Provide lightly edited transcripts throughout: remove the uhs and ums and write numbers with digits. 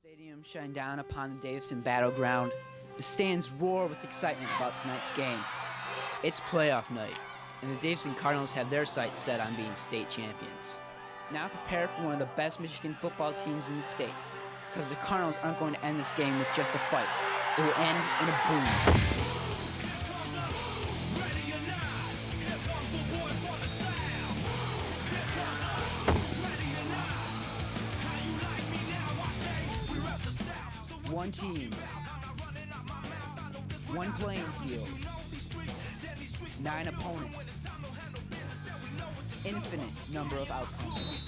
Stadium shine down upon the Davison battleground. The stands roar with excitement about tonight's game. It's playoff night, and the Davison Cardinals have their sights set on being state champions. Now prepare for one of the best Michigan football teams in the state, because the Cardinals aren't going to end this game with just a fight. It will end in a boom. One team, one playing field, 9 opponents, infinite number of outcomes.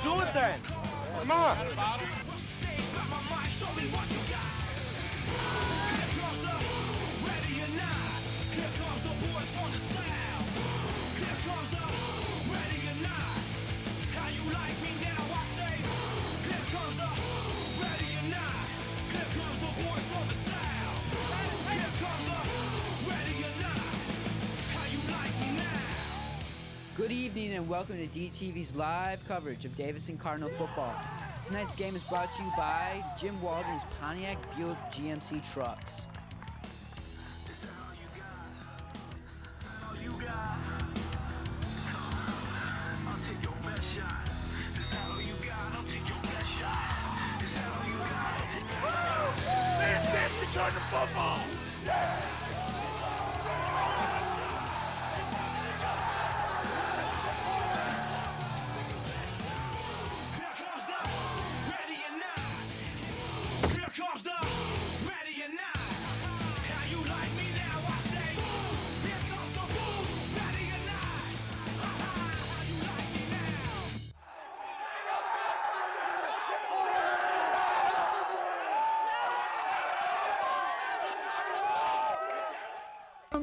Do it then! Come on! Good evening and welcome to DTV's live coverage of Davison Cardinal football. Tonight's game is brought to you by Jim Waldron's Pontiac Buick GMC trucks. Return to football! Yeah!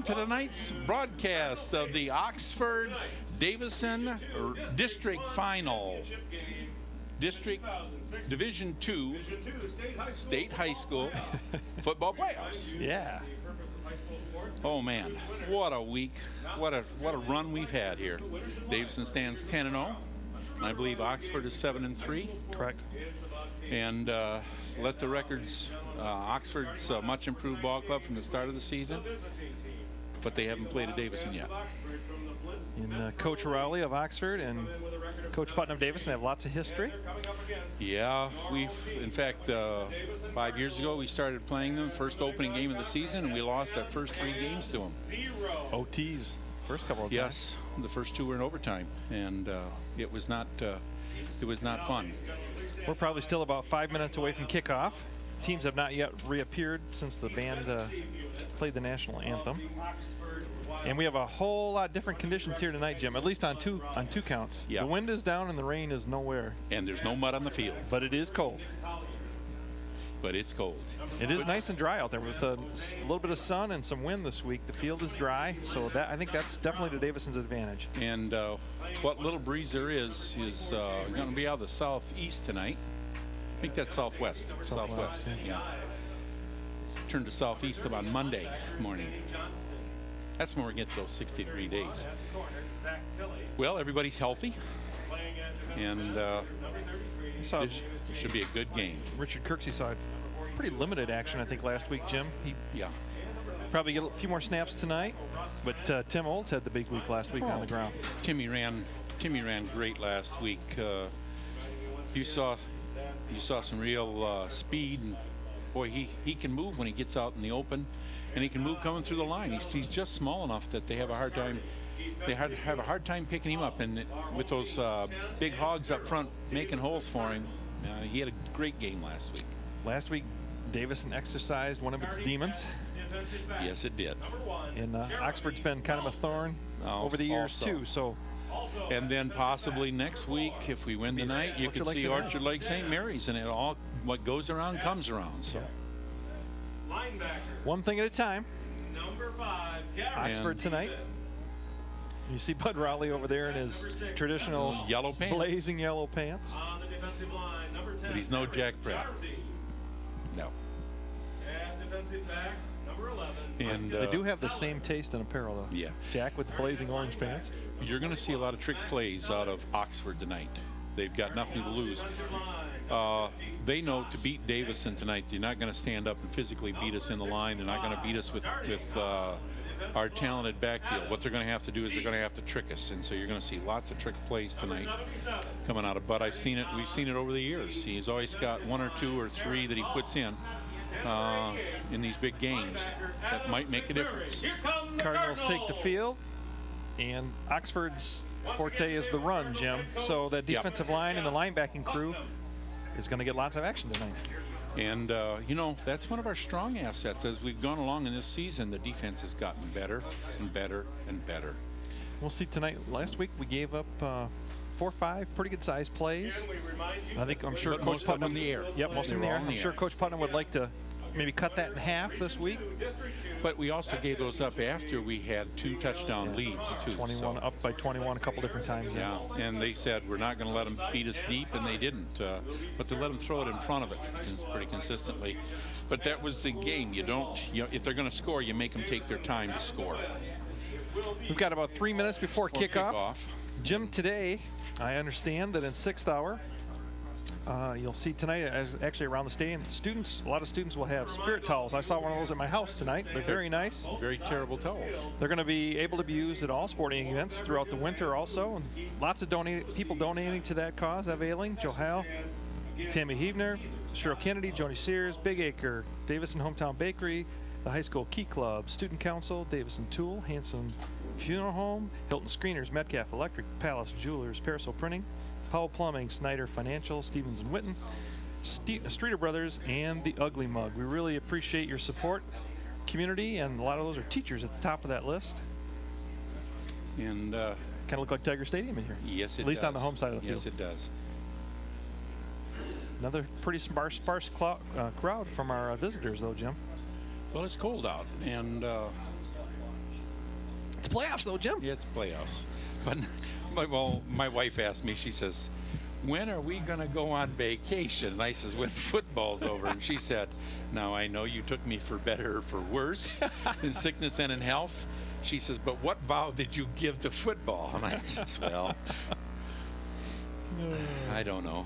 To tonight's broadcast of the Oxford-Davison District Final. District Division II State High School football playoffs. Yeah. Oh man, what a week. What a run we've had here. Davison stands 10-0. I believe Oxford is 7-3. Correct. And let the records, Oxford's a much improved ball club from the start of the season, but they haven't played at Davison yet. And Coach Rowley of Oxford and Coach Putnam of Davison have lots of history. Yeah, in fact, 5 years ago we started playing them, first opening game of the season, and we lost our first 3 games to them. OTs, first couple of times. Yes, the first 2 were in overtime, and it was not fun. We're probably still about 5 minutes away from kickoff. Teams have not yet reappeared since the band played the national anthem. And we have a whole lot different conditions here tonight, Jim, at least on two counts. Yeah. The wind is down and the rain is nowhere. And there's no mud on the field. But it is cold. But it's cold. It is nice and dry out there with a little bit of sun and some wind this week. The field is dry, so I think that's definitely to Davison's advantage. And what little breeze there is going to be out of the southeast tonight. I think that's southwest. Southwest. Yeah. Turn to southeast about Monday morning. That's when we're getting to those 60-degree days. Well, everybody's healthy, and this should be a good game. Richard Kirksey saw pretty limited action, I think, last week, Jim. He probably get a few more snaps tonight, but Tim Olds had the big week last week on the ground. Timmy ran great last week. You saw some real speed, and boy, he can move when he gets out in the open, and he can move coming through the line. He's just small enough that they have a hard time. They have a hard time picking him up, and with those big hogs up front making holes for him, he had a great game last week. Last week, Davison exercised one of its demons. Yes, it did. And Oxford's been kind of a thorn over the years too. So. And then possibly next week, if we win tonight, you can see Orchard Lake St. Mary's, and what goes around comes around. So, one thing at a time. Number 5, Oxford tonight. You see Bud Rowley over there in his traditional yellow pants, blazing yellow pants. On the defensive line, number 10, but he's no Jack Pratt. No. And defensive back, number 11. And they do have the same taste in apparel, though. Yeah. Jack with the blazing orange pants. You're going to see a lot of trick plays out of Oxford tonight. They've got nothing to lose. They know to beat Davison tonight, you're not going to stand up and physically beat us in the line. They're not going to beat us with our talented backfield. What they're going to have to do is they're going to have to trick us, and so you're going to see lots of trick plays tonight coming out of Bud. We've seen it over the years. He's always got 1 or 2 or 3 that he puts in these big games that might make a difference. Cardinals take the field, and Oxford's forte is the run, Jim. So that defensive line and the linebacking crew is going to get lots of action tonight. And, that's one of our strong assets. As we've gone along in this season, the defense has gotten better and better and better. We'll see tonight. Last week we gave up 4 or 5 pretty good sized plays. I'm sure But Coach most of them Putnam in the air. Yep, most of them in the air. I'm sure Coach Putnam would like to maybe cut that in half this week. But we also gave those up after we had 2 touchdown leads, too. 21 up by 21 a couple different times. Yeah, and they said we're not going to let them beat us deep, and they didn't. But to let them throw it in front of it pretty consistently. But that was the game. If they're going to score, you make them take their time to score. We've got about 3 minutes before kickoff. Jim, today, I understand that in 6th hour, you'll see tonight, actually around the stadium, a lot of students will have spirit towels. I saw one of those at my house tonight. They're very nice. Very terrible towels. They're going to be able to be used at all sporting events throughout the winter also. And lots of people donating to that cause. Ev Ailing, Joe Howell, Tammy Heavner, Cheryl Kennedy, Joni Sears, Big Acre, Davison Hometown Bakery, the High School Key Club, Student Council, Davison Tool, Hanson Funeral Home, Hilton Screeners, Metcalf Electric, Palace Jewelers, Parasol Printing, Powell Plumbing, Snyder Financial, Stevens and Witten, Streeter Brothers, and the Ugly Mug. We really appreciate your support, community, and a lot of those are teachers at the top of that list. And kind of look like Tiger Stadium in here. Yes, it does. At least on the home side of the field. Yes, it does. Another pretty sparse crowd from our visitors, though, Jim. Well, it's cold out, and it's playoffs, though, Jim. Yeah, it's playoffs. But my wife asked me, she says, when are we going to go on vacation? And I says, when football's over. And she said, now I know you took me for better or for worse, in sickness and in health. She says, but what vow did you give to football? And I says, well, I don't know.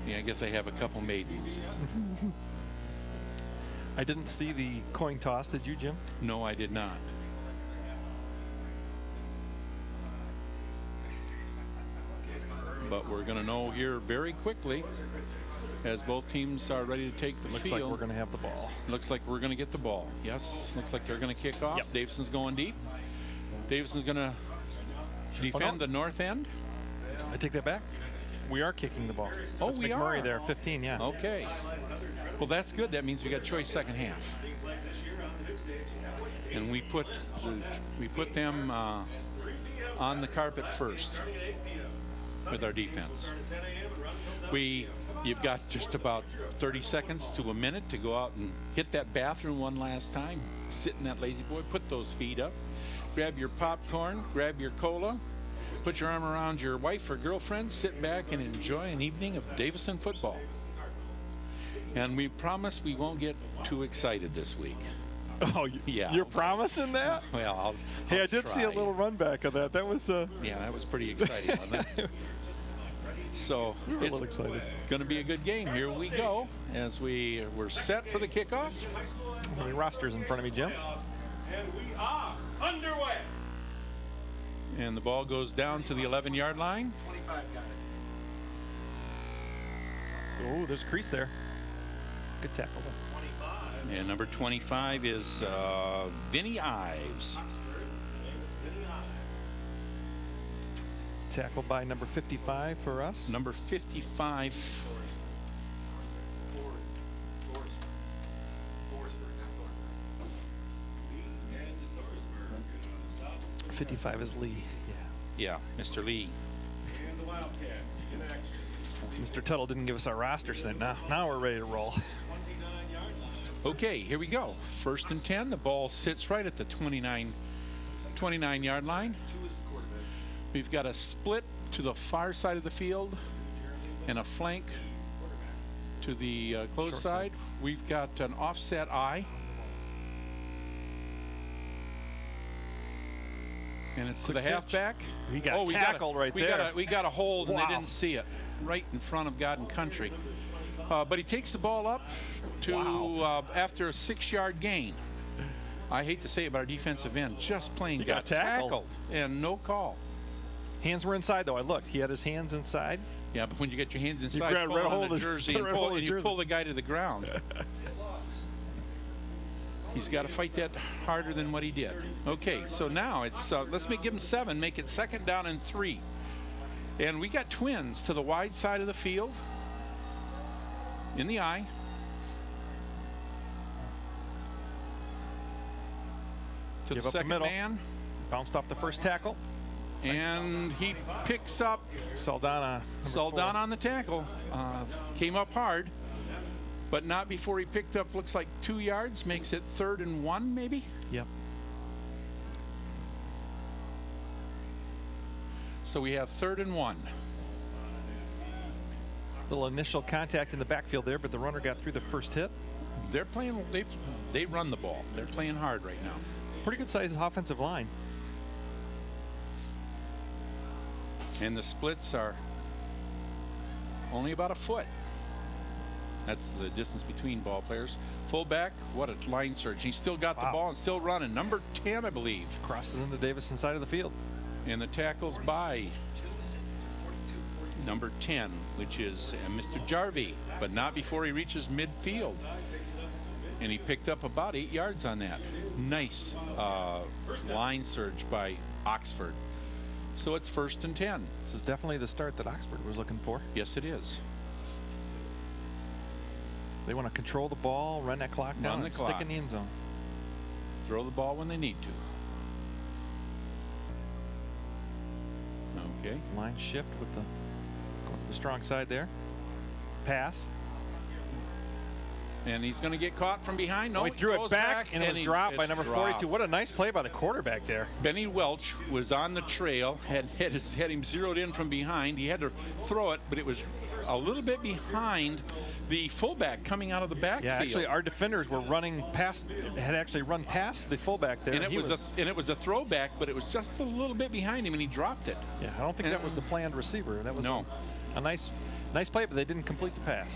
Yeah, I guess I have a couple maidens. I didn't see the coin toss, did you, Jim? No, I did not. But we're going to know here very quickly as both teams are ready to take the field. Looks like we're going to have the ball. Looks like we're going to get the ball. Yes, looks like they're going to kick off. Yep. Davison's going deep. Davison's going to defend the north end. I take that back. We are kicking the ball. Oh, That's we McMurray are. there, 15, yeah. Okay. Well, that's good. That means we got choice second half. And we put them on the carpet first with our defense. You've got just about 30 seconds to a minute to go out and hit that bathroom one last time. Sit in that lazy boy, put those feet up, grab your popcorn, grab your cola, put your arm around your wife or girlfriend, sit back and enjoy an evening of Davison football. And we promise we won't get too excited this week. Oh, yeah. You're promising that? Well, I'll I did see a little run back of that. That was yeah, that was pretty exciting, wasn't it? So we were a little excited. Going to be a good game. Here we go as we're set for the kickoff. How many rosters in front of me, Jim? And we are underway. And the ball goes down to the 11-yard line. 25 got it. Oh, there's a crease there. Good tackle. And number 25 is Vinny Ives. Tackled by number 55 for us. Number 55. 55 is Lee. Yeah, Mr. Lee. And the Wildcats in action. Mr. Tuttle didn't give us our roster set. Now we're ready to roll. 29-yard line. Okay, here we go. 1st and 10. The ball sits right at the 29-yard line. We've got a split to the far side of the field and a flank to the close side. We've got an offset eye. And it's to the halfback. We got tackled right there. We got a hold, and Wow. they didn't see it. right in front of God and Country. But he takes the ball up to after a 6-yard gain. I hate to say it, but our defensive end just plain got tackled and no call. Hands were inside, though. I looked. He had his hands inside. Yeah, but when you get your hands inside, grab pull right on hold the of- jersey right and hold of the you jersey. pull the guy to the ground. He's got to fight that harder than what he did. Okay, so now it's let's give him 7, make it 2nd down and 3. And we got twins to the wide side of the field. In the eye. To Give the up the second middle. man. Bounced off the first tackle. And he picks up Saldana. Saldana on the tackle. Came up hard, but not before he picked up, looks like 2 yards, makes it 3rd and 1 maybe. Yep. So we have 3rd and 1. Little initial contact in the backfield there, but the runner got through the first hit. They're playing, they run the ball. They're playing hard right now. Pretty good sized offensive line. And the splits are only about a foot. That's the distance between ball players. Fullback, what a line surge. He's still got the ball and still running. Number 10, I believe. Crosses into Davison side of the field. And the tackles by number 10, which is Mr. Jarvie, but not before he reaches midfield. And he picked up about 8 yards on that. Nice line surge by Oxford. So it's 1st and 10. This is definitely the start that Oxford was looking for. Yes, it is. They want to control the ball, run that clock down, and stick in the end zone. Throw the ball when they need to. Okay. Line shift with the going to the strong side there. Pass. And he's going to get caught from behind. No, he threw it back, and it was dropped by it's number dropped. 42. What a nice play by the quarterback there. Benny Welch was on the trail, had him zeroed in from behind. He had to throw it, but it was a little bit behind the fullback coming out of the backfield. Yeah, actually, our defenders were running past, had actually run past the fullback there. And it was a throwback, but it was just a little bit behind him, and he dropped it. Yeah, I don't think that was the planned receiver. That was a nice play, but they didn't complete the pass.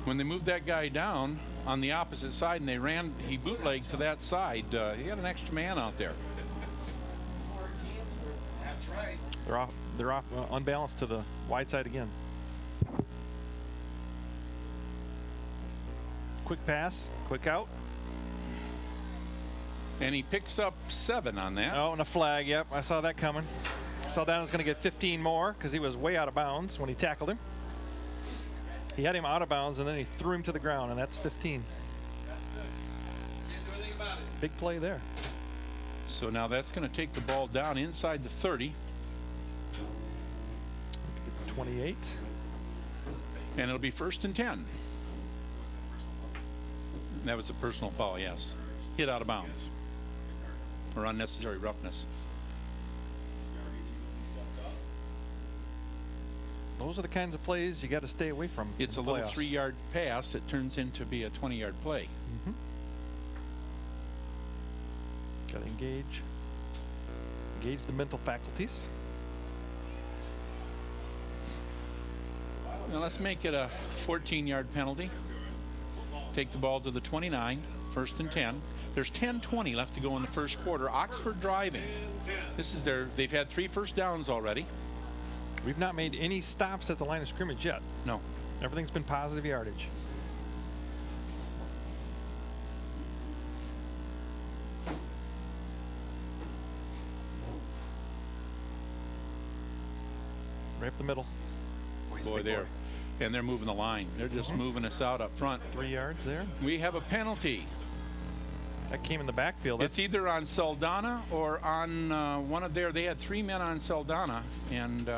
When they moved that guy down on the opposite side and he bootlegged to that side, he had an extra man out there. That's right. They're off unbalanced to the wide side again. Quick pass, quick out. And he picks up 7 on that. Oh, and a flag. Yep, I saw that coming. Saldana's going to get 15 more because he was way out of bounds when he tackled him. He had him out of bounds, and then he threw him to the ground, and that's 15. Big play there. So now that's going to take the ball down inside the 30. 28. And it'll be 1st and 10. That was a personal foul, yes. Hit out of bounds. Or unnecessary roughness. Those are the kinds of plays you got to stay away from. It's a little 3-yard pass that turns into be a 20-yard play. Got to engage the mental faculties. Now let's make it a 14-yard penalty. Take the ball to the 29, 1st and 10. There's 10:20 left to go in the first quarter. Oxford driving. They've had 3 first downs already. We've not made any stops at the line of scrimmage yet. No. Everything's been positive yardage. Right up the middle. Boy, there. And they're moving the line. They're just moving us out up front. 3 yards there. We have a penalty. That came in the backfield. It's either on Saldana or on one of they had 3 men on Saldana, and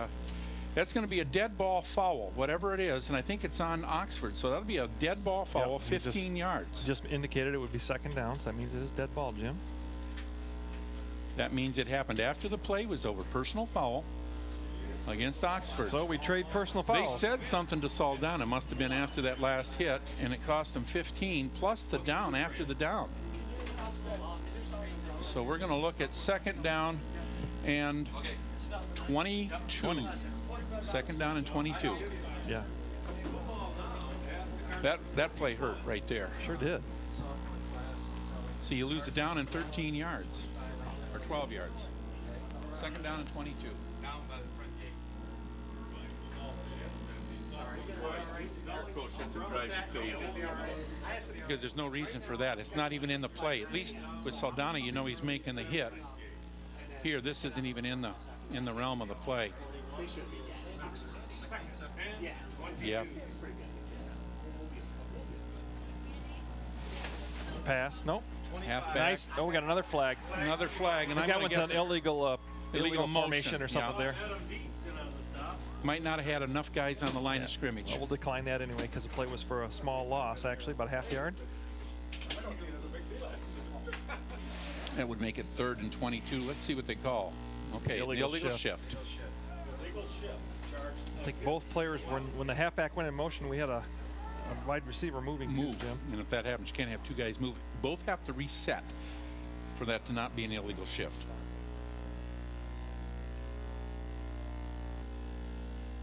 that's going to be a dead ball foul, whatever it is, and I think it's on Oxford, so that'll be a dead ball foul, 15 yards. Just indicated it would be 2nd down, so that means it is dead ball, Jim. That means it happened after the play was over. Personal foul against Oxford. So we trade personal fouls. They said something to Saldana, must have been after that last hit, and it cost them 15 plus the down after the down. So we're going to look at 2nd down and 22. Second down and 22. Yeah, That play hurt right there. sure did. So you lose it down in 13 yards or 12 yards. Second down and 22. Because there's no reason for that. It's not even in the play. At least with Saldana, you know he's making the hit. Here, this isn't even in the realm of the play. Yeah. Pass. Nope. Halfback. Nice. Oh, we got another flag. Another flag, and I'm That gonna one's guess an illegal illegal formation motion, or something yeah. there. might not have had enough guys on the line of scrimmage. Well, we'll decline that anyway because the play was for a small loss, actually, about a half yard. That would make it 3rd and 22. Let's see what they call. Okay, Illegal illegal shift. shift. I think both players, when the halfback went in motion, we had a wide receiver moving too, Move. Jim. And if that happens, you can't have two guys move. Both have to reset for that to not be an illegal shift.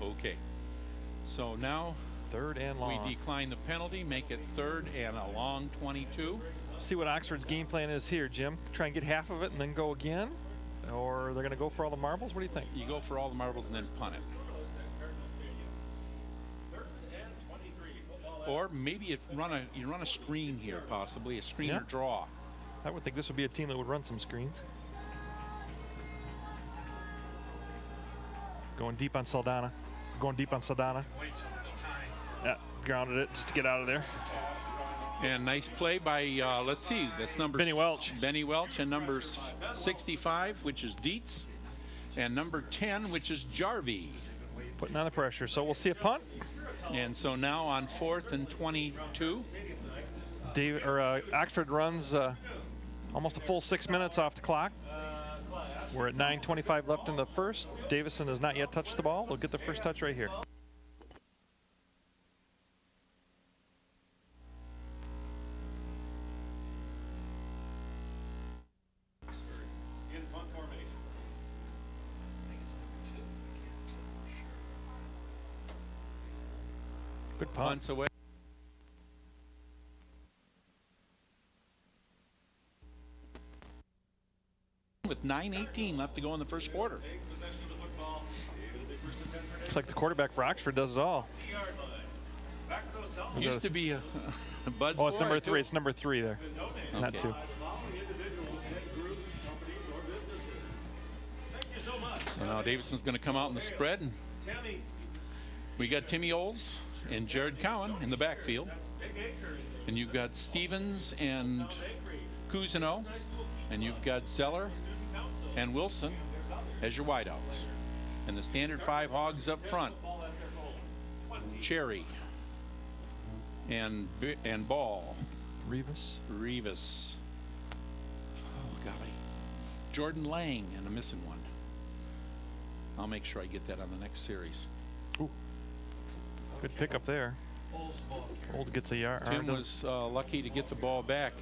Okay. So now 3rd and long. we decline the penalty, make it 3rd and a long 22. See what Oxford's game plan is here, Jim. Try and get half of it and then go again? Or they're going to go for all the marbles? What do you think? You go for all the marbles and then punt it. Or maybe you run a screen here, possibly a screen Yeah. or draw. I would think this would be a team that would run some screens. Going deep on Saldana. Going deep on Saldana. Yeah, grounded it just to get out of there. And nice play by, let's see, that's number Benny Welch. Benny Welch, and number 65, which is Dietz, and number 10, which is Jarvie. Putting on the pressure. So we'll see a punt. And so now on 4th and 22. Oxford runs almost a full 6 minutes off the clock. We're at 9:25 left in the first. Davison has not yet touched the ball. They'll get the first touch right here. In punt formation. Good punt. Punts away. With 9:18 left to go in the first quarter. Looks like the quarterback for Oxford does it all. Used to be a Bud's Oh, it's boy, number too. 3. It's number 3 there, not Okay. 2. So now Davison's going to come out in the spread, and we got Timmy Oles and Jared Cowan in the backfield, and you've got Stevens and Cousineau, and you've got Zeller and Wilson as your wideouts, and the standard 5 hogs up front: Cherry and Ball, Rivas. Oh golly, Jordan Lang, and a missing one. I'll make sure I get that on the next series. Ooh. Good pickup there. Olds gets a yard. Tim was lucky to get the ball back.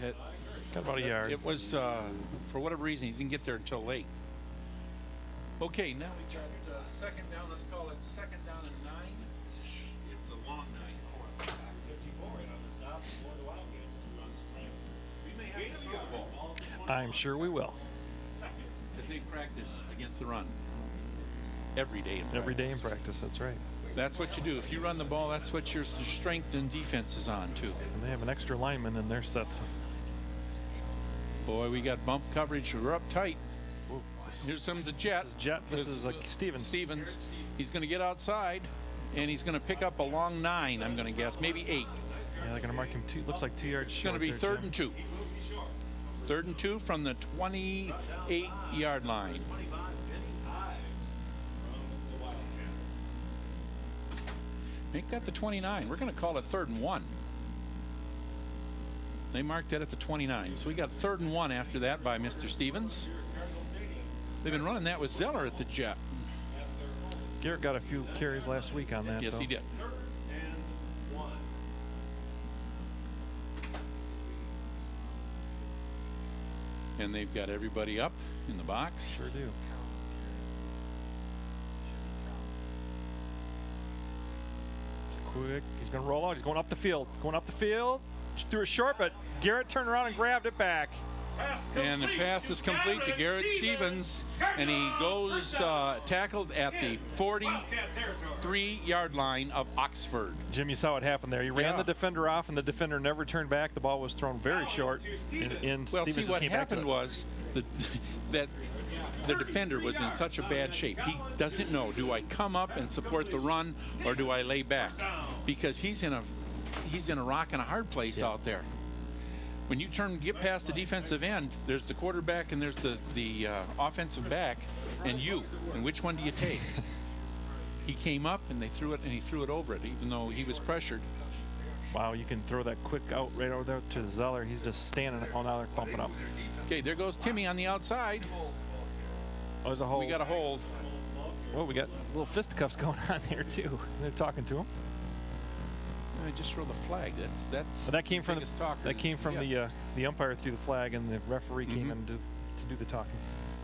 Got about a yard. It was, for whatever reason, he didn't get there until late. Okay, now we got second down. Let's call it second down and 9. It's a long 9. 54 right on the stop. We may have to throw the ball. I'm sure we will. As they practice against the run. Every day in practice. Every day in practice, that's right. That's what you do. If you run the ball, that's what your strength and defense is on, too. And they have an extra lineman in their sets. Boy, we got bump coverage. We're up tight. Ooh. Here's some the Jet. This is Stevens. Stevens. He's going to get outside, and he's going to pick up a long 9, I'm going to guess. Maybe 8. Yeah, they're going to mark him 2. Looks like 2 yards It's going to be short there, 3rd and 2. 3rd and 2 from the 28-yard line. Make that the 29. We're going to call it 3rd and 1. They marked that at the 29. So we got 3rd and 1 after that by Mr. Stevens. They've been running that with Zeller at the Jet. Garrett got a few carries last week on that. Yes, though. he did. And they've got everybody up in the box. Sure do. Quick. He's going to roll out. He's going up the field. Going up the field. Threw it short, but Garrett turned around and grabbed it back. And the pass is complete to Garrett Stevens, and he goes tackled at the 43-yard line of Oxford. Jim, you saw what happened there. He ran the defender off, and the defender never turned back. The ball was thrown very short, and Well, Stevens see, just what came back to happened it. was that the defender was in such a bad shape. He doesn't know, do I come up and support the run, or do I lay back? Because he's in a rock and a hard place out there. When you get past the defensive end, there's the quarterback and there's the offensive back, and which one do you take? He came up and he threw it over it, even though he was pressured. Wow, you can throw that quick out right over there to Zeller. He's just standing on out there pumping up. Okay, there goes Timmy on the outside. Oh, there's a hold. We got a hold. Oh, we got little fisticuffs going on there too. They're talking to him. I just throw the flag. That's. But that came from the umpire threw the flag, and the referee came in to do the talking.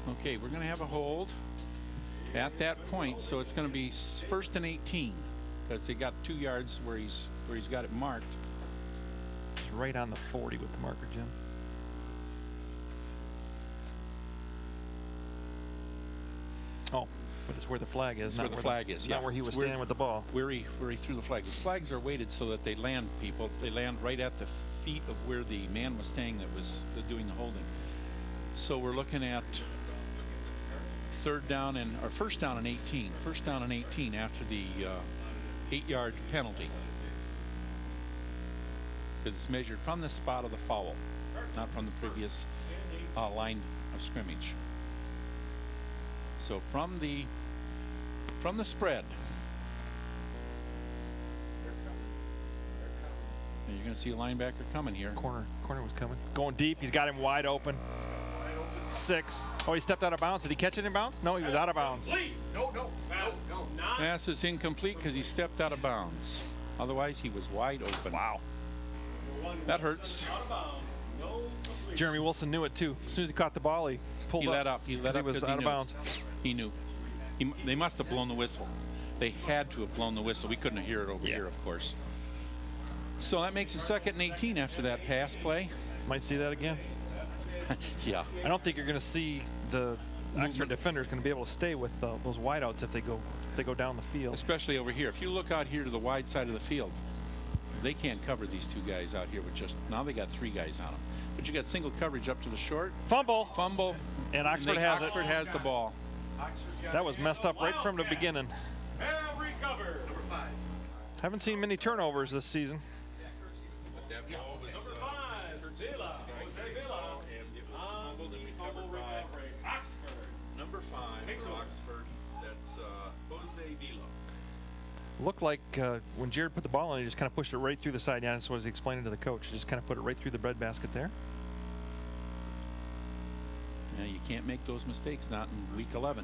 Okay, we're going to have a hold at that point, so it's going to be 1st and 18 because they got 2 yards where he's got it marked. It's right on the 40 with the marker, Jim. Oh, but it's where the flag is. It's where the flag is. Not where he was standing with the ball. Where he threw the flag. The flags are weighted so that they land people. They land right at the feet of where the man was staying that was doing the holding. So we're looking at 1st down and 18. 1st down and 18 after the 8-yard penalty. Because it's measured from the spot of the foul, not from the previous line of scrimmage. So from the spread, and you're going to see a linebacker coming here. Corner was coming. Going deep. He's got him wide open. 6. Oh, he stepped out of bounds. Did he catch it in bounds? No, he was out of bounds. No. Pass is incomplete because he stepped out of bounds. Otherwise, he was wide open. Wow. That hurts. Jeremy Wilson knew it too. As soon as he caught the ball, he pulled He up. let up. He let up was because out of bounds. He knew. They must have blown the whistle. They had to have blown the whistle. We couldn't hear it over here, of course. So that makes it 2nd and 18 after that pass play. Might see that again. Yeah. I don't think you're going to see the Oxford defenders going to be able to stay with those wideouts if they go down the field. Especially over here. If you look out here to the wide side of the field, they can't cover these 2 guys out here with now they got 3 guys on them. But you got single coverage up to the short. Fumble. And Oxford has it. Oxford has the ball. That was messed up right from the beginning. And recover. Number 5. Haven't seen many turnovers this season. Number 5, Villa. Jose Villa. On the fumble recovery. Oxford. Number 5 for Oxford. That's Jose Villa. Looked like when Jared put the ball in, he just kind of pushed it right through the side. Yeah, that's what he explaining to the coach. He just kind of put it right through the breadbasket there. Yeah, you can't make those mistakes, not in week 11.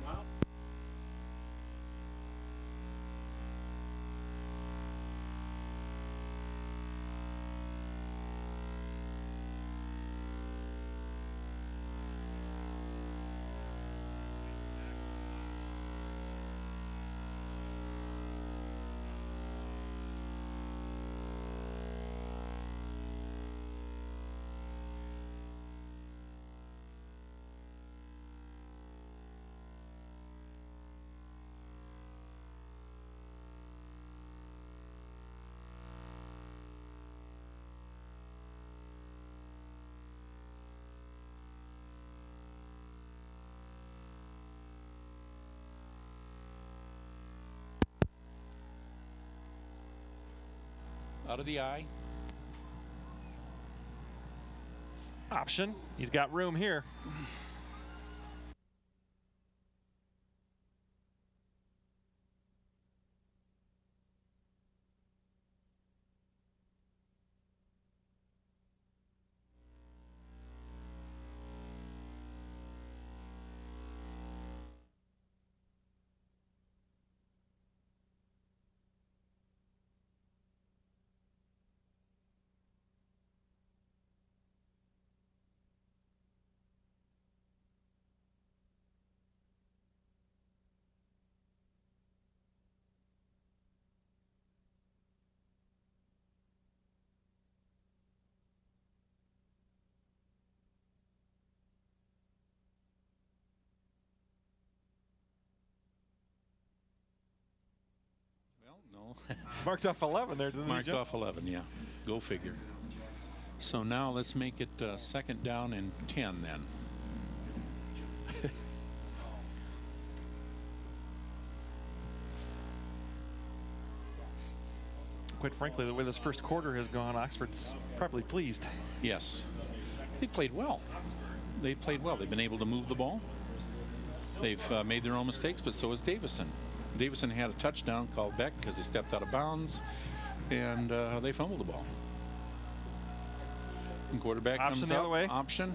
Out of the eye. Option. He's got room here. Well, Marked off 11 there, didn't he, marked Jim? off 11, yeah. Go figure. So now let's make it second down and 10 then. Quite frankly, the way this first quarter has gone, Oxford's probably pleased. Yes. They played well. They played well. They've been able to move the ball. They've made their own mistakes, but so has Davison. Davison had a touchdown called back because they stepped out of bounds, and they fumbled the ball. And quarterback Option comes the up. other way. Option.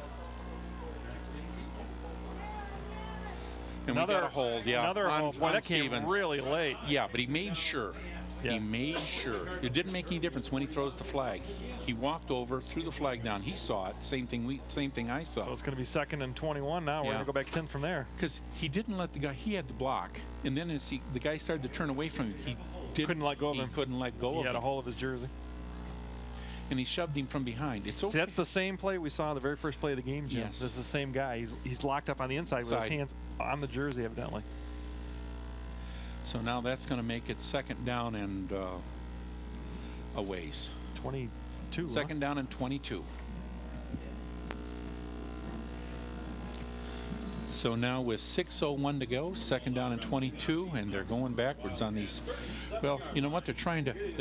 And Another we got a hold. Yeah. Another on, hold. Boy, on that came Stevens. really late. Yeah, but he made sure. Yeah. He made sure. It didn't make any difference when he throws the flag. He walked over, threw the flag down. He saw it. Same thing I saw. So it's going to be 2nd and 21 now. We're Yeah. going to go back 10 from there. Because he didn't let the guy. He had the block, and then as the guy started to turn away from him, Couldn't let go of him. He couldn't let go He of had him. a hold of his jersey. And he shoved him from behind. It's okay. See, that's the same play we saw the very first play of the game, Jim. Yes. This is the same guy. He's locked up on the inside with his Side. hands on the jersey, evidently. So now that's going to make it second down and a ways. 22. Second down and 22. So now with 6:01 to go, second down and 22, and they're going backwards on these. Well, you know what? They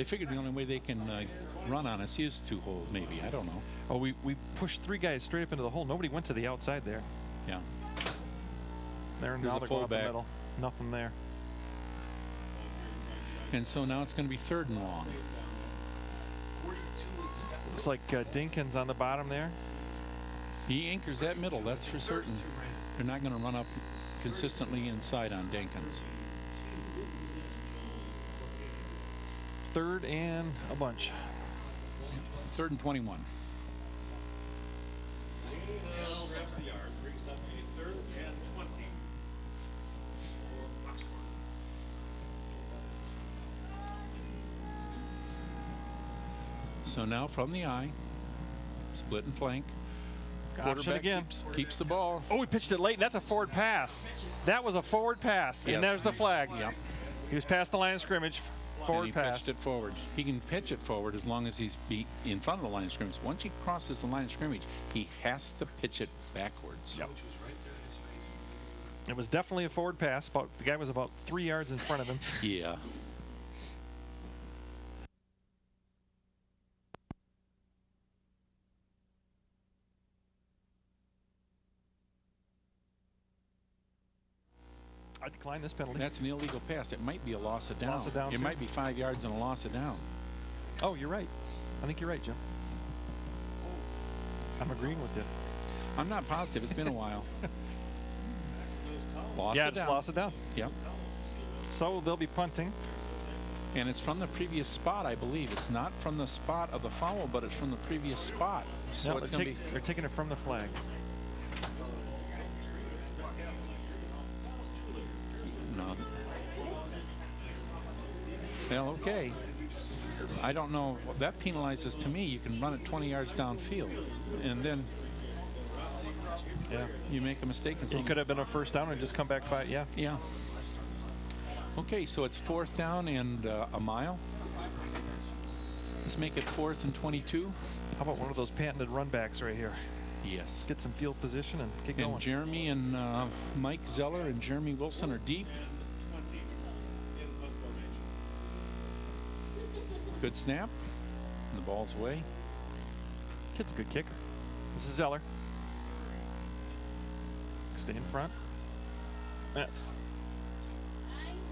figured the only way they can run on us is to hold, maybe. I don't know. Oh, we pushed 3 guys straight up into the hole. Nobody went to the outside there. Yeah. They're There's now a they're going up the fullback. middle. Nothing there. And so now it's going to be 3rd and long. Looks like Dinkins on the bottom there. He anchors that middle, that's for certain. They're not going to run up consistently inside on Dinkins. 3rd and a bunch. 3rd and 21. Brings up a 3rd and 20. So now from the eye, split and flank. Option Quarterback again. keeps the ball. Oh, we pitched it late. That's a forward pass. That was a forward pass. Yes. And there's the flag. Yep. He was past the line of scrimmage. Forward And he pass. pitched it forward. He can pitch it forward as long as he's in front of the line of scrimmage. Once he crosses the line of scrimmage, he has to pitch it backwards. Yep. It was definitely a forward pass. The guy was about 3 yards in front of him. Yeah. I decline this penalty. That's an illegal pass. It might be a loss of down. Loss of down, It too. might be 5 yards and a loss of down. Oh, you're right. I think you're right, Jim. I'm agreeing with you. I'm not positive. It's been a while. Loss Yeah, of just down. lost it down. Yep. So they'll be punting. And it's from the previous spot, I believe. It's not from the spot of the foul, but it's from the previous spot. So No, it's going to be. they're taking it from the flag. No. Well, okay. I don't know. That penalizes to me. You can run it 20 yards downfield, and then Yeah. you make a mistake. And He could have been a first down and just come back 5. Yeah. Yeah. Okay, so it's 4th down and a mile. Let's make it 4th and 22. How about one of those patented run backs right here? Yes. Get some field position and get And going. Jeremy and Mike Zeller and Jeremy Wilson are deep. Good snap. And the ball's away. Kid's a good kicker. This is Zeller. Stay in front. Yes.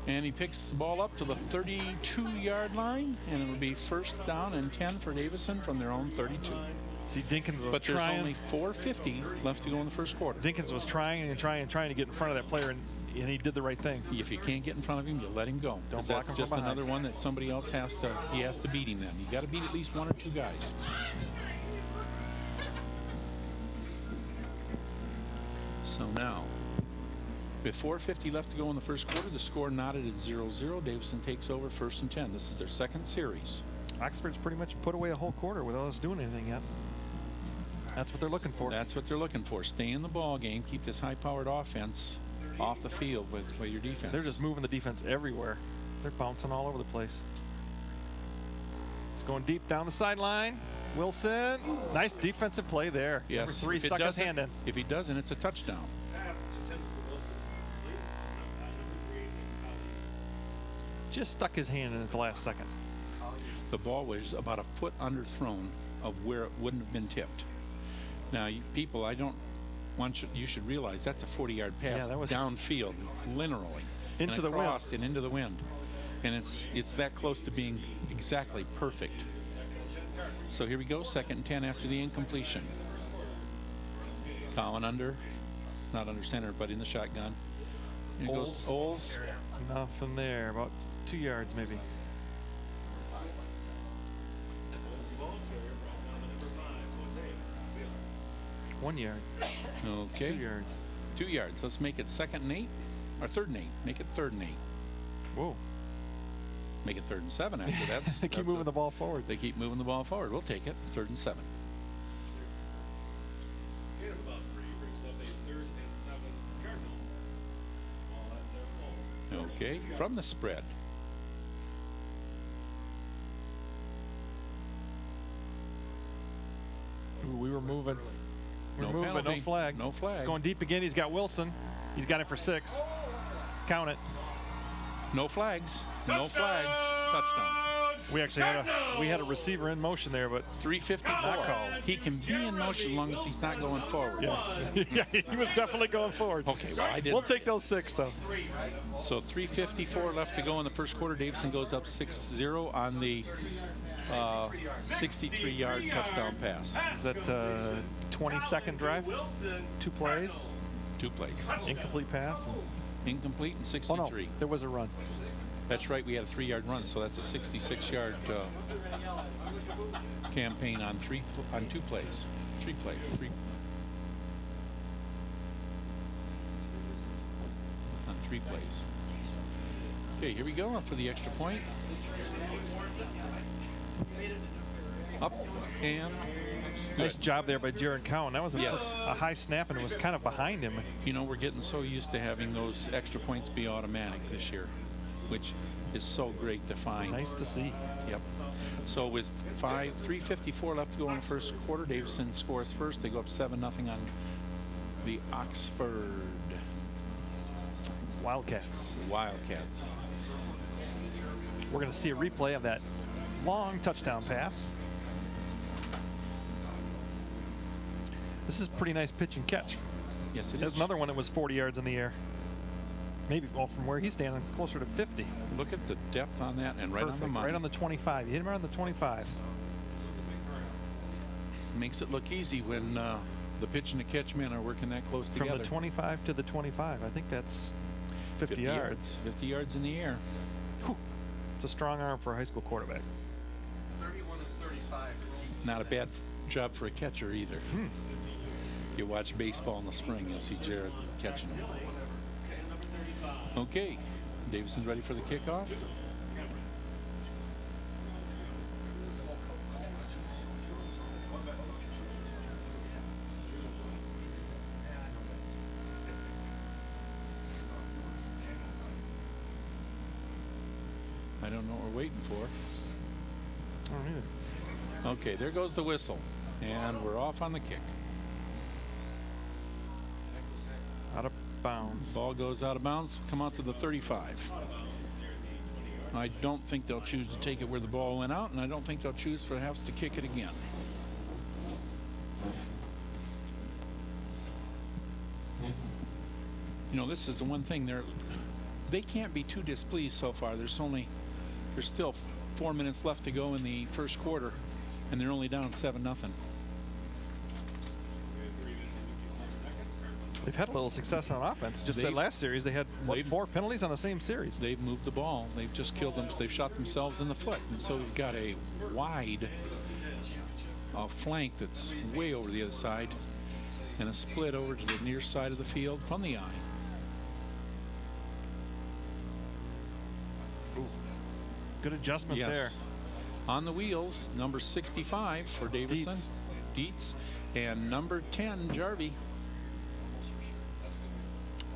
And he picks the ball up to the 32-yard line, and it'll be 1st down and 10 for Davison from their own 32. See, Dinkins was But there's trying. only 4:50 left to go in the first quarter. Dinkins was trying to get in front of that player, and he did the right thing. If you can't get in front of him, you let him go. Don't 'Cause block that's him from just behind. another one that somebody else has to beat him then. You got to beat at least 1 or 2 guys. So now, with 4:50 left to go in the first quarter, the score knotted at 0-0. Davison takes over 1st and 10. This is their 2nd series. Oxford's pretty much put away a whole quarter without us doing anything yet. That's what they're looking for. That's what they're looking for. Stay in the ball game. Keep this high-powered offense off the field with your defense. They're just moving the defense everywhere. They're bouncing all over the place. It's going deep down the sideline. Wilson, nice defensive play there. Yes. Number 3 If it stuck his doesn't- hand in. If he doesn't, it's a touchdown. Just stuck his hand in at the last second. The ball was about a foot underthrown of where it wouldn't have been tipped. Now, people, I don't want you should realize that's a 40-yard pass Yeah, that was downfield, literally. into and the wind. across and into the wind. And it's that close to being exactly perfect. So here we go, 2nd and 10 after the incompletion. Collin under, not under center, but in the shotgun. Here goes Oles. Nothing there. About 2 yards maybe. One yard. Okay. 2 yards. 2 yards. Let's make it 2nd and 8. Or 3rd and 8. Make it 3rd and 8. Whoa. Make it 3rd and 7 after that. They keep moving the ball forward. They keep moving the ball forward. We'll take it. 3rd and 7. Okay, from the spread. Ooh, we were moving. We're No moving, but no penalty. flag. No flag. It's going deep again. He's got Wilson. He's got it for 6. Count it. No flags. No flags. Touchdown. We actually had a receiver in motion there, but 354. Not called. He can be in motion as long as he's not going forward. yeah, he was definitely going forward. Okay, well, I didn't. We'll take those 6 though. So 3:54 left to go in the first quarter. Davison goes up 6-0 on the 63-yard touchdown pass. Is that 20-second drive? 2 plays. 2 plays. Incomplete pass. Incomplete and Oh 63. no, there was a run. That's right. We had a 3-yard run, so that's a 66-yard campaign on 2 plays. 3 plays. 3 on 3 plays. Okay, here we go for the extra point. Up and Nice good. job there by Jared Cowan. That was Yes. a high snap, and it was kind of behind him. You know, we're getting so used to having those extra points be automatic this year, which is so great to find. Nice to see. Yep. So with 3:54 left to go in the first quarter, Davison scores first. They go up 7-0 on the Oxford Wildcats. Wildcats. We're going to see a replay of that long touchdown pass. This is pretty nice pitch and catch. Yes, it There's is. another one that was 40 yards in the air. Maybe, well, from where he's standing, closer to 50. Look at the depth on that and right Perfect. on the money. Right on the 25. You hit him around the 25. Makes it look easy when the pitch and the catch men are working that close From together. the 25 to the 25. I think that's 50 yards. 50 yards in the air. Whew. It's a strong arm for a high school quarterback. 31 and 35. Not a bad job for a catcher either. You watch baseball in the spring, you'll see Jared catching them. Okay, Davison's ready for the kickoff. I don't know what we're waiting for. I don't either. Okay, there goes the whistle, and we're off on the kick. Out of bounds. Ball goes out of bounds, come out to the 35. I don't think they'll choose to take it where the ball went out, and I don't think they'll choose for Hefts to kick it again. You know, this is the one thing they can't be too displeased so far. There's still 4 minutes left to go in the first quarter, and they're only down 7-0. They've had a little success on offense. Just that They've- last series, they had, what, they've- 4 penalties on the same series. They've moved the ball. They've just killed them. They've shot themselves in the foot. And so we've got a wide flank that's way over the other side and a split over to the near side of the field from the eye. Good adjustment there. On the wheels, number 65 for Davison, Dietz, and number 10, Jarvie.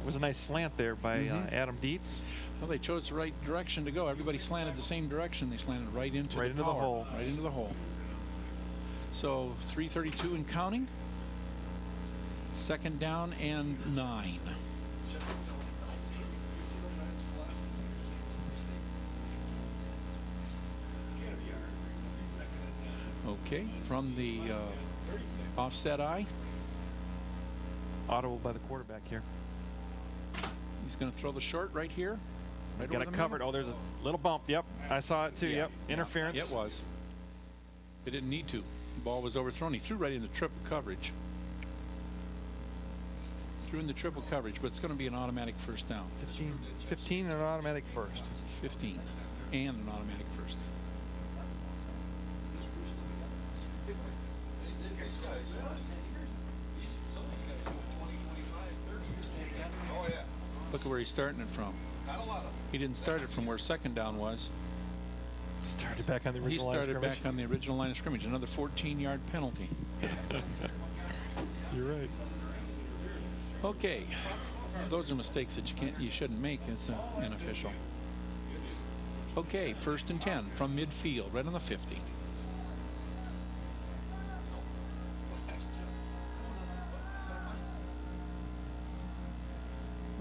It was a nice slant there by Adam Dietz. Well, they chose the right direction to go. Everybody slanted the same direction. They slanted right into the power, hole. Right into the hole. So 3:32 and counting. Second down and 9. Okay, from the offset eye. Audible by the quarterback here. He's going to throw the short right here. Right Got it covered. Oh, there's a little bump. Yep, I saw it too. Yep, interference. Yeah, it was. They didn't need to. The ball was overthrown. He threw right into triple coverage. Threw in the triple coverage, but it's going to be an automatic first down. 15 and an automatic first. 15 and an automatic first. Look at where he's starting it from. He didn't start it from where second down was. Started back on the original He line of started scrimmage. back on the original line of scrimmage. Another 14-yard penalty. You're right. Okay, those are mistakes that you shouldn't make as an official. Okay, 1st and 10 from midfield, right on the 50.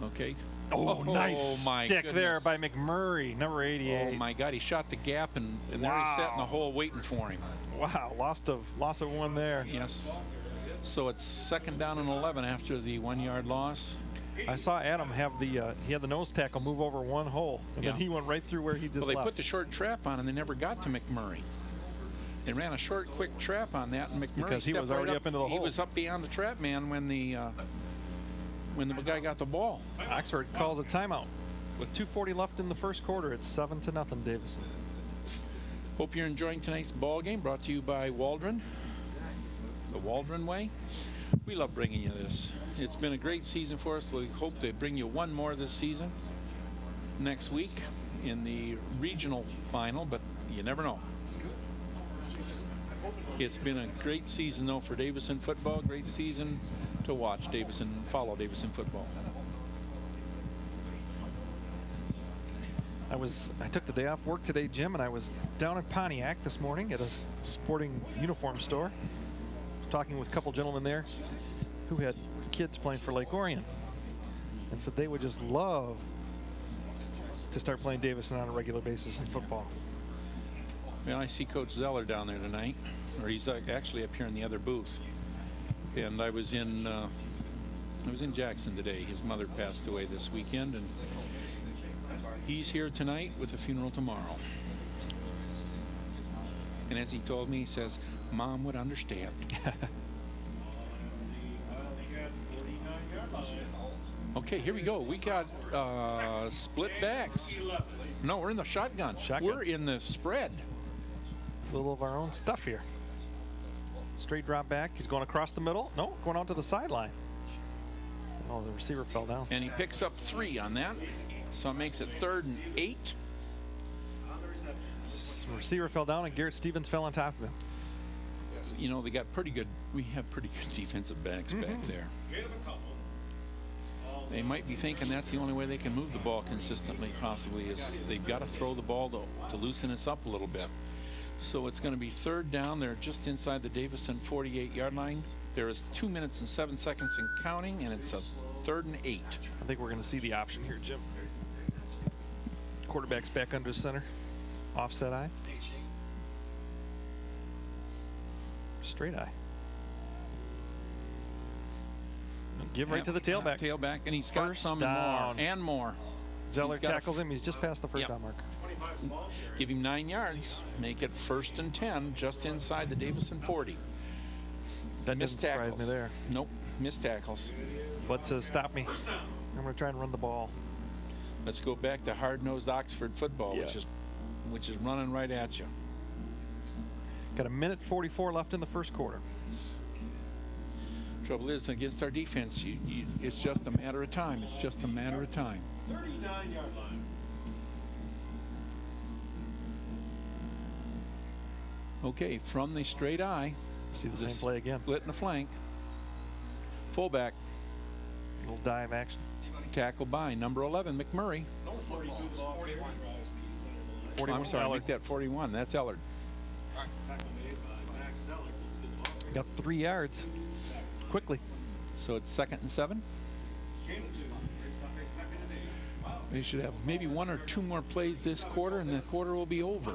Okay. Oh, nice my stick there goodness. by McMurray, number 88. Oh my God, he shot the gap and there he sat in the hole waiting for him. Wow, loss of one there. Yes. So it's second down and 11 after the 1-yard loss. I saw Adam have the he had the nose tackle move over one hole, and then he went right through where he just Well, they left. put the short trap on and they never got to McMurray. They ran a short, quick trap on that, and McMurray because he was stepped already right up into the hole. He was up beyond the trap man when the guy got the ball. Oxford calls a timeout with 2:40 left in the first quarter. It's 7-0 Davison. Hope you're enjoying tonight's ball game, brought to you by Waldron, the Waldron way. We love bringing you this. It's been a great season for us. We hope to bring you one more this season next week in the regional final, but you never know. It's been a great season, though, for Davison football. Great season to watch Davison, follow Davison football. I took the day off work today, Jim, and I was down in Pontiac this morning at a sporting uniform store. Talking with a couple gentlemen there who had kids playing for Lake Orion, and said they would just love to start playing Davison on a regular basis in football. Well, I see Coach Zeller down there tonight, or he's actually up here in the other booth. And I was in Jackson today. His mother passed away this weekend, and he's here tonight with a funeral tomorrow. And as he told me, he says, Mom would understand. Okay, here we go. We got split backs. No, we're in the shotgun. We're in the spread. A little of our own stuff here. Straight drop back. He's going across the middle. No, going out to the sideline. Oh, the receiver fell down. And he picks up 3 on that. So it makes it 3rd and 8. Receiver fell down, and Garrett Stevens fell on top of him. You know, we have pretty good defensive backs back there. They might be thinking that's the only way they can move the ball consistently, possibly, is they've got to throw the ball to loosen us up a little bit. So it's going to be 3rd down. They're just inside the Davison 48-yard line. There is 2 minutes and 7 seconds in counting, and it's a 3rd and 8. I think we're going to see the option here, Jim. Quarterback's back under center. Offset eye. Straight eye. Give right to the tailback. Tailback, and he's got First some down. and more. Zeller tackles him. He's just past the first down mark. Give him 9 yards. Make it 1st and 10, just inside the Davison 40. That doesn't surprise me there. Nope, missed tackles. But says, stop me. I'm going to try and run the ball. Let's go back to hard-nosed Oxford football, which is running right at you. Got a minute 44 left in the first quarter. Trouble is, against our defense, it's just a matter of time. It's just a matter of time. 39-yard line. Okay, from the straight eye. See the same play again. Split in the flank. Fullback. Little dive action. Tackle by number 11, McMurray. footballs. 41. 41. I'm sorry, Ellard. make that 41. That's Ellard. Got 3 yards. Quickly. So it's 2nd and 7. They should have maybe 1 or 2 more plays this quarter, and the quarter will be over.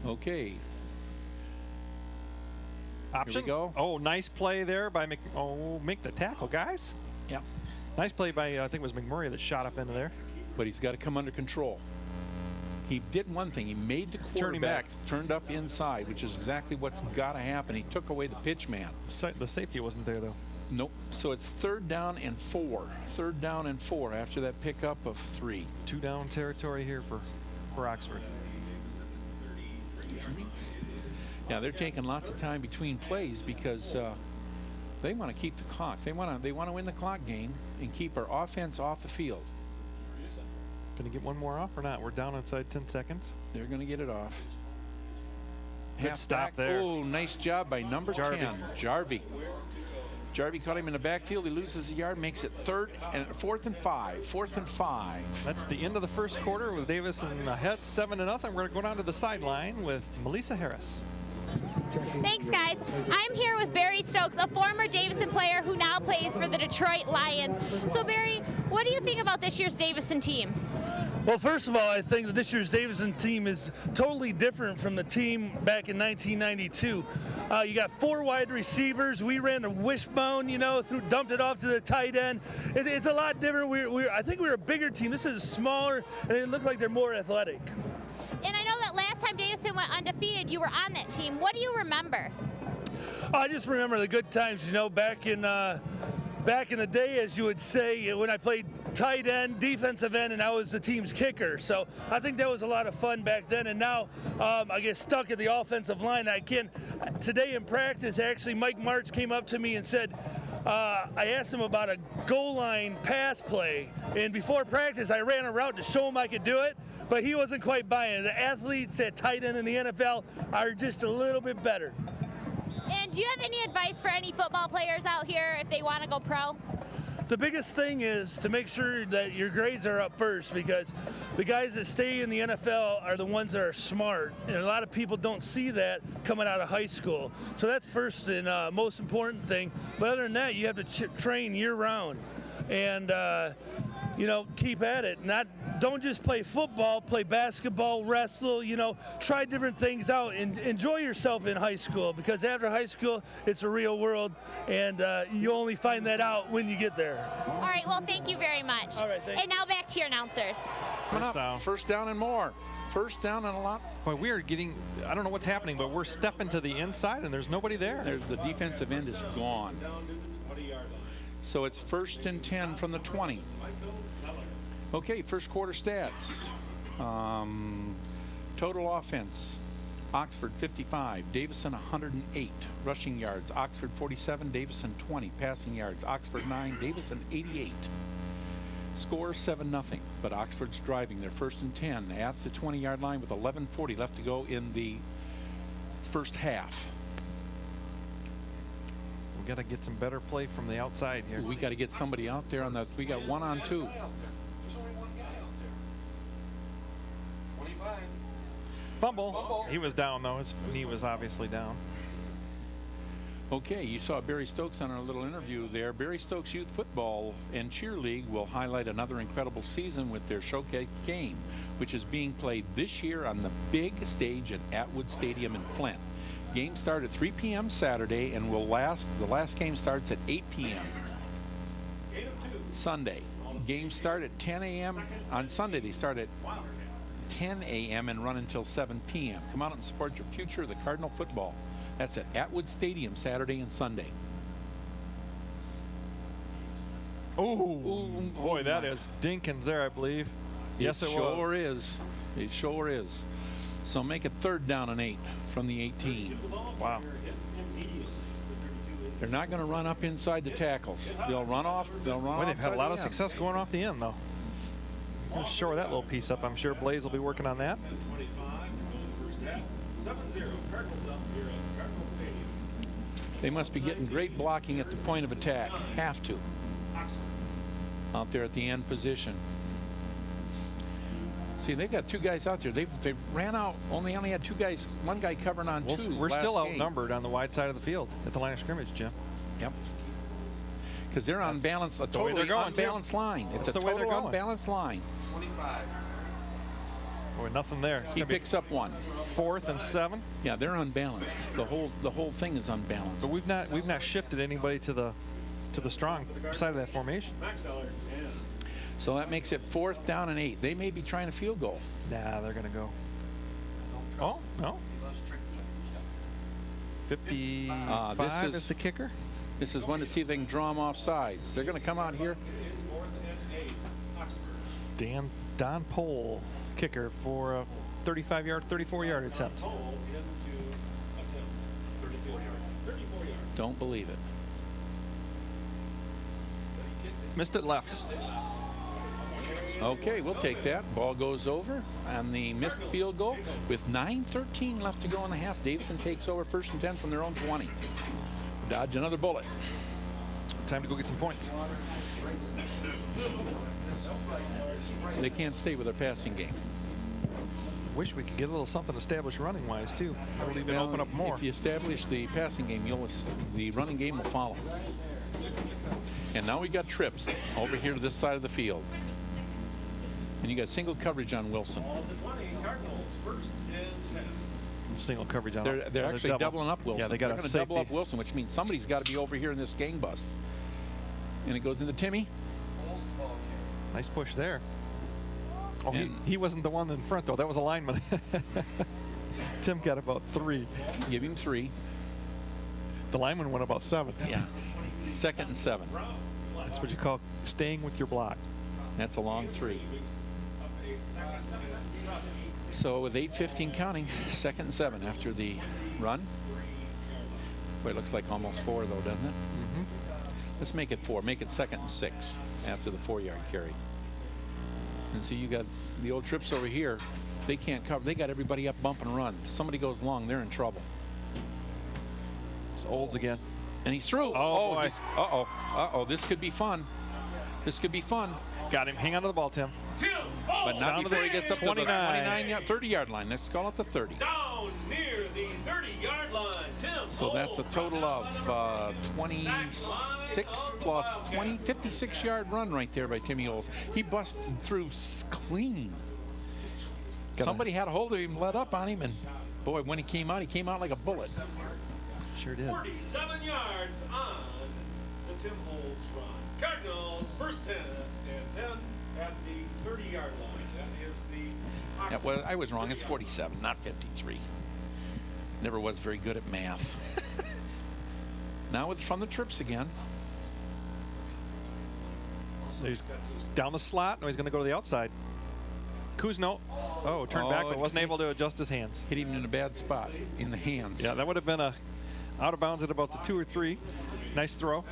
Okay. Option. Here we go. Oh, nice play there by make the tackle, guys. Yep. Nice play by I think it was McMurray that shot up into there. But he's got to come under control. He did one thing. He made the Turning back. quarterbacks turned up inside, which is exactly what's got to happen. He took away the pitch man. The safety wasn't there though. Nope. So it's 3rd down and 4. 3rd down and 4 after that pickup of 3. 2 down territory here for Oxford. Yeah, they're taking lots of time between plays because they want to keep the clock. They want to win the clock game and keep our offense off the field. Gonna get one more off or not? We're down inside 10 seconds. They're going to get it off. Good stop there. Oh, nice job by number Jarvie. 10, Jarvie. Jarvie caught him in the backfield. He loses a yard, makes it 4th and 5. 4th and 5. That's the end of the first quarter with Davison ahead 7-0. We're going to go down to the sideline with Melissa Harris. Thanks, guys. I'm here with Barry Stokes, a former Davison player who now plays for the Detroit Lions. So, Barry, what do you think about this year's Davison team? Well, first of all, I think that this year's Davison team is totally different from the team back in 1992. You got 4 wide receivers. We ran a wishbone, dumped it off to the tight end. It's a lot different. I think we're a bigger team. This is smaller, and it looked like they're more athletic. And I know that last time Davison went undefeated, you were on that team. What do you remember? I just remember the good times, back in the day, as you would say, when I played tight end, defensive end, and I was the team's kicker. So I think that was a lot of fun back then. And now I get stuck at the offensive line. Today in practice, actually, Mike Martz came up to me and said, I asked him about a goal line pass play. And before practice, I ran a route to show him I could do it, but he wasn't quite buying it. The athletes at tight end in the NFL are just a little bit better. And do you have any advice for any football players out here if they want to go pro? The biggest thing is to make sure that your grades are up first, because the guys that stay in the NFL are the ones that are smart, and a lot of people don't see that coming out of high school. So that's first and most important thing. But other than that, you have to train year-round and keep at it. Don't just play football, play basketball, wrestle, try different things out and enjoy yourself in high school, because after high school, it's a real world, and you only find that out when you get there. All right, well, thank you very much. All right, thank you. And now back to your announcers. First down. First down and more. First down and a lot. Boy, we are getting, I don't know what's happening, but we're stepping to the inside and there's nobody there. The defensive end is gone. So it's 1st and 10 from the 20. Okay, first quarter stats. Total offense, Oxford 55, Davison 108. Rushing yards, Oxford 47, Davison 20. Passing yards, Oxford 9, Davison 88. Score 7-0, but Oxford's driving their 1st and 10 at the 20-yard line with 11:40 left to go in the first half. We got to get some better play from the outside here. We got to get somebody out there on the, we got 1 on 2. There's only one guy out there. 25. Fumble. He was down though. His knee was obviously down. Okay, you saw Barry Stokes on our little interview there. Barry Stokes Youth Football and Cheer League will highlight another incredible season with their showcase game, which is being played this year on the big stage at Atwood Stadium in Flint. Games start at 3 p.m. Saturday and will last, the last game starts at 8 p.m. Sunday. Games start at 10 a.m. On Sunday, they start at 10 a.m. and run until 7 p.m. Come out and support your future of the Cardinal football. That's at Atwood Stadium Saturday and Sunday. Oh, boy, that is Dinkins there, I believe. Yes, it sure is. It sure is. So make it 3rd down and 8 from the 18. Wow. They're not going to run up inside the tackles. They'll run off. They'll run. Boy, they've had a lot of outside the end. success going off the end, though. We'll shore that little piece up. I'm sure Blaze will be working on that. 7-0. Cardinals up here at Cardinal Stadium. They must be getting great blocking at the point of attack. Have to. Out there at the end position. See, they've got two guys out there. They ran out. Only had two guys. One guy covering on two. We're still last game. outnumbered on the wide side of the field at the line of scrimmage, Jim. Yep. Because they're on balance, a totally unbalanced line. It's a total unbalanced line. 25. Boy, nothing there. It's He gonna be picks up one. 4th and 7. Yeah, they're unbalanced. The whole thing is unbalanced. But we've not shifted anybody to the strong side of that formation. So that makes it 4th down and 8. They may be trying a field goal. Nah, they're gonna go. Oh no. 55 is the kicker. This is one to see if they can draw them off sides. They're going to come out here. Don Pohl, kicker for a 34-yard attempt. Don't believe it. Missed it left. Okay, we'll take that. Ball goes over on the missed field goal. With 9:13 left to go in the half, Davison takes over 1st and 10 from their own 20. Dodge another bullet. Time to go get some points. They can't stay with their passing game. Wish we could get a little something established running-wise too. That would even open up more. If you establish the passing game, the running game will follow. And now we got trips over here to this side of the field. And you got single coverage on Wilson. Single coverage on. They're actually doubling up Wilson. Yeah, they're going to double up Wilson, which means somebody's got to be over here in this gang bust. And it goes into Timmy. Nice push there. Oh, he wasn't the one in front though. That was a lineman. Tim got about 3. Give him 3. The lineman went about 7. Yeah. 2nd and 7. That's what you call staying with your block. That's a long 3. So with 8:15 counting, 2nd and 7 after the run. Boy, it looks like almost 4 though, doesn't it? Mm-hmm. Let's make it 4. Make it 2nd and 6 after the 4-yard carry. And see, you got the old trips over here. They can't cover. They got everybody up, bump and run. Somebody goes long, they're in trouble. It's Olds again. And he's through. Oh, boy. Uh-oh. This could be fun. This could be fun. Got him. Hang on to the ball, Tim. But not before he gets up 29. to the 30-yard line. Let's call it the 30. Down near the 30-yard line, Tim. So that's a total of 26 plus 20, 56-yard run right there by Timmy Olds. He busted through clean. Somebody had a hold of him, let up on him, and boy, when he came out like a bullet. Sure did. 47 yards on the Tim Olds run. Cardinals first 10 and 10 at the 30-yard line. That is the. Yeah, well, I was wrong. It's 47, not 53. Never was very good at math. Now it's from the trips again. So he's down the slot. No, he's going to go to the outside. Kuzno. Oh, turned back, but wasn't able to adjust his hands. Hit him in a bad spot in the hands. Yeah, that would have been a out of bounds at about the 2 or 3. Nice throw.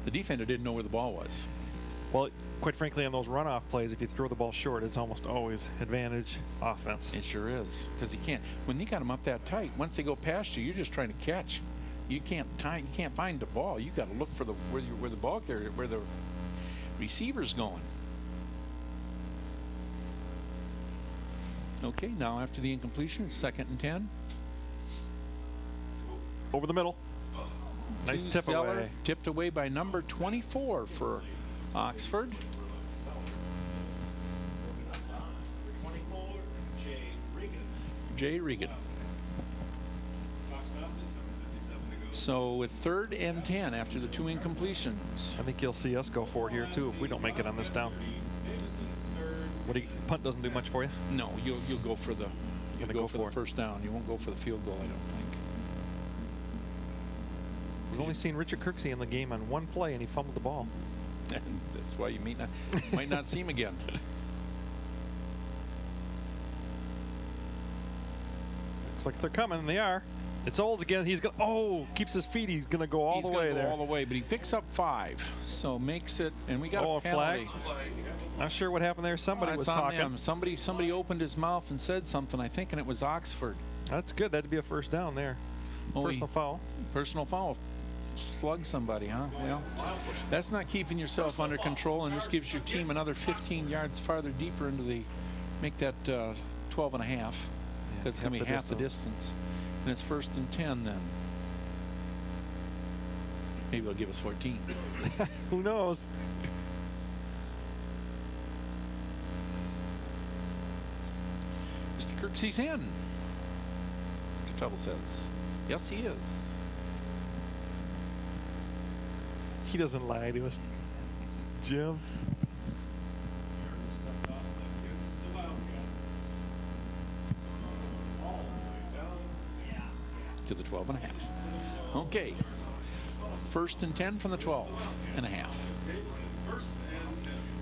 The defender didn't know where the ball was. Well, quite frankly, on those runoff plays, if you throw the ball short, it's almost always advantage offense. It sure is, because he can't. When you got them up that tight, once they go past you, you're just trying to catch. You can't find the ball. You got to look for where the ball carrier, where the receiver's going. Okay, now after the incompletion, it's 2nd and 10. Over the middle. Nice tip Zeller, away. tipped away by number 24 for Oxford. 24, Jay Regan. So with 3rd and 10 after the 2 incompletions. I think you'll see us go for it here too if we don't make it on this down. Punt doesn't do much for you? No, you'll go for the the first down. You won't go for the field goal, I don't think. We've only seen Richard Kirksey in the game on 1 play, and he fumbled the ball. And that's why you might not see him again. Looks like they're coming, and they are. It's Olds again. He's going to, oh, keeps his feet. He's going to go all the way there. All the way, but he picks up 5. So makes it, and we got a a penalty. flag. Not sure what happened there. Somebody was talking. Them. Somebody opened his mouth and said something, I think, and it was Oxford. That's good. That'd be a first down there. Personal foul. Personal foul. Slug somebody, huh? Well, that's not keeping yourself under control, and this gives your team another 15 yards farther deeper into the, make that 12 and a half. That's going to be half the distance. And it's 1st and 10 then. Maybe they'll give us 14. Who knows? Mr. Kirksey's in. Mr. Tuttle says, yes, he is. He doesn't lie to us. Jim. To the 12 and a half. Okay. 1st and 10 from the 12 and a half.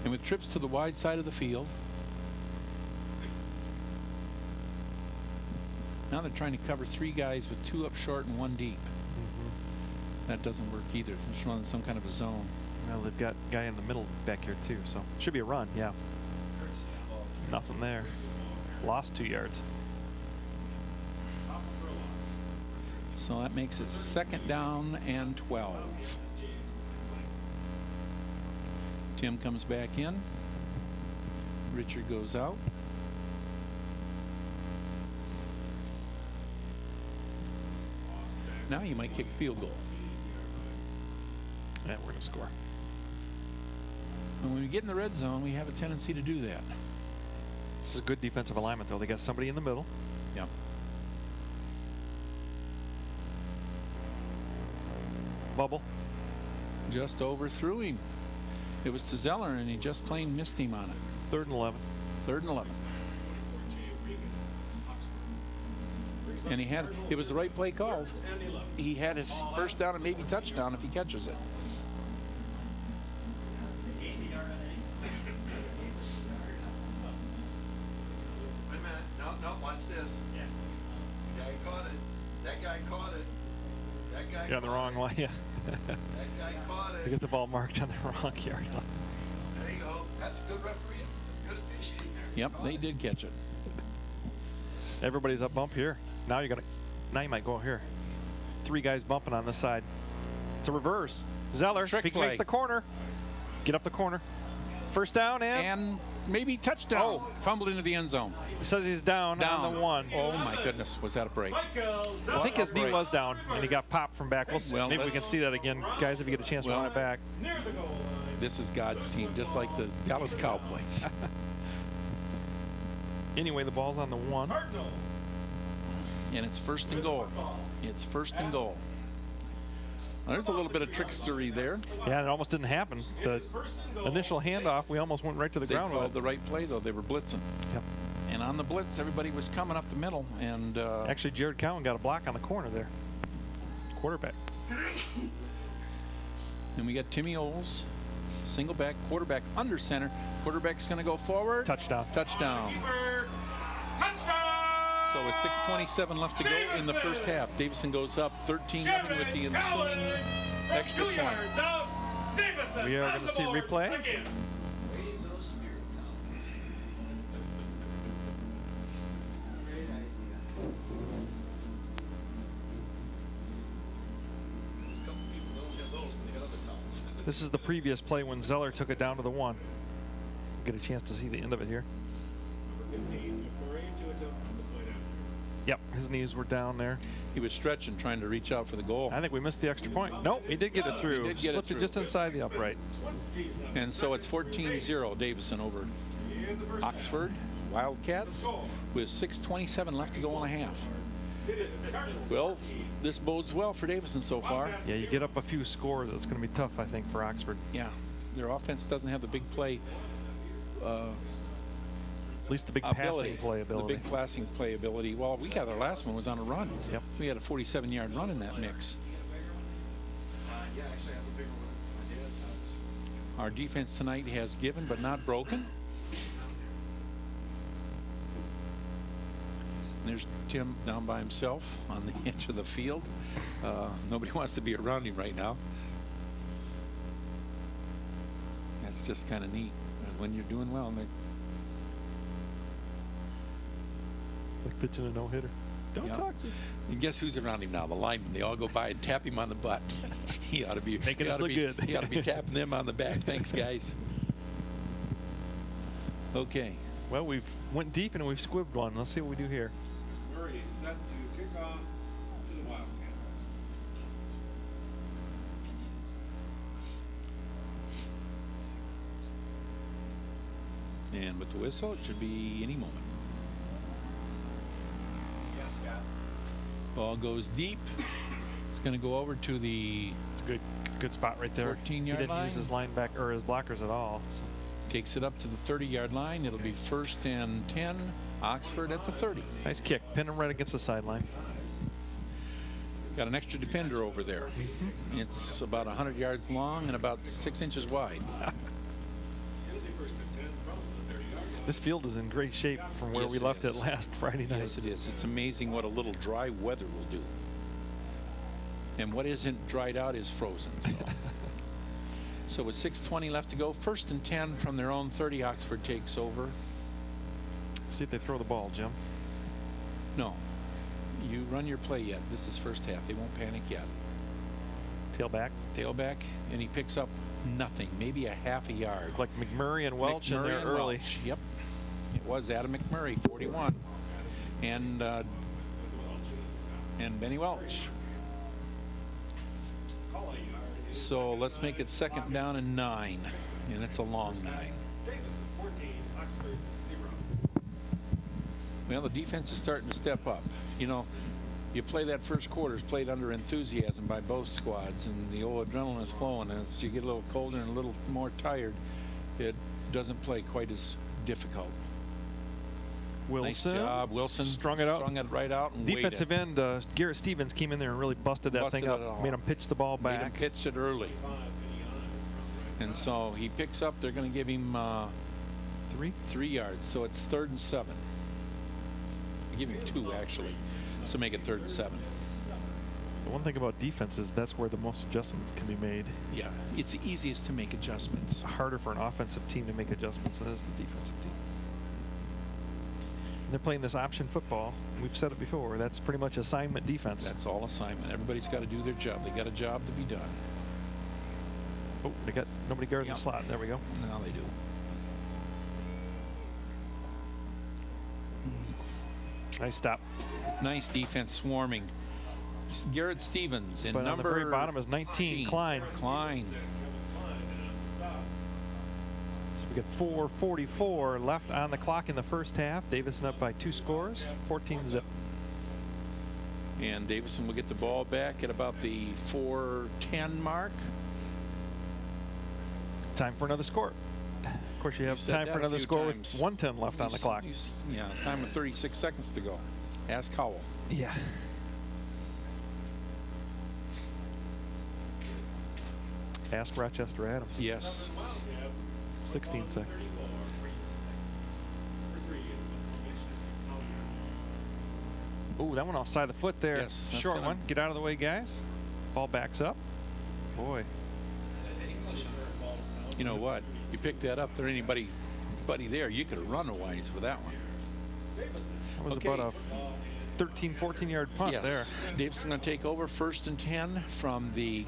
And with trips to the wide side of the field. Now they're trying to cover 3 guys with 2 up short and 1 deep. That doesn't work either. They're just running some kind of a zone. Well, they've got a guy in the middle back here too, so should be a run, yeah. Nothing there. Lost 2 yards. So that makes it 2nd down and 12. Tim comes back in. Richard goes out. Now you might kick a field goal. And we're going to score. And when we get in the red zone, we have a tendency to do that. This is a good defensive alignment, though. They got somebody in the middle. Yep. Bubble. Just overthrew him. It was to Zeller, and he just plain missed him on it. 3rd and 11. 3rd and 11. And he had, it was the right play called. He had his 1st down and maybe touchdown if he catches it. Wait a minute. No, watch this. The guy caught it. That guy caught it. That guy You're on the wrong line, yeah. That guy caught it. They get the ball marked on the wrong yard line. There you go. That's good refereeing. That's good officiating there. Yep, they did catch it. Everybody's up bump here. Now you got to. Now you might go here. 3 guys bumping on this side. It's a reverse. Zeller, Trick if he makes play. the corner, get up the corner. 1st down and maybe touchdown. Oh. Fumbled into the end zone. He says he's down on the 1. Oh my goodness, was that a break? I think his knee was down, and he got popped from back. Well, maybe we can see that again, guys, if you get a chance to run it back. This is God's team, just like the Dallas Cowboys. Anyway, the ball's on the 1. And it's 1st and goal. It's 1st and goal. Now, there's a little bit of trickstery there. Yeah, it almost didn't happen. The initial handoff, we almost went right to the ground with They it. called the right play, though. They were blitzing. Yep. And on the blitz, everybody was coming up the middle. And actually, Jared Cowan got a block on the corner there. Quarterback. And we got Timmy Oles, single back, quarterback under center. Quarterback's going to go forward. Touchdown. Touchdown. So with 6:27 left to go in the 1st half, Davison goes up 13-0 with the ensuing extra point. We are going to see a replay. Little spirit town. Great idea. There's a couple people that don't have those when they got other towns. This is the previous play when Zeller took it down to the 1. Get a chance to see the end of it here. Yep, his knees were down there. He was stretching, trying to reach out for the goal. I think we missed the extra point. Nope, he did get it through. He did get it Slipped through. it just inside the upright. And so it's 14-0 Davison over Oxford Wildcats with 6:27 left to go in a half. Well, this bodes well for Davison so far. Yeah, you get up a few scores, it's going to be tough, I think, for Oxford. Yeah, their offense doesn't have the big play At least the big passing play ability. The big passing play ability. Well, we got our last one was on a run. Yep. We had a 47-yard run in that mix. Yeah, actually, I have a bigger one at my dad's house. Our defense tonight has given but not broken. There's Tim down by himself on the edge of the field. Nobody wants to be around him right now. That's just kind of neat. When you're doing well, and Like pitching a no-hitter. Don't talk to him. And guess who's around him now? The linemen. They all go by and tap him on the butt. He ought to be making us look good. He ought to be tapping them on the back. Thanks, guys. Okay. Well, we've went deep and we've squibbed one. Let's see what we do here. Murray is set to kick off to the Wildcats. And with the whistle, it should be any moment. Yes, Scott. Ball goes deep. It's going to go over to the It's a good spot right there. 14-yard He didn't line. use his linebacker or his blockers at all. So. Takes it up to the 30-yard line. It'll be 1st and 10. Oxford at the 30. Nice kick. Pin him right against the sideline. Got an extra defender over there. It's about 100 yards long and about 6 inches wide. This field is in great shape from where Yes, we it left it is. last Friday night. Yes, it is. It's amazing what a little dry weather will do. And what isn't dried out is frozen. So with 6:20 left to go, 1st and 10 from their own 30, Oxford takes over. See if they throw the ball, Jim. No, you run your play yet. This is first half. They won't panic yet. Tailback. Tailback, and he picks up nothing, maybe a half a yard. Like McMurray and Welch in McMurray there and early. Welch. Yep, it was Adam McMurray, 41, and Benny Welch. So let's make it 2nd down and 9, and it's a long 9. Davison 14, Oxford 0. Well, the defense is starting to step up. You know, you play that first quarter is played under enthusiasm by both squads, and the old adrenaline is flowing. And as you get a little colder and a little more tired, it doesn't play quite as difficult. Wilson. Nice job, Wilson. Strung it out. Strung it right out and Defensive waited. end, Garrett Stevens came in there and really busted that Busted thing up. it all. Made him pitch the ball Made him back. pitch it early. And so he picks up. They're going to give him 3 yards. So it's 3rd and 7. They give him 2 actually. So make it 3rd and 7. The one thing about defense is that's where the most adjustments can be made. Yeah, it's the easiest to make adjustments. Harder for an offensive team to make adjustments than it is the defensive team. And they're playing this option football. We've said it before. That's pretty much assignment defense. That's all assignment. Everybody's got to do their job. They got a job to be done. Oh, they got nobody guarding the slot. There we go. Now they do. Nice stop. Nice defense swarming. Garrett Stevens and But on the number very bottom is 19, Klein. Klein. So we got 4:44 left on the clock in the first half. Davison up by 2 scores, 14-zip. And Davison will get the ball back at about the 4:10 mark. Time for another score. Of course, you have said time that for a another few score times. with 1:10 left on the clock. Yeah, time with 36 seconds to go. Ask Howell. Yeah. Ask Rochester Adams. Yes. 16 seconds. Ooh, that one offside the foot there. Yes, that's Short gonna- one. Get out of the way, guys. Ball backs up. Boy. You know what? You pick that up. There anybody there, you could have run a ways for that one. That was Okay. about a 13, 14-yard punt Yes. there. Davison going to take over 1st and 10 from the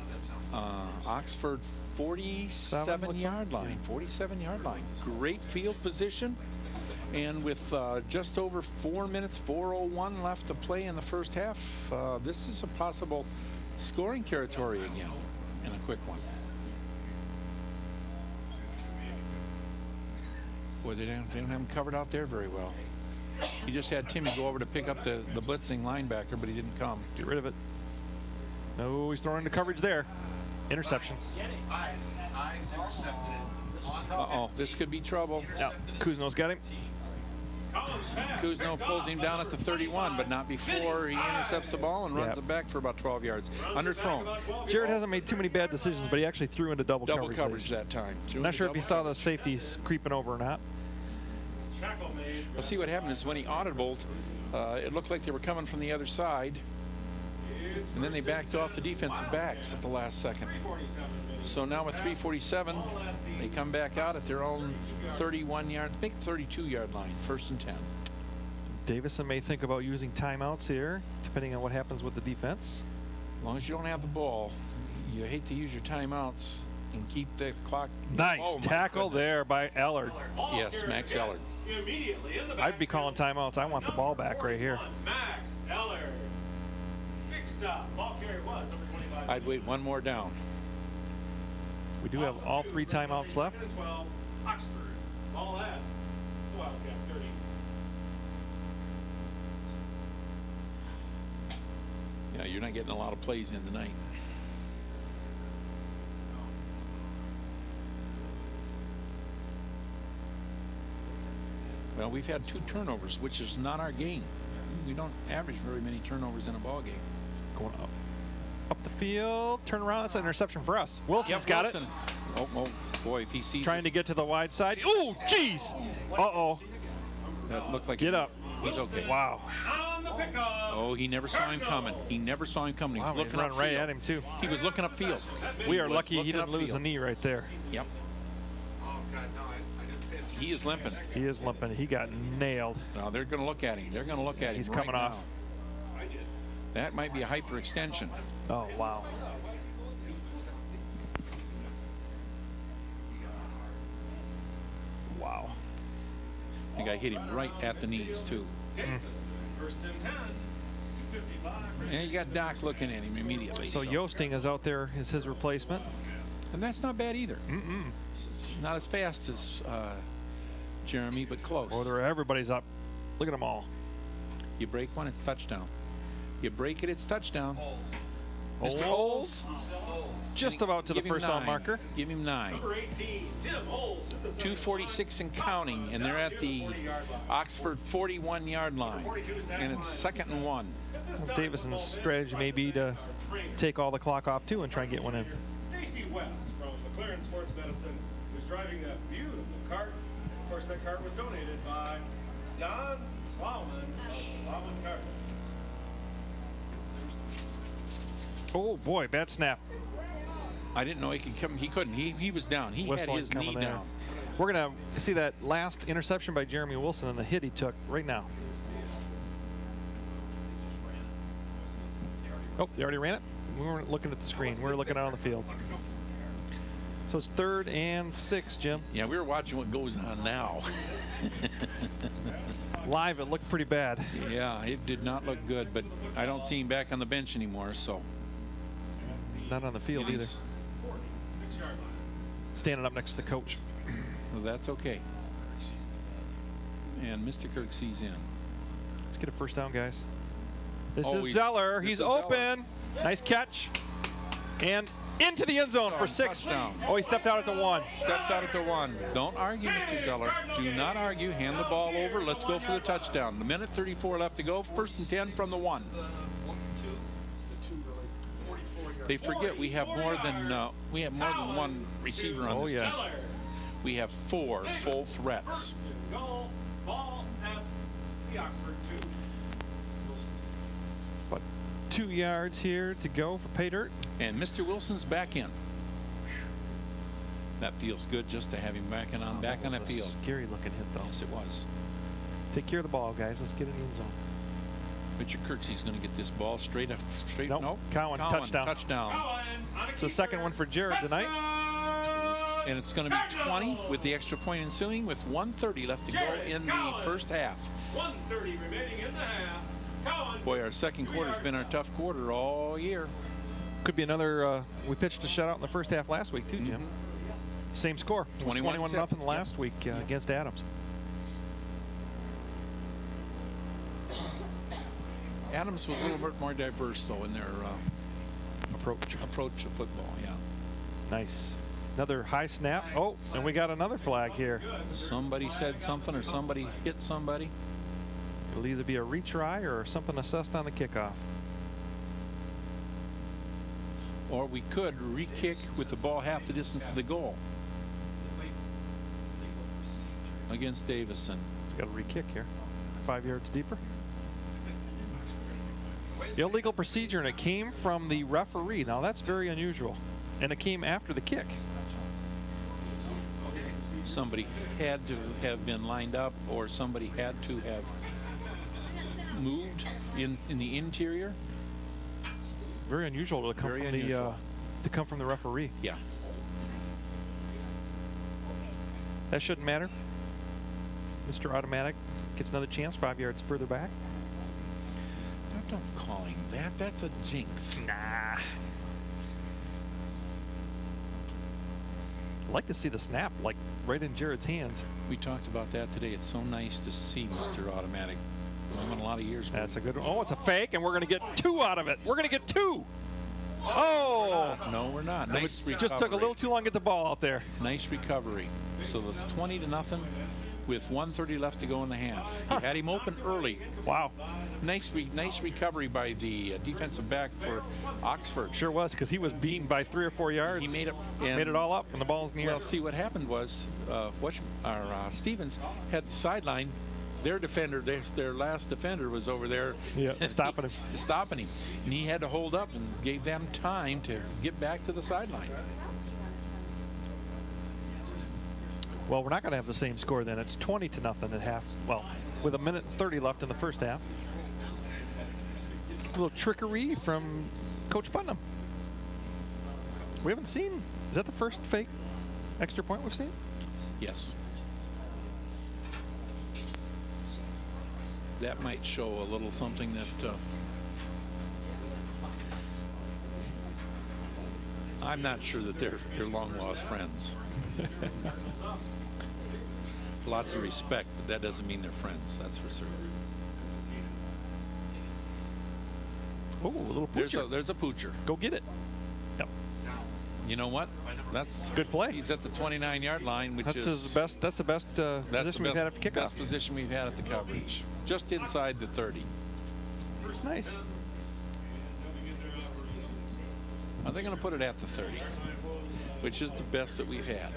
Oxford 47-yard line. 47-yard line. Great field position. And with just over 4 minutes, 4:01 left to play in the first half, this is a possible scoring territory again, and a quick one. Boy, they don't have him covered out there very well. He just had Timmy go over to pick up the blitzing linebacker, but he didn't come. Get rid of it. No, he's throwing into coverage there. Interception. Ives intercepted it. Uh-oh, this could be trouble. Yeah, Kuzno's got him. Kuzno pulls him down at the 31, but not before he intercepts the ball and runs Yep. it back for about 12 yards. Underthrown. Jared hasn't made too many bad decisions, but he actually threw into double Double coverage. coverage that time. I'm not sure if he saw the safeties creeping over or not. Well, see what happened is when he audibled, It looked like they were coming from the other side, and then they backed off the defensive backs at the last second. So now with 3:47, they come back out at their own 31-yard, I think 32-yard line, 1st and 10. Davison may think about using timeouts here, depending on what happens with the defense. As long as you don't have the ball, you hate to use your timeouts and keep the clock. Nice Oh, my tackle goodness. there by Ellard. Yes, Max Ellard. I'd be calling timeouts. I want the ball back right here. Max Ellard. Big stop. Ball carrier was number 25. I'd wait one more down. We do have all 3 timeouts left. 12, Oxford. Ball at the Wildcat 30. Yeah, you're not getting a lot of plays in tonight. Well, we've had 2 turnovers, which is not our game. We don't average very many turnovers in a ball game. Going up the field, turn around. That's an interception for us. Wilson's got Wilson. it. Oh, boy, if he sees Trying us, to get to the wide side. Oh, jeez. Uh-oh. that looked like Get up. He's okay. Wow. On the pickup. Oh, he never saw him coming. He never saw him coming. Wow, He's he's looking running right upfield. at him, too. He was looking upfield. We are was lucky he looking didn't lose a upfield. knee right there. Yep. Oh, God, no, I didn't pay attention. He is limping. He is limping. He got nailed. Now they're going to look at him. They're going to look at him. He's right coming off. now. That might be a hyperextension. Oh, wow. Wow. The guy hit him right at the knees, too. First and 10. 2:55. And you got Doc looking at him immediately. So Yosting is out there as his replacement. And that's not bad either. Not as fast as Jeremy, but close. Or everybody's up. Look at them all. You break one, it's touchdown. You break it, it's touchdown. Mr. Holes. Just about to the Give him first down 9. marker. Give him 9. Number 18, Tim Holes. 2:46 and counting, and they're at the Oxford 41-yard line. And it's 2nd and 1. Davison's strategy may be to take all the clock off, too, and try and get one in. Stacy West from McLaren Sports Medicine, who's driving a beautiful cart. Of course, that cart was donated by Don Plowman of Plowman Cart. Oh, boy, bad snap. I didn't know he could come. He couldn't. He was down. He Whistling had his knee coming there. down. We're going to see that last interception by Jeremy Wilson and the hit he took right now. Oh, they already ran it? We weren't looking at the screen. We were looking out on the field. So it's 3rd and 6, Jim. Yeah, we were watching what goes on now. Live, it looked pretty bad. Yeah, it did not look good, but I don't see him back on the bench anymore, so. He's not on the field either. He's- Standing up next to the coach. Well, that's okay. And Mr. Kirksey's in. Let's get a first down, guys. This Oh, is Zeller. this He's is Zeller. open. Nice catch. And into the end zone for 6. Touchdown. Oh, he stepped out at the 1. Stepped out at the 1. Don't argue, Mr. Zeller. Do not argue. Hand the ball over. Let's go for the touchdown. The minute 34 left to go. 1st and 10 from the 1. They forget we have more than one receiver on this team. We have 4 full threats. Goal, ball at the Oxford 2. About 2 yards here to go for pay dirt. And Mr. Wilson's back in. That feels good just to have him back on the field. Scary looking hit though. Yes, it was. Take care of the ball, guys. Let's get it in the end zone. Richard Kirksey's going to get this ball straight up. Nope. Nope. Cowan, touchdown. Touchdown. It's the second one for Jared tonight. And it's going to be 20 with the extra point ensuing with 1:30 left to go in the first half. 1:30 remaining in the half. Cowan. Boy, our second quarter's been our tough quarter all year. Could be another. We pitched a shutout in the first half last week too, Jim. Same score. It was 21-0 last week against Adams. Adams was a little bit more diverse though in their approach to football. Yeah. Nice. Another high snap. Oh, and we got another flag here. Somebody said something or somebody hit somebody. It'll either be a retry or something assessed on the kickoff. Or we could re-kick with the ball half the distance of the goal against Davison. It's got a re-kick here. 5 yards deeper. Illegal procedure, and it came from the referee. Now that's very unusual. And it came after the kick. Somebody had to have been lined up, or somebody had to have moved in the interior. Very unusual to come Very from unusual. to come from the referee. Yeah. That shouldn't matter. Mr. Automatic gets another chance 5 yards further back. Don't call him that. That's a jinx. Nah. I'd like to see the snap, like right in Jared's hands. We talked about that today. It's so nice to see Mr. Automatic. We've won a lot of years. That's a good one. Oh, it's a fake, and we're going to get 2 out of it. We're going to get 2. Oh! No, we're not. Nice recovery. Just took a little too long to get the ball out there. Nice recovery. So it's 20-0 with 1:30 left to go in the half. He had him open early. Wow. Nice recovery by the defensive back for Oxford. Sure was, because he was beaten by 3 or 4 yards. He made it. Made it all up, and the ball's in the air. Well, see, what happened was, Stevens had the sideline. Their defender, their last defender was over there. Yeah, stopping him. Stopping him. And he had to hold up and gave them time to get back to the sideline. Well, we're not going to have the same score then. It's 20-0 at half. Well, with 1:30 left in the first half. A little trickery from Coach Putnam. We haven't seen. Is that the first fake extra point we've seen? Yes. That might show a little something that I'm not sure that they're long lost friends. Lots of respect, but that doesn't mean they're friends. That's for certain. Oh, a little poocher. There's a poocher. Go get it. Yep. You know what? That's good play. He's at the 29-yard line, which that's is his best. That's the best position we've had at the kickoff. Best position we've had at the coverage, just inside the 30. It's nice. Are they going to put it at the 30, which is the best that we've had?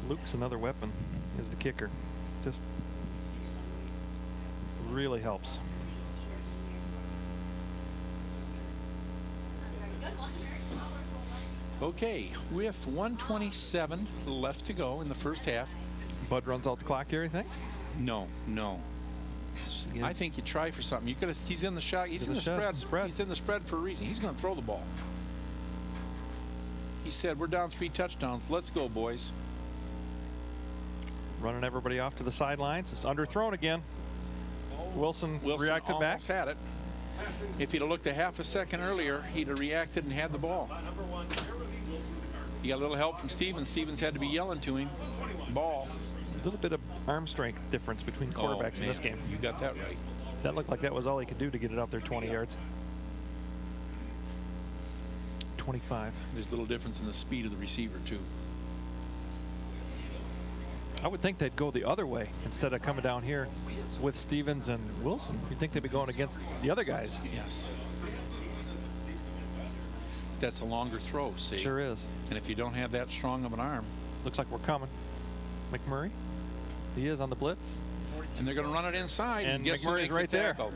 Luke's another weapon, is the kicker. Just really helps. Okay, with 1:27 left to go in the first half. Bud runs out the clock here, you think? No. I think you try for something. He's in the shot. He's in the spread. He's in the spread for a reason. He's going to throw the ball. He said, "We're down 3 touchdowns. Let's go, boys." Running everybody off to the sidelines. It's underthrown again. Wilson reacted back. Had it. If he'd have looked a half a second earlier, he'd have reacted and had the ball. He got a little help from Stevens. Stevens had to be yelling to him. Ball. A little bit of arm strength difference between quarterbacks in this game. You got that right. That looked like that was all he could do to get it out there 20 yards. 25. There's a little difference in the speed of the receiver, too. I would think they'd go the other way instead of coming down here with Stevens and Wilson. You'd think they'd be going against the other guys. Yes. That's a longer throw, see? Sure is. And if you don't have that strong of an arm. Looks like we're coming. McMurray. He is on the blitz. And they're going to run it inside. And guess McMurray's right there. Tackle?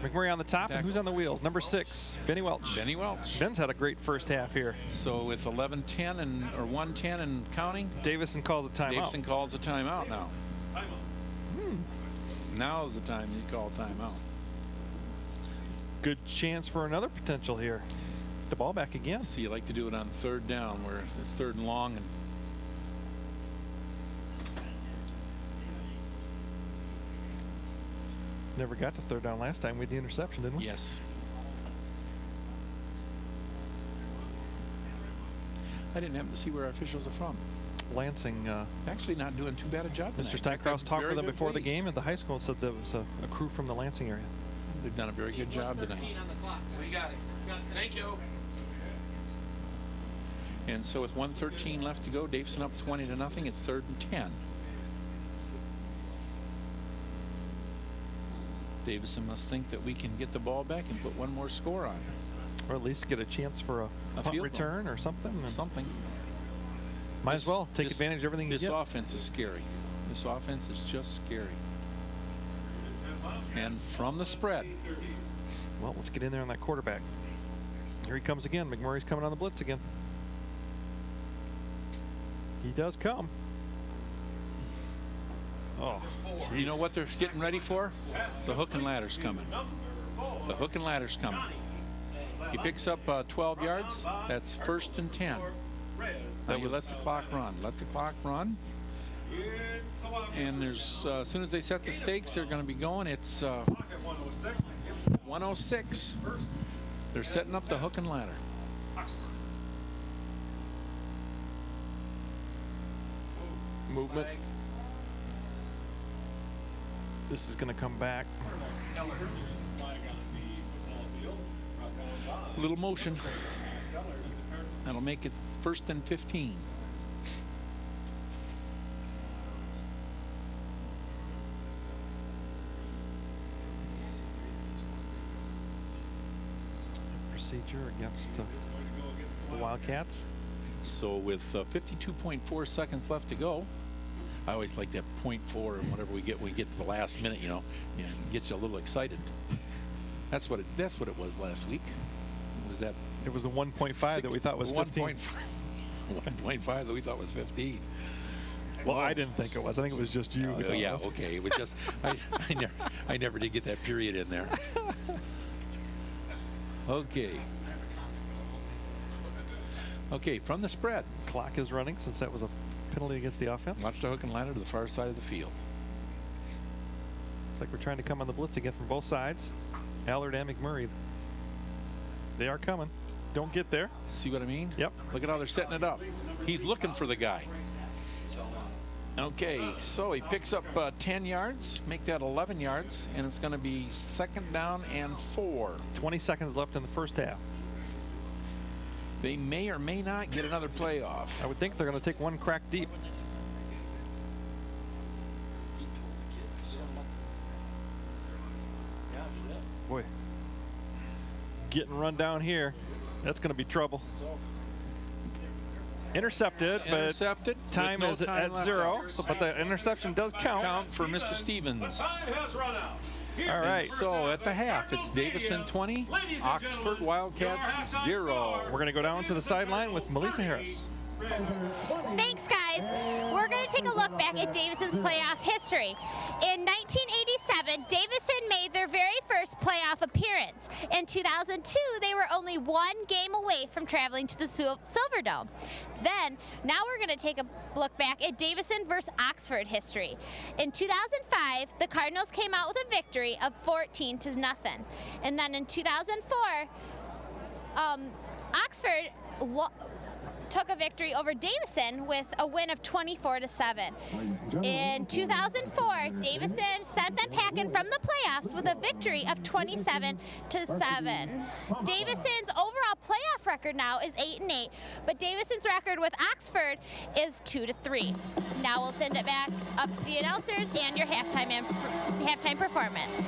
McMurray on the top, and who's on the wheels? Number 6, Benny Welch. Benny Welch. Ben's had a great first half here. So with 11:10 or 1:10 and counting, Davison calls a timeout. Davison calls a timeout now. Now's the time you call timeout. Good chance for another potential here. The ball back again. So you like to do it on 3rd down, where it's 3rd and long, and never got to 3rd down last time. We had the interception, didn't we? Yes. I didn't happen to see where our officials are from. Lansing. Actually not doing too bad a job tonight. Mr. Steinkraus talked with them before the game at the high school and said there was a crew from the Lansing area. They've done a very good job tonight. We got it. Thank you. And so with 1:13 left to go, Davison up 20-0. It's 3rd and 10. Davison must think that we can get the ball back and put one more score on. Or at least get a chance for a punt return or something. Something. Might as well take advantage of everything you get. This offense is scary. This offense is just scary. And from the spread. Well, let's get in there on that quarterback. Here he comes again. McMurray's coming on the blitz again. He does come. Oh, You know what they're getting ready for? The hook and ladder's coming. The hook and ladder's coming. He picks up 12 yards. That's 1st and 10. Now you let the clock run. Let the clock run. And there's as soon as they set the stakes, they're going to be going. It's 106. They're setting up the hook and ladder. movement. This is going to come back. Little motion. That'll make it 1st and 15. Procedure against the Wildcats. So with 52.4 seconds left to go, I always like that 0.4 and whatever we get to the last minute, you know, and get you a little excited. That's what it was last week. Was that? It was the 1.5 that we thought was 15. 1.5 that we thought was 15. Well, I didn't think it was. I think it was just you. Yeah, okay. It was just I never did get that period in there. Okay. Okay, from the spread. Clock is running since that was a penalty against the offense. Watch the hook and ladder to the far side of the field. It's like we're trying to come on the blitz again from both sides. Allard and McMurray. They are coming. Don't get there. See what I mean? Yep. Look at how they're setting it up. He's looking for the guy. Okay, so he picks up 10 yards, make that 11 yards, and it's going to be 2nd down and 4. 20 seconds left in the first half. They may or may not get another playoff. I would think they're going to take one crack deep. Boy, getting run down here. That's going to be trouble. Intercepted, but time is at 0. So, but the interception does count. For Mr. Stevens. All right. So at the half, it's Davison 20, Oxford Wildcats 0. We're going to go down to the sideline with Melissa Harris. Thanks, guys. We're going to take a look back at Davison's playoff history. In 1987, Davison made their very first playoff appearance. In 2002, they were only 1 game away from traveling to the Silverdome. Now we're going to take a look back at Davison versus Oxford history. In 2005, the Cardinals came out with a victory of 14-0. And then in 2004, Oxford took a victory over Davison with a win of 24-7. In 2004, Davison sent them packing from the playoffs with a victory of 27-7. Davison's overall playoff record now is 8-8, but Davison's record with Oxford is 2-3. Now we'll send it back up to the announcers and your halftime performance.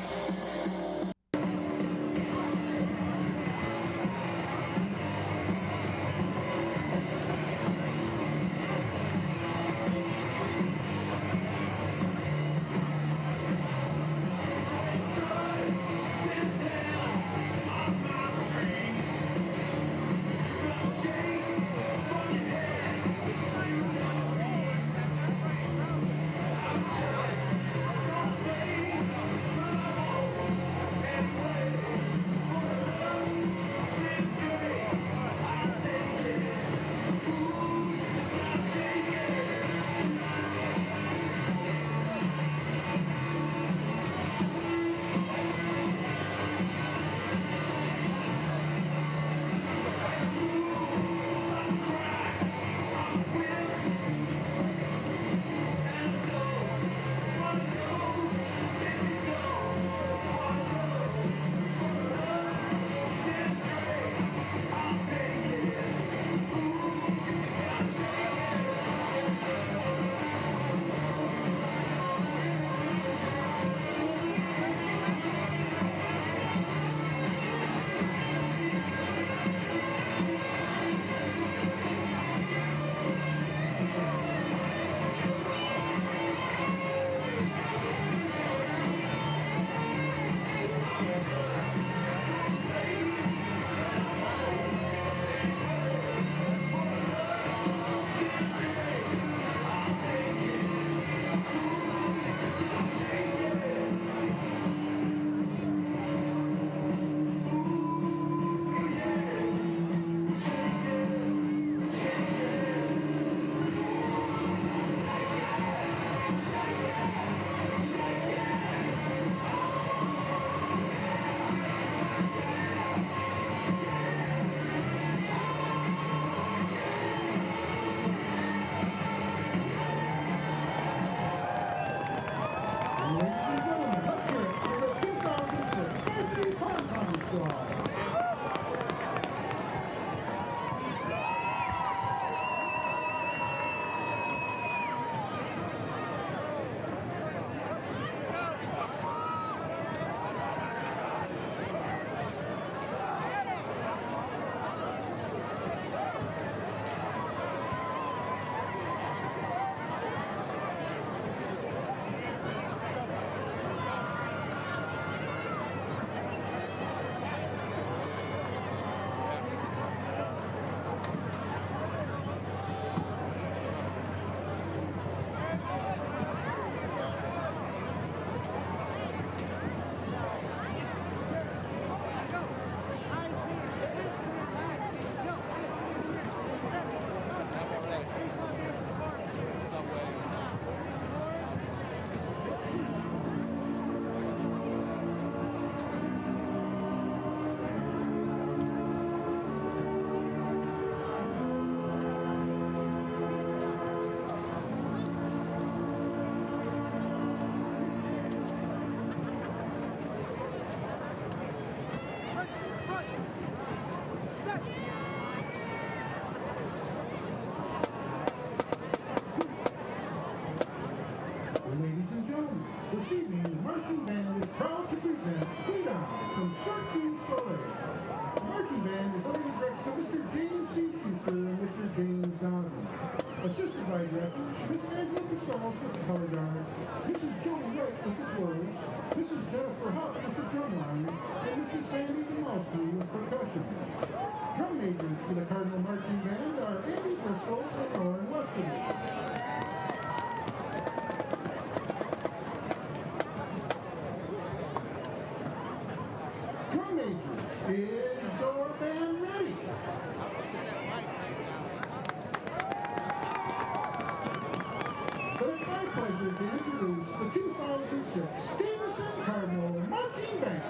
Miss Angela Casallas with the color guard, Mrs. Jody Wright with the quarters, Mrs. Jennifer Huff with the drum line, and Mrs. Sandy Demowski with percussion. Drum majors for the Cardinal Marching Band are Andy Bristol and Lauren Westerly. Drum majors is your band ready? But it's my pleasure to introduce the 2006 Davison Cardinal Marching Band.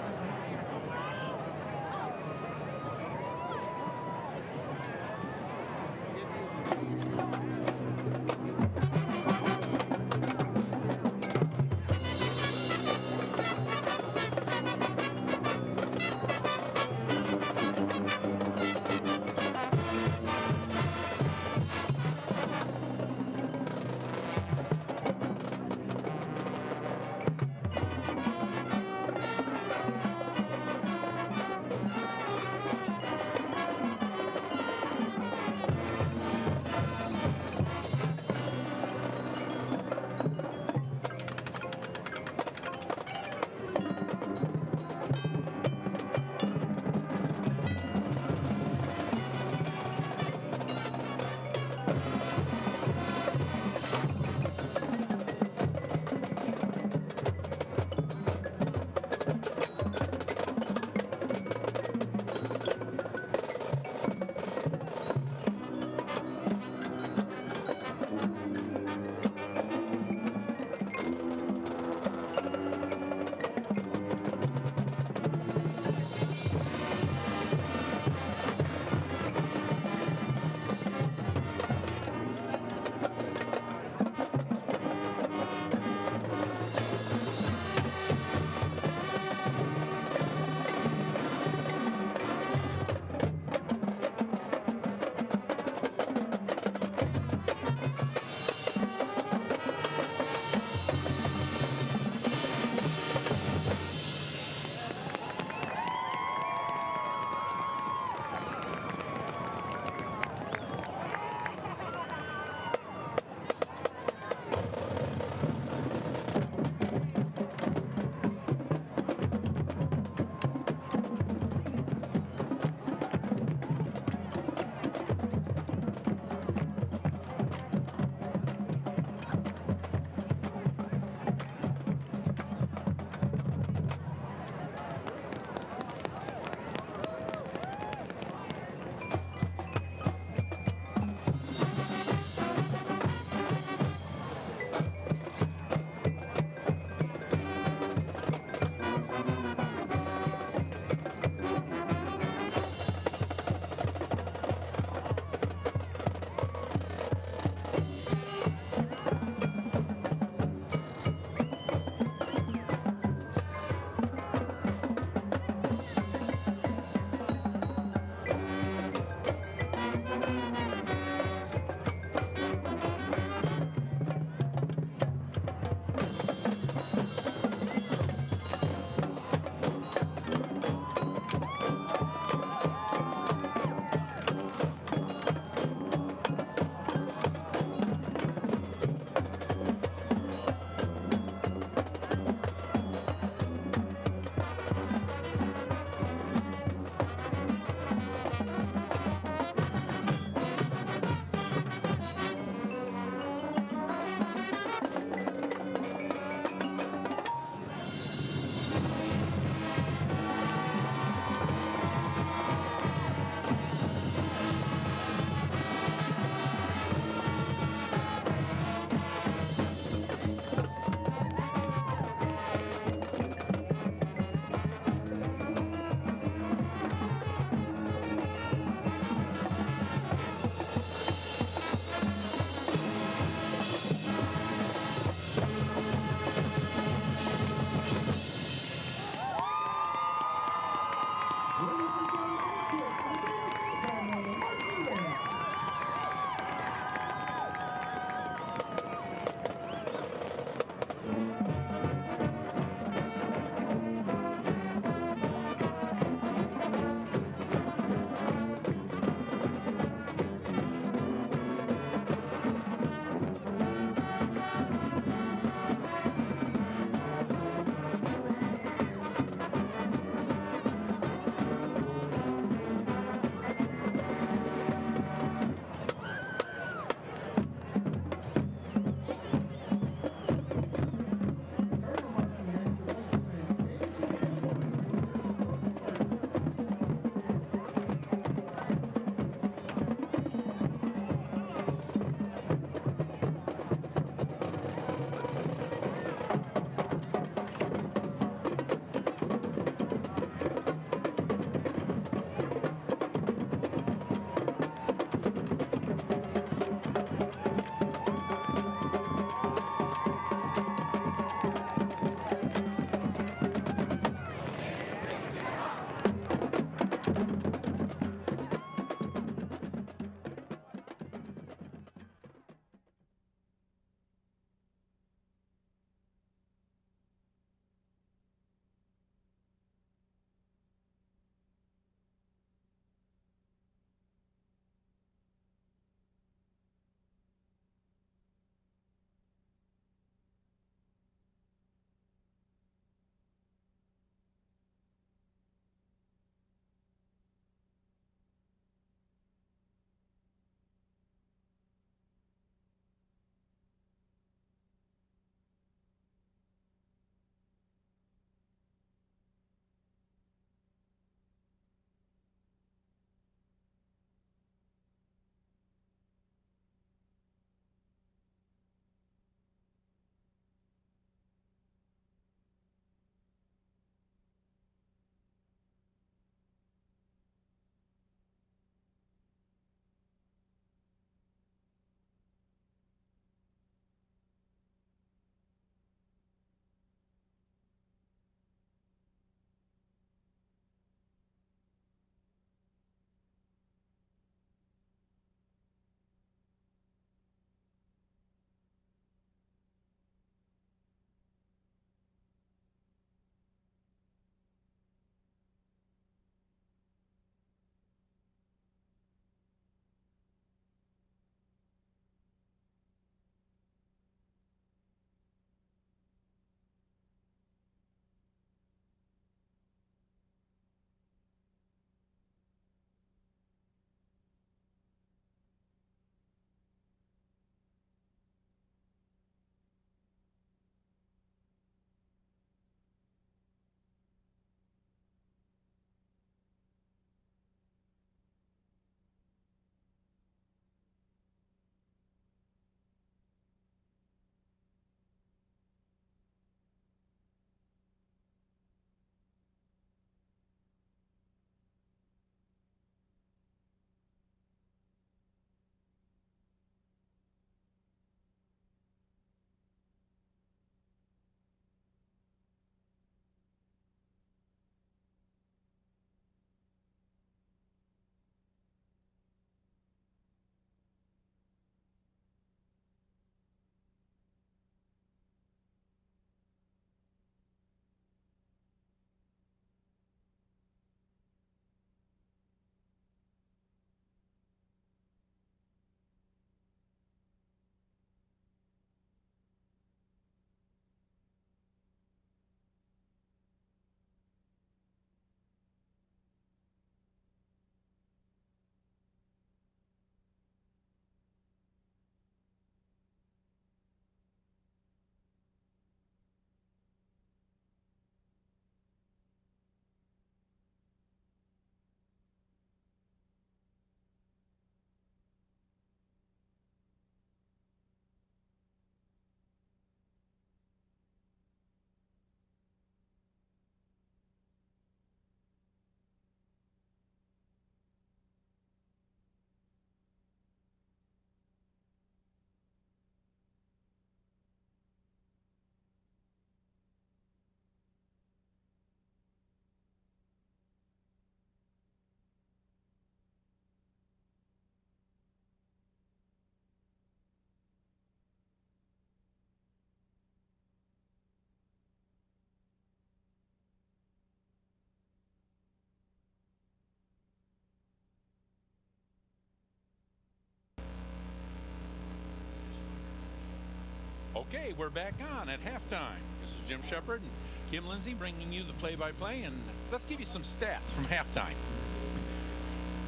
Okay, we're back on at halftime. This is Jim Shepard and Kim Lindsay bringing you the play-by-play, and let's give you some stats from halftime.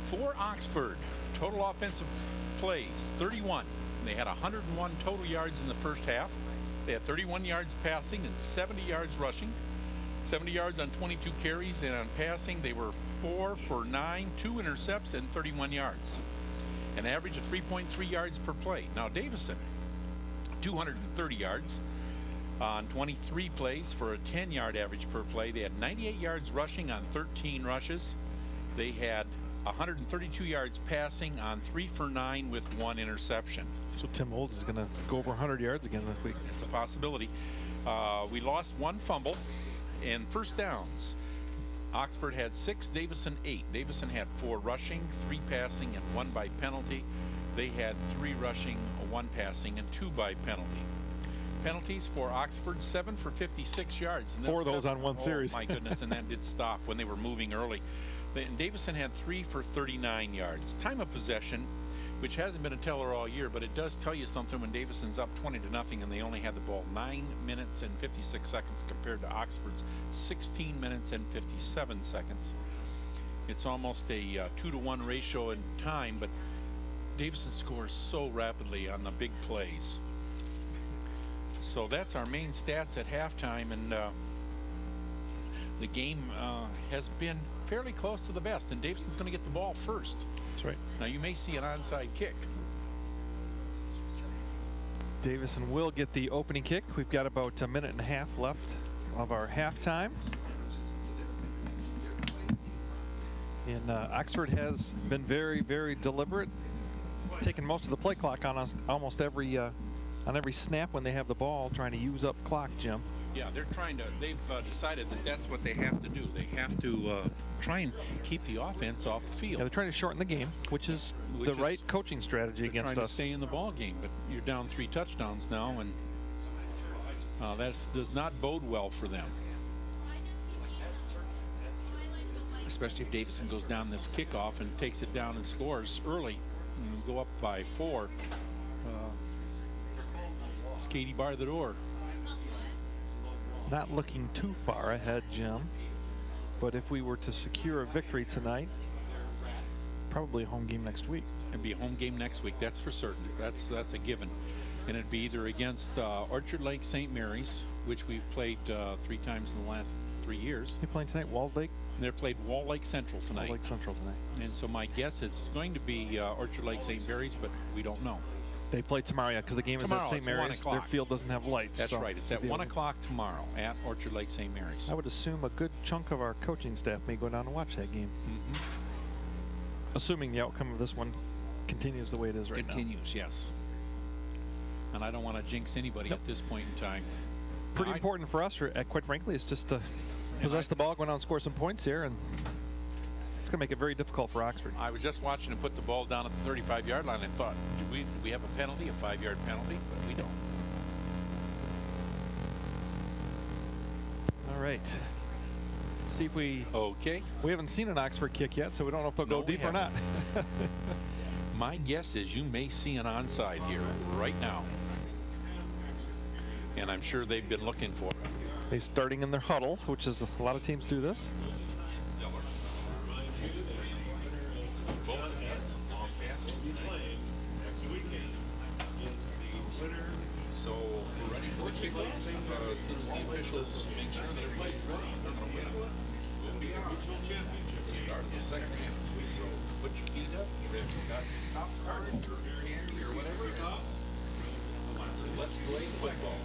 For Oxford, total offensive plays, 31. They had 101 total yards in the first half. They had 31 yards passing and 70 yards rushing. 70 yards on 22 carries, and on passing they were 4 for 9, 2 intercepts, and 31 yards. An average of 3.3 yards per play. Now Davison, 230 yards on 23 plays for a 10-yard average per play. They had 98 yards rushing on 13 rushes. They had 132 yards passing on 3 for 9 with 1 interception. So Tim Holtz is going to go over 100 yards again this week. It's a possibility. We lost 1 fumble and first downs. Oxford had 6, Davison 8. Davison had 4 rushing, 3 passing, and 1 by penalty. They had 3 rushing, 1 passing, and 2 by penalty. Penalties for Oxford, 7 for 56 yards. And 4 of those on one series. Oh my goodness, and that did stop when they were moving early. And Davison had 3 for 39 yards. Time of possession, which hasn't been a teller all year, but it does tell you something when Davison's up 20-0 and they only had the ball 9 minutes and 56 seconds compared to Oxford's 16 minutes and 57 seconds. It's almost a 2-to-1 ratio in time, but Davison scores so rapidly on the big plays. So that's our main stats at halftime, and the game has been fairly close to the best, and Davison's going to get the ball first. That's right. Now you may see an onside kick. Davison will get the opening kick. We've got about a minute and a half left of our halftime. And Oxford has been very, very deliberate, taking most of the play clock on us almost every on every snap when they have the ball, trying to use up clock, Jim. Yeah, they're trying to, they've decided that that's what they have to do. They have to try and keep the offense off the field. Yeah, they're trying to shorten the game, which is the right coaching strategy against us. Trying to stay in the ball game, but you're down 3 touchdowns now, and that does not bode well for them. Especially if Davison goes down this kickoff and takes it down and scores early and go up by 4. It's Katie bar the door. Not looking too far ahead, Jim, but if we were to secure a victory tonight, probably a home game next week. It'd be a home game next week, that's for certain. That's a given. And it'd be either against Orchard Lake St. Mary's, which we've played 3 times in the last 3 years. They're playing tonight, Walled Lake? They're played Wall Lake Central tonight. Wall Lake Central tonight. And so my guess is it's going to be Orchard Lake St. Mary's, but we don't know. They play tomorrow, yeah, because the game is at St. Mary's. Their field doesn't have lights. That's so right. It's at 1 o'clock tomorrow at Orchard Lake St. Mary's. I would assume a good chunk of our coaching staff may go down and watch that game. Mm-hmm. Assuming the outcome of this one continues the way it is right now. Continues, yes. And I don't want to jinx anybody at this point in time. Pretty important for us, quite frankly, is just to possess the ball, go down and score some points here, and it's going to make it very difficult for Oxford. I was just watching him put the ball down at the 35-yard line and thought, do we have a penalty, a 5-yard penalty? But we don't. All right. See if we... Okay. We haven't seen an Oxford kick yet, so we don't know if they'll go deep or not. My guess is you may see an onside here right now. And I'm sure they've been looking for it. They're starting in their huddle, which is a lot of teams do this. So we're ready for the kickoff. As soon as the officials make sure that everybody's ready, they're going to whistle it. We'll be at the start of the second half. So put your feet up. If you've got top card or candy or whatever, let's play football.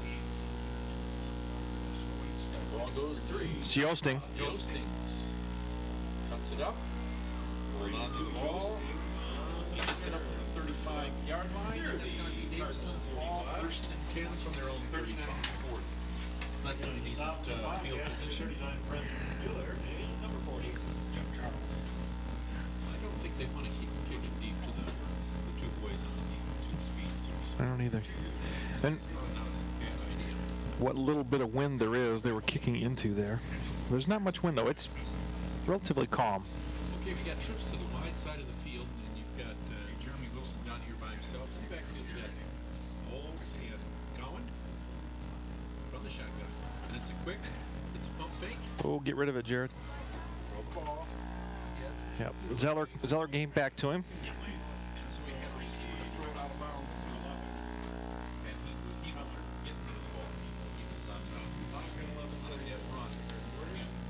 And the ball goes 3. It's Yoasting. Yoastings cuts it up. Hold on to the ball. He gets it up to the 35-yard line, and it's going to be Davison's ball, 1st and 10 from their own 35. That's going to be decent field position. Jeff Charles. I don't think they want to keep kicking deep to the 2 boys on the 2 speedsters. I don't either. And what little bit of wind there is, they were kicking into there. There's not much wind, though. It's relatively calm. Okay, we got trips to the wide side of the field, and you've got Jeremy Wilson down here by himself. In fact, you've got Olds and Gowan. it's a quick, it's a pump fake. Oh, get rid of it, Jared. Throw the ball. Yep. Zeller game back to him. And so we have a receiver to throw it out of bounds to 11. And he was getting rid of the ball. He was on 11 yet run.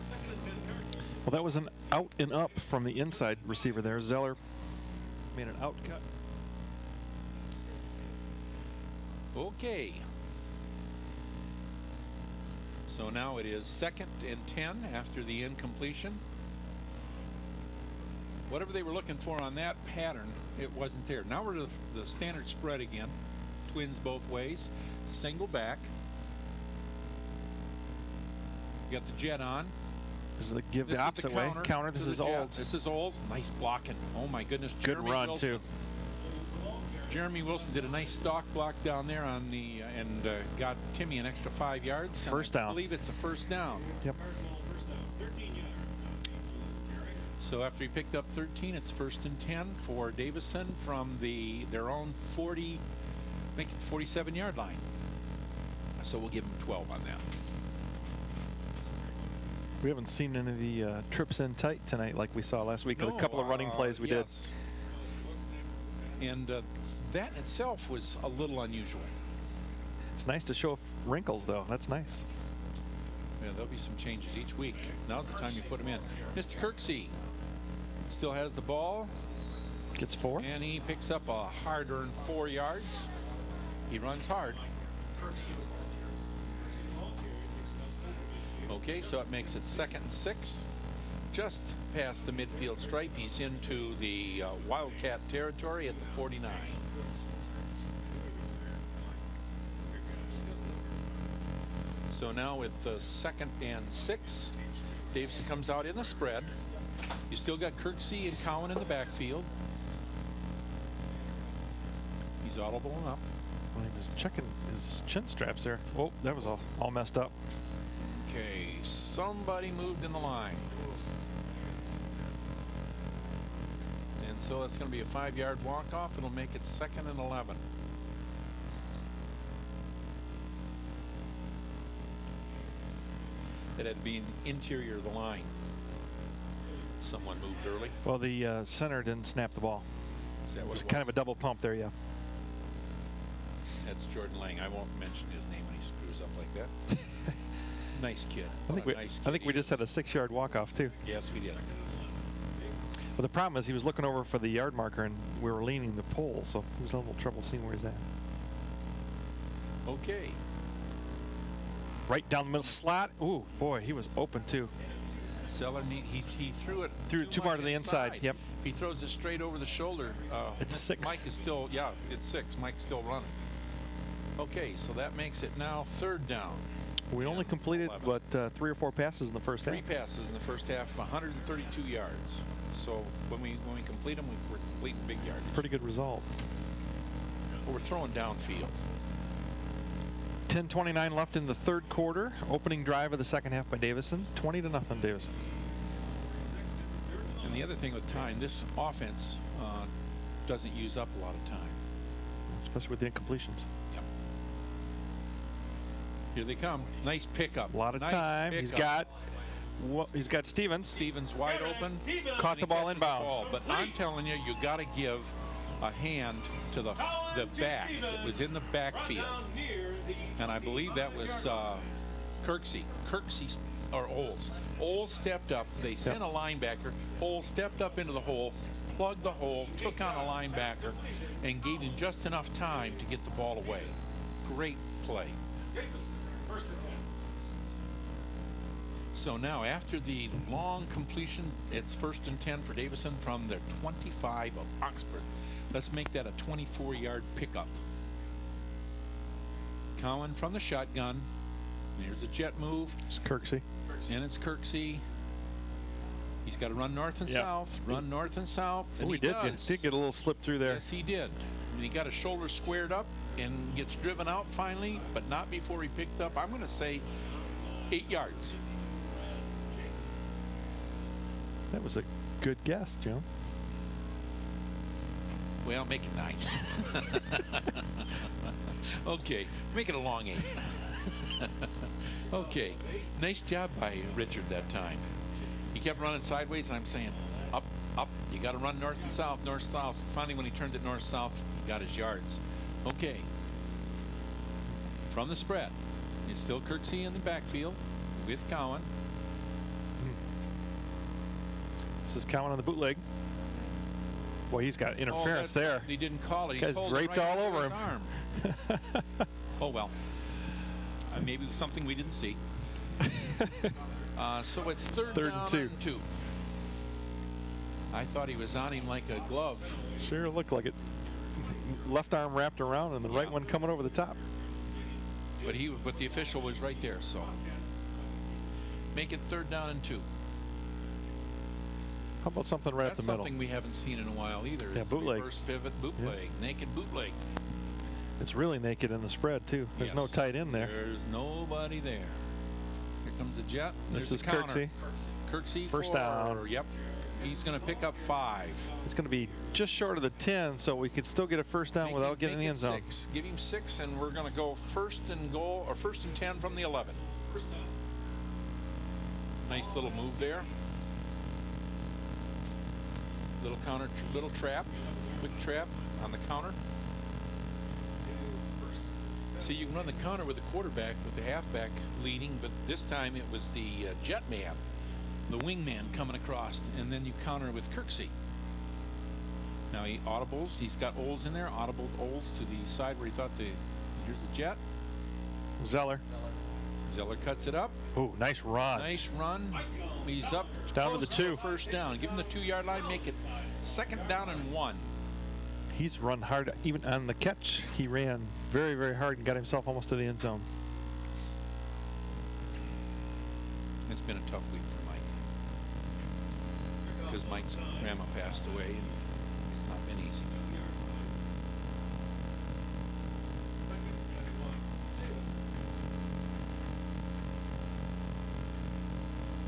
Second and 10 Cardinals. Well, that was an out and up from the inside receiver there. Zeller made an out cut. Okay. So now it is 2nd and 10 after the incompletion. Whatever they were looking for on that pattern, it wasn't there. Now we're to the standard spread again. Twins both ways. Single back. Got the jet on. This is the give This the is opposite way. Counter. This is jet. old. This is old. Nice blocking. Oh my goodness. Good Jeremy run Wilson. too. Jeremy Wilson did a nice stock block down there on the and got Timmy an extra 5 yards. First down. I believe it's a first down. Yep. So after he picked up 13, it's 1st and 10 for Davison from their own 40, make it the 47-yard line. So we'll give him 12 on that. We haven't seen any of the trips in tight tonight like we saw last week. A couple of running plays we did. And that itself was a little unusual. It's nice to show wrinkles, though. That's nice. Yeah, there'll be some changes each week. Now's the time you put him in. Mr. Kirksey still has the ball. Gets 4. And he picks up a hard-earned 4 yards. He runs hard. Okay, so it makes it 2nd and 6. Just past the midfield stripe. He's into the Wildcat territory at the 49. So now with the 2nd and 6, Davison comes out in the spread. You still got Kirksey and Cowan in the backfield. He's audibling up. Well, he was checking his chin straps there. Oh, that was all messed up. Okay, somebody moved in the line. And so that's going to be a 5-yard walk-off. It'll make it 2nd and 11. It had to be in the interior of the line. Someone moved early. Well, the center didn't snap the ball. Is that what It was it kind of a double pump there, yeah. That's Jordan Lang. I won't mention his name when he screws up like that. Nice kid. I think we just had a 6-yard walk-off too. Yes, we did. But the problem is he was looking over for the yard marker and we were leaning the pole, so he was having a little trouble seeing where he's at. Okay. Right down the middle slot. Ooh, boy, he was open too. Zeller, he threw it too far to the inside. Yep. If he throws it straight over the shoulder, it's 6. Mike is still, yeah, it's 6. Mike's still running. Okay, so that makes it now 3rd down. We only completed, 11. what, 3 or 4 passes in the first half? 3 passes in the first half, 132 yards. So when we complete them, we're completing big yards. Pretty good result. But we're throwing downfield. 10:29 left in the 3rd quarter. Opening drive of the 2nd half by Davison. 20-0 Davison. And the other thing with time, this offense doesn't use up a lot of time. Especially with the incompletions. Yep. Here they come. Nice pickup. A lot of nice time. Pickup. He's got Stevens. Stevens wide open. Caught the ball in bounds. But I'm telling you, you got to give a hand to the back that was in the backfield. And I believe that was Kirksey. Kirksey or Oles. Oles stepped up. They sent a linebacker. Oles stepped up into the hole, plugged the hole, took on a linebacker, and gave him just enough time to get the ball away. Great play. So now after the long completion, it's 1st and 10 for Davison from their 25 of Oxford. Let's make that a 24-yard pickup. Cowan from the shotgun. Here's a jet move. It's Kirksey. And it's Kirksey. He's got to run north and south. Run north and south. And he did get a little slip through there. Yes, he did. And he got his shoulder squared up and gets driven out finally, but not before he picked up, I'm going to say, 8 yards. That was a good guess, Joe. Well, make it 9. Okay, make it a long 8. Okay, nice job by Richard that time. He kept running sideways, and I'm saying, up, up. You got to run north and south, north, south. Finally, when he turned it north, south, he got his yards. Okay. From the spread, it's still Kirksey in the backfield with Cowan. This is Cowan on the bootleg. Boy, he's got interference there. He didn't call it. Guy's draped all over him. Arm. Oh, well. Maybe something we didn't see. So it's third down and two. I thought he was on him like a glove. Sure looked like it. Left arm wrapped around and the right one coming over the top. But the official was right there, so make it third down and two. How about something right up the middle? That's something we haven't seen in a while either. Yeah, bootleg. Reverse pivot bootleg, naked bootleg. It's really naked in the spread too. There's no tight end there. There's nobody there. Here comes the jet. This is Kirksey. Kirksey first down. Yep. He's going to pick up 5. It's going to be just short of the 10, so we could still get a first down without getting in the end zone. 6. Give him 6, and we're going to go first and goal, or first and 10 from the 11. Nice little move there. Little counter, little trap, quick trap on the counter. See, you can run the counter with the quarterback, with the halfback leading, but this time it was the jet man, the wingman coming across, and then you counter with Kirksey. Now he audibles. He's got Olds in there. Audible Olds to the side where he thought here's the jet. Zeller cuts it up. Ooh, nice run. Nice run. He's up. Down to the 2. First down. Give him the 2-yard line. Make it second down and 1. He's run hard. Even on the catch, he ran very, very hard and got himself almost to the end zone. It's been a tough week for Mike. Because Mike's grandma passed away, and it's not been easy.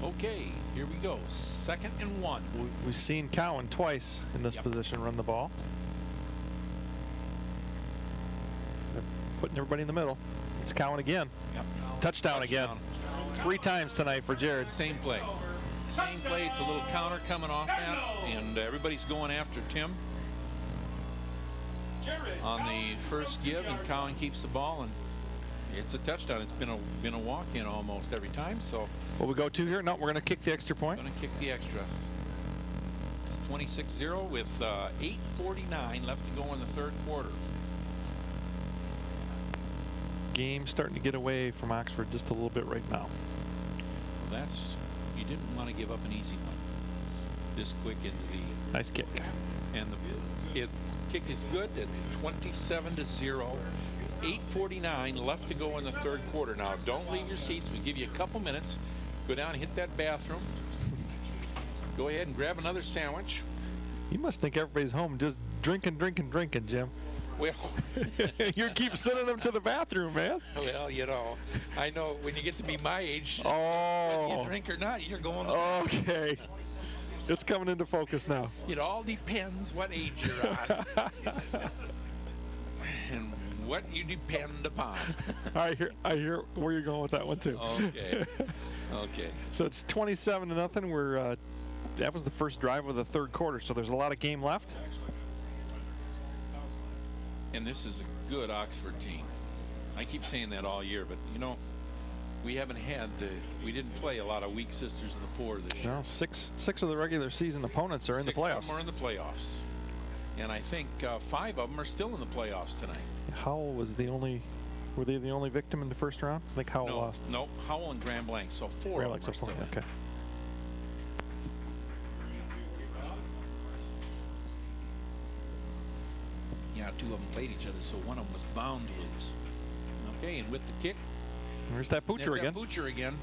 Okay, here we go. Second and 1. We've seen Cowan twice in this position run the ball. They're putting everybody in the middle. It's Cowan again. Yep. Touchdown again. 3 times tonight for Jared. Same play. Same play. It's a little counter coming off that, and everybody's going after Tim on the first give, and Cowan keeps the ball, and it's a touchdown. It's been a walk-in almost every time. So what we go to here? No, we're going to kick the extra point. Going to kick the extra. It's 26-0 with 8:49 left to go in the third quarter. Game starting to get away from Oxford just a little bit right now. Well, you didn't want to give up an easy one this quick into the nice kick. And the kick is good. It's 27-0. 8:49 left to go in the third quarter. Now, don't leave your seats. We'll give you a couple minutes. Go down and hit that bathroom. Go ahead and grab another sandwich. You must think everybody's home just drinking, Jim. Well, you keep sending them to the bathroom, man. Well, you know, I know when you get to be my age, whether you drink or not, you're going. Okay. It's coming into focus now. It all depends what age you're on. And what you depend upon. I hear where you're going with that one too. Okay. Okay. So it's 27-0. We're that was the first drive of the third quarter, so there's a lot of game left. And this is a good Oxford team. I keep saying that all year, but you know, we didn't play a lot of weak sisters of the poor this year. No, six of the regular season opponents are in the playoffs. 6 of them are in the playoffs. And I think 5 of them are still in the playoffs tonight. Howell was were they the only victim in the first round? I think Howell lost. No, Howell and Grand Blanc, so 4 of them are still in. Okay. Yeah, 2 of them played each other, so one of them was bound to lose. Okay, and with the kick. There's that Poocher again.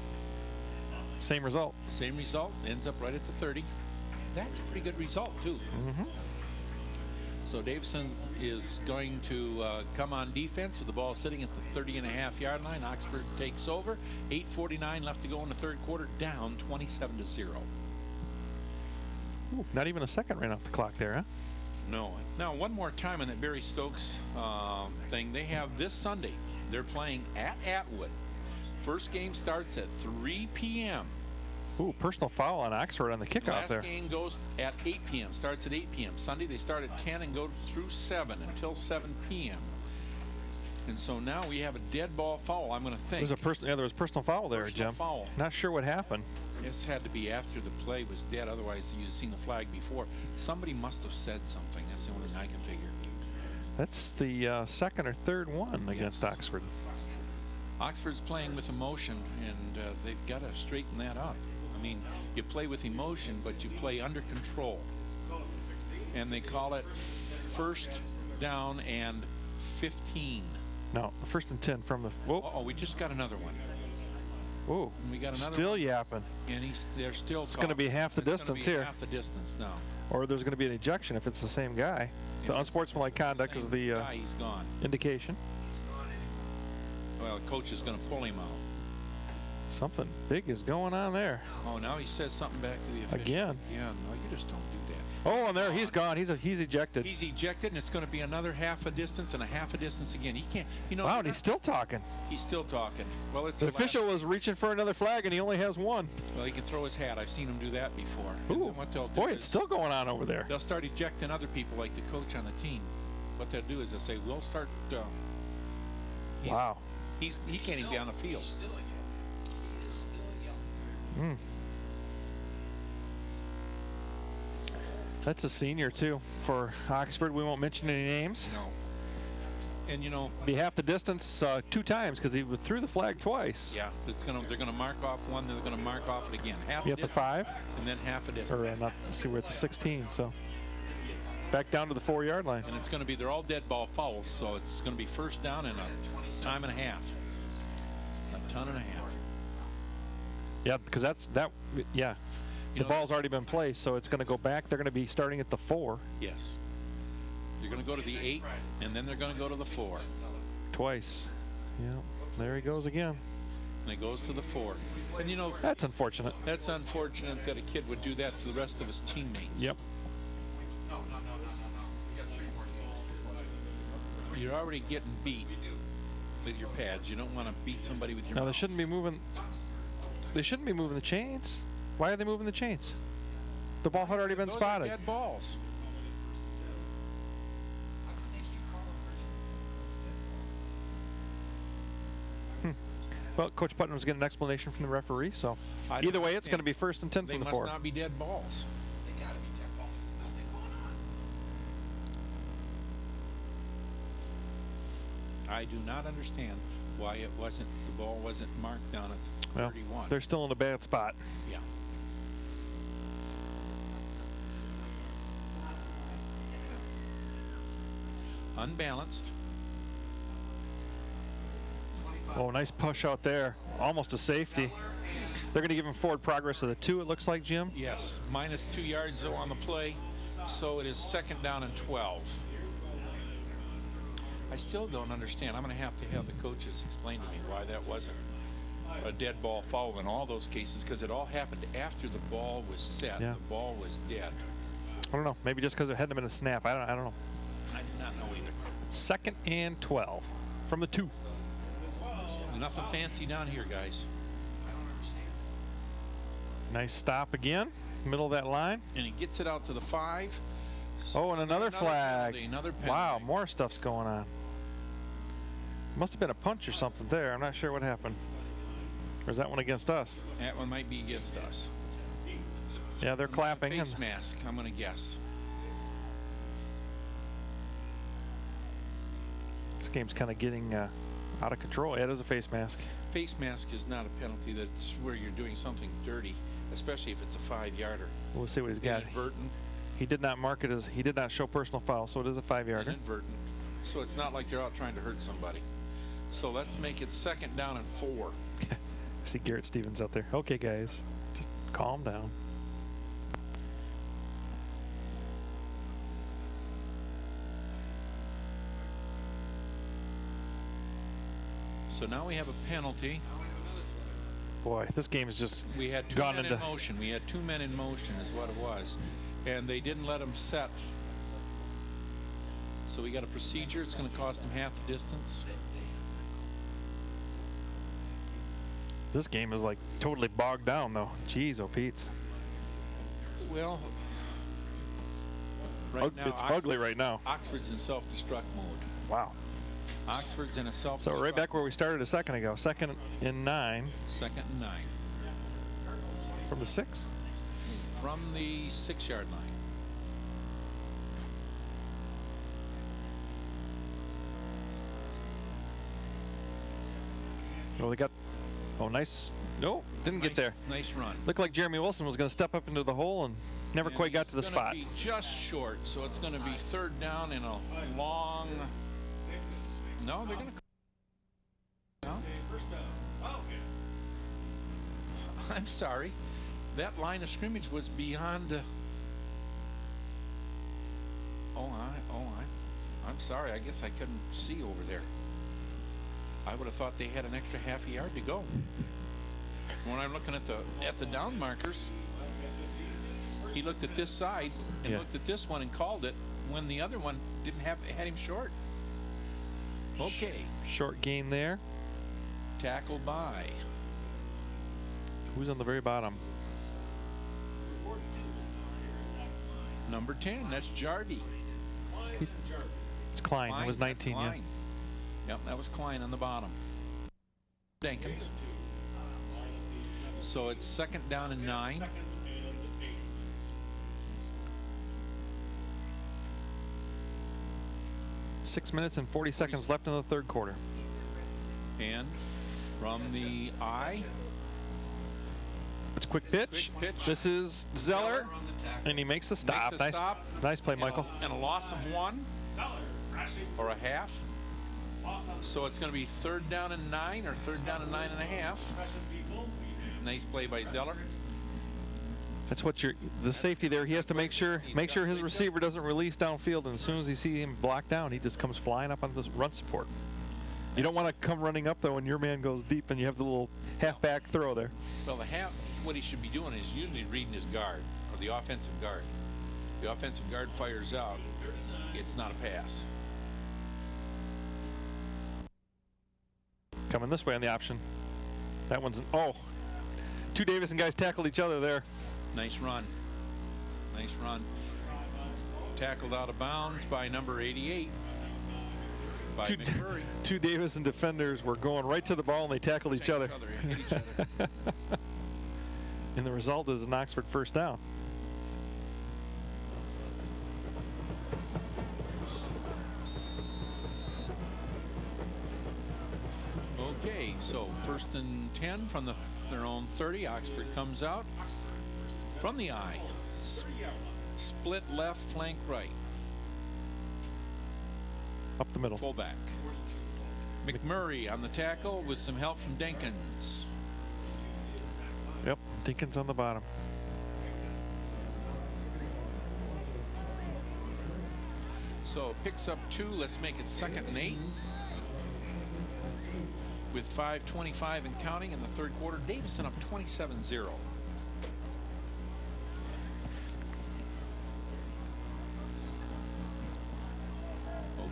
Same result. Same result. Ends up right at the 30. That's a pretty good result, too. Mm-hmm. So Davison is going to come on defense with the ball sitting at the 30.5-yard line. Oxford takes over. 8:49 left to go in the third quarter, down 27-0. Ooh, not even a second ran off the clock there, huh? No. Now, one more time on that Barry Stokes thing. They have this Sunday. They're playing at Atwood. First game starts at 3 p.m. Ooh, personal foul on Oxford on the kickoff there. Last game goes at 8 p.m. Starts at 8 p.m. Sunday they start at 10 and go through 7 until 7 p.m. And so now we have a dead ball foul, I'm going to think. There was a personal foul there, Personal Jim. foul. Not sure what happened. This had to be after the play was dead, otherwise you'd have seen the flag before. Somebody must have said something. That's the only thing I can figure. That's the second or third one against Oxford. Oxford's playing with emotion, and they've got to straighten that up. I mean, you play with emotion, but you play under control. And they call it first down and 15. No, first and 10 from the. Whoa. Oh, we just got another one. Whoa. And we got another still one. yapping. And they're still. It's going to be half the distance here. Half the distance now. Or there's going to be an ejection if it's the same guy. The unsportsmanlike conduct is the guy, he's gone. indication. Well, the coach is going to pull him out. Something big is going on there. Oh, now he says something back to the official. Again. Yeah, no, you just don't do that. Oh, and there he's gone. He's ejected. He's ejected, and it's going to be another half a distance and a half a distance again. He can't. You know. Wow, and he's still talking. He's still talking. Well, it's the official was reaching for another flag, and he only has one. Well, he can throw his hat. I've seen him do that before. Ooh, what they'll do boy, it's still going on over there. They'll start ejecting other people, like the coach on the team. What they'll do is they'll say, "We'll start." Wow. He can't even be on the field. Mm. That's a senior too for Oxford. We won't mention any names. No. And you know, be half the distance 2 times because he threw the flag twice. Yeah, they're gonna mark off one, then they're gonna mark off it again. Half you at the 5, and then half a distance. Or let's see, we're at the 16. So back down to the 4-yard line. And it's going to be, they're all dead ball fouls, so it's going to be first down in a time and a half. A ton and a half. Yeah, because yeah. The ball's already been placed, so it's going to go back. They're going to be starting at the 4. Yes. They're going to go to the 8, and then they're going to go to the 4. Twice. Yeah, there he goes again. And it goes to the 4. And you know, that's unfortunate. That's unfortunate that a kid would do that to the rest of his teammates. Yep. You're already getting beat with your pads. You don't want to beat somebody with your No, mouth. they shouldn't be moving. They shouldn't be moving the chains. Why are they moving the chains? The ball had already been spotted. Those are dead balls. Well, Coach Putnam was getting an explanation from the referee, so either way, it's going to be first and 10 from the 4. They must not be dead balls. They got to be dead balls. There's nothing going on. I do not understand why the ball wasn't marked down at 31. Well, they're still in a bad spot. Yeah. Unbalanced. Oh, nice push out there. Almost a safety. They're going to give him forward progress of the 2, it looks like, Jim? Yes. Minus 2 yards, though, on the play. So it is second down and 12. I still don't understand. I'm going to have the coaches explain to me why that wasn't a dead ball foul in all those cases, because it all happened after the ball was set. Yeah. The ball was dead. I don't know. Maybe just because it hadn't been a snap. I don't know. I do not know either. Second and 12 from the 2. Nothing fancy down here, guys. Nice stop again, middle of that line. And he gets it out to the 5. Oh, and another flag. Another penalty. Wow, more stuff's going on. Must have been a punch or something there. I'm not sure what happened. Or is that one against us? That one might be against us. Yeah, they're clapping. Face mask, I'm going to guess. This game's kind of getting out of control. Yeah, it is a face mask. Face mask is not a penalty. That's where you're doing something dirty, especially if it's a 5-yarder. We'll see what he's got. Inadvertent. He did not mark it as, he did not show personal foul, so it is a 5-yarder. Inadvertent. So it's not like they're out trying to hurt somebody. So let's make it second down and 4. I see Garrett Stevens out there. Okay, guys, just calm down. So now we have a penalty. Boy, this game is just We had 2 gone men into in motion. We had 2 men in motion is what it was. And they didn't let them set. So we got a procedure. It's going to cost them half the distance. This game is like totally bogged down, though. Jeez, oh, Pete's. Well, right now, it's ugly right now. Oxford's in self-destruct mode. Wow. Oxford's in a self-destruct. So right back where we started a second ago. 2nd and 9. 2nd and 9. From the 6? From the 6-yard line. Oh, they got. Oh, nice. No, didn't get there. Nice run. Looked like Jeremy Wilson was going to step up into the hole and never quite got to the spot. Be just short, so it's going to be 3rd down and a long. No, they're going to. No. I'm sorry. That line of scrimmage was beyond. I'm sorry. I guess I couldn't see over there. I would have thought they had an extra half a yard to go. When I'm looking at the down markers, he looked at this side and looked at this one and called it when the other one had him short. Okay. Short gain there. Tackled by. Who's on the very bottom? Number 10. That's Jardy. It's Klein. It was 19. Klein. Yeah. Yep, that was Klein on the bottom. Jenkins. So it's 2nd down and 9. Six minutes and 40 seconds left in the 3rd quarter. And from the I. It's quick pitch. This is Zeller, and he makes the stop. Nice play, Michael. And a loss of 1 or a half. So it's going to be 3rd down and 9 or 3rd down and 9.5. Nice play by Zeller. That's what the safety there. He has to make sure his receiver doesn't release downfield, and as soon as he sees him blocked down, he just comes flying up on the run support. You don't want to come running up though when your man goes deep and you have the little halfback throw there. Well, what he should be doing is usually reading his guard or the offensive guard. The offensive guard fires out. It's not a pass. Coming this way on the option. That one's two Davison guys tackled each other there. Nice run. Nice run. Tackled out of bounds by number 88. By McMurray. Two Davison defenders were going right to the ball and they tackled each other. Hit each other. And the result is an Oxford 1st down. Okay, so 1st and 10 from their own 30. Oxford comes out from the I. Split left, flank right. Up the middle. Fullback. McMurray on the tackle with some help from Dinkins. Yep, Dinkins on the bottom. So picks up 2. Let's make it 2nd and 8. With 5:25 and counting in the 3rd quarter. Davison up 27-0.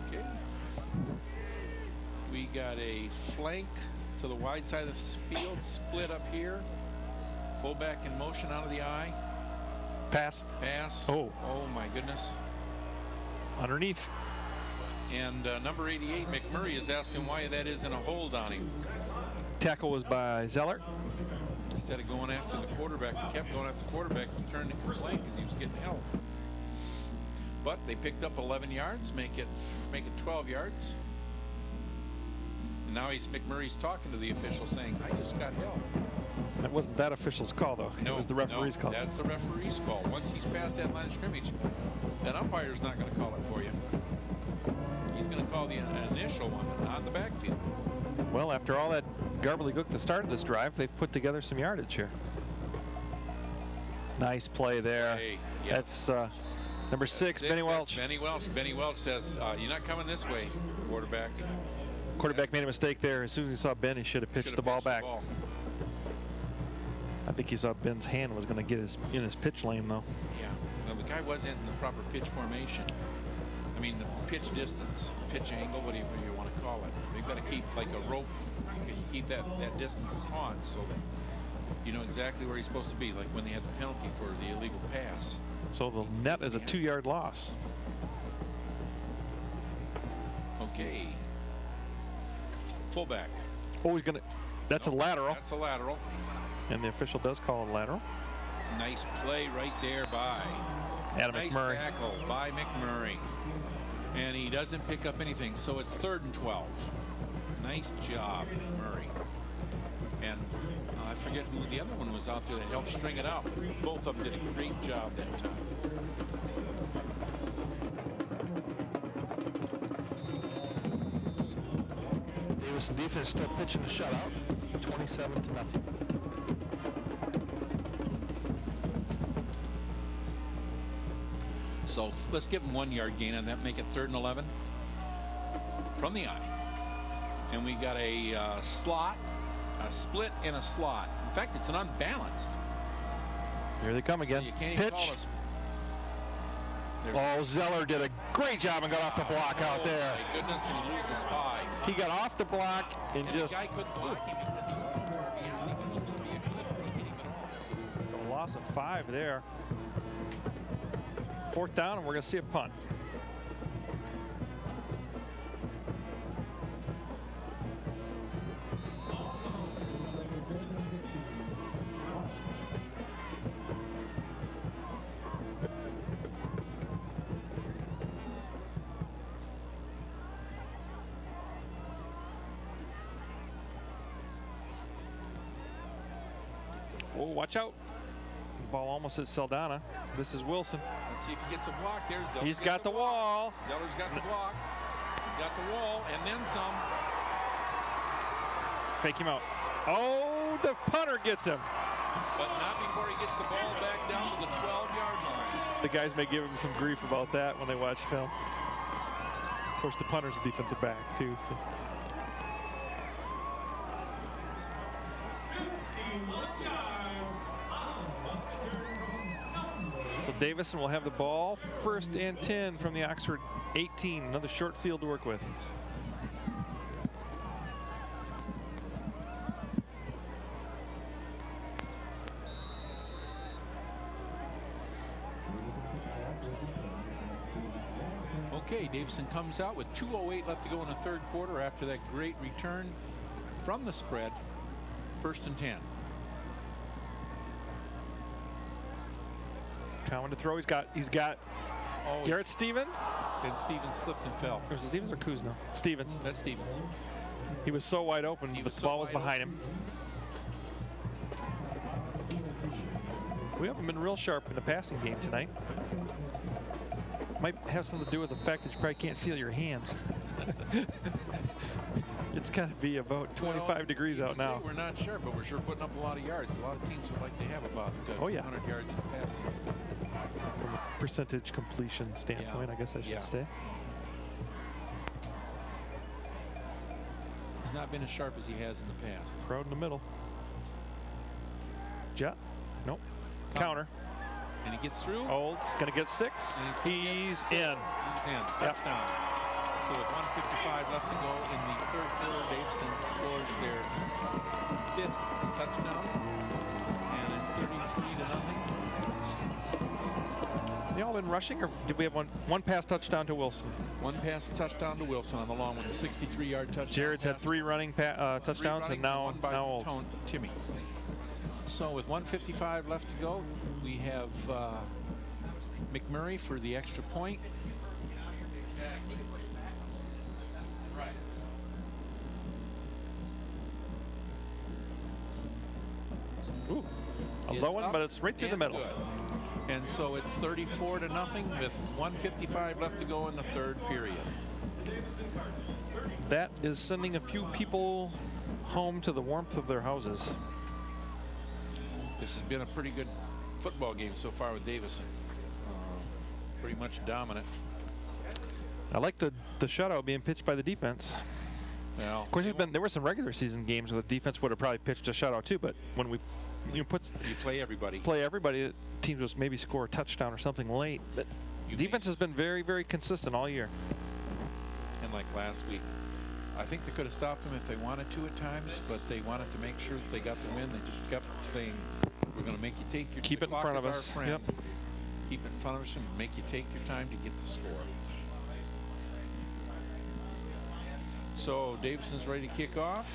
Okay. We got a flank to the wide side of the field, split up here. Fullback in motion out of the I. Pass. Oh my goodness. Underneath. And number 88, McMurray, is asking why that isn't a hold on him. Tackle was by Zeller. Instead of going after the quarterback, he kept going after the quarterback. He turned into the flank because he was getting held. But they picked up 11 yards, make it 12 yards. And now McMurray's talking to the official saying, I just got held. That wasn't that official's call, though. No, it was the referee's call. That's the referee's call. Once he's past that line of scrimmage, that umpire's not going to call it for you. He's going to call the initial one, not the backfield. Well, after all that gobbledygook at the start of this drive, they've put together some yardage here. Nice play there. Hey, yeah. That's number 6, Benny Welch. Benny Welch says, you're not coming this way, quarterback. Quarterback made a mistake there. As soon as he saw Ben, he should have pitched the ball back. I think he saw Ben's hand was going to get in his pitch lane, though. Yeah. Well, the guy wasn't in the proper pitch formation. I mean, the pitch distance, pitch angle, whatever you want to call it. They've got to keep like a rope. You keep that distance taut so that you know exactly where he's supposed to be, like when they had the penalty for the illegal pass. So the net is a 2-yard loss. Okay. Fullback. Oh, he's gonna. That's a lateral. That's a lateral. And the official does call it a lateral. Nice play right there by Adam nice McMurray. tackle by McMurray. And he doesn't pick up anything, so it's 3rd and 12. Nice job, McMurray. And I forget who the other one was out there that helped string it out. Both of them did a great job that time. Davison defense still pitching the shutout, 27-0. So let's give him 1 yard gain on that, make it 3rd and 11 from the eye. And we got a slot, a split and a slot. In fact, it's an unbalanced. Here they come again. So you can't even Pitch. call us. Oh, Zeller did a great job and got off the block out there. My goodness, and he loses 5. He got off the block and just. The guy couldn't block him because he was so far behind. He wasn't going to be a good hitting at all. So a loss of 5 there. 4th down, and we're going to see a punt. Oh, watch out. The ball almost hit Saldana. This is Wilson. Let's see if he gets a block there. Zeller's He's got the wall. Zeller's got the block. He's got the wall, and then some. Fake him out. Oh, the punter gets him. But not before he gets the ball back down to the 12-yard line. The guys may give him some grief about that when they watch film. Of course, the punter's a defensive back, too. So. So Davison will have the ball. 1st and 10 from the Oxford 18. Another short field to work with. Okay, Davison comes out with 2:08 left to go in the 3rd quarter after that great return from the spread. 1st and 10. Coming to throw. He's got Oh, Garrett Stevens. And Stevens slipped and fell. Or was it Stevens or Kuzno? Stevens. That's Stevens. He was so wide open, but the ball was behind him. We haven't been real sharp in the passing game tonight. Might have something to do with the fact that you probably can't feel your hands. It's got to be about 25 degrees out now. We're not sure, but we're sure putting up a lot of yards. A lot of teams would like to have about 200 yards in passing. From a percentage completion standpoint, I guess I should say. He's not been as sharp as he has in the past. Throw it in the middle. Jet. Nope. Counter. And he gets through. Olds going to get 6. He's in. He's in. Touchdown. So with 1:55 left to go in the 3rd quarter, Davison scores their 5th touchdown, and it's 33-0. They all been rushing, or did we have one pass touchdown to Wilson? One pass touchdown to Wilson on the long one, the 63-yard touchdown. Jared's had 3 running touchdowns, and now Olds. Timmy. So with 1:55 left to go, we have McMurray for the extra point. Ooh, a low one, but it's right through the middle. Good. And so it's 34-0 with 1:55 left to go in the 3rd period. That is sending a few people home to the warmth of their houses. This has been a pretty good football game so far with Davison. Pretty much dominant. I like the shutout being pitched by the defense. Well, of course, there were some regular season games where the defense would have probably pitched a shutout too, but when you play everybody, the teams just maybe score a touchdown or something late. But Defense has been very, very consistent all year. And like last week, I think they could have stopped them if they wanted to at times, but they wanted to make sure that they got the win. They just kept saying, we're going to make you take your Keep it in front of us. Yep. Keep it in front of us and make you take your time to get the score. So Davison's ready to kick off.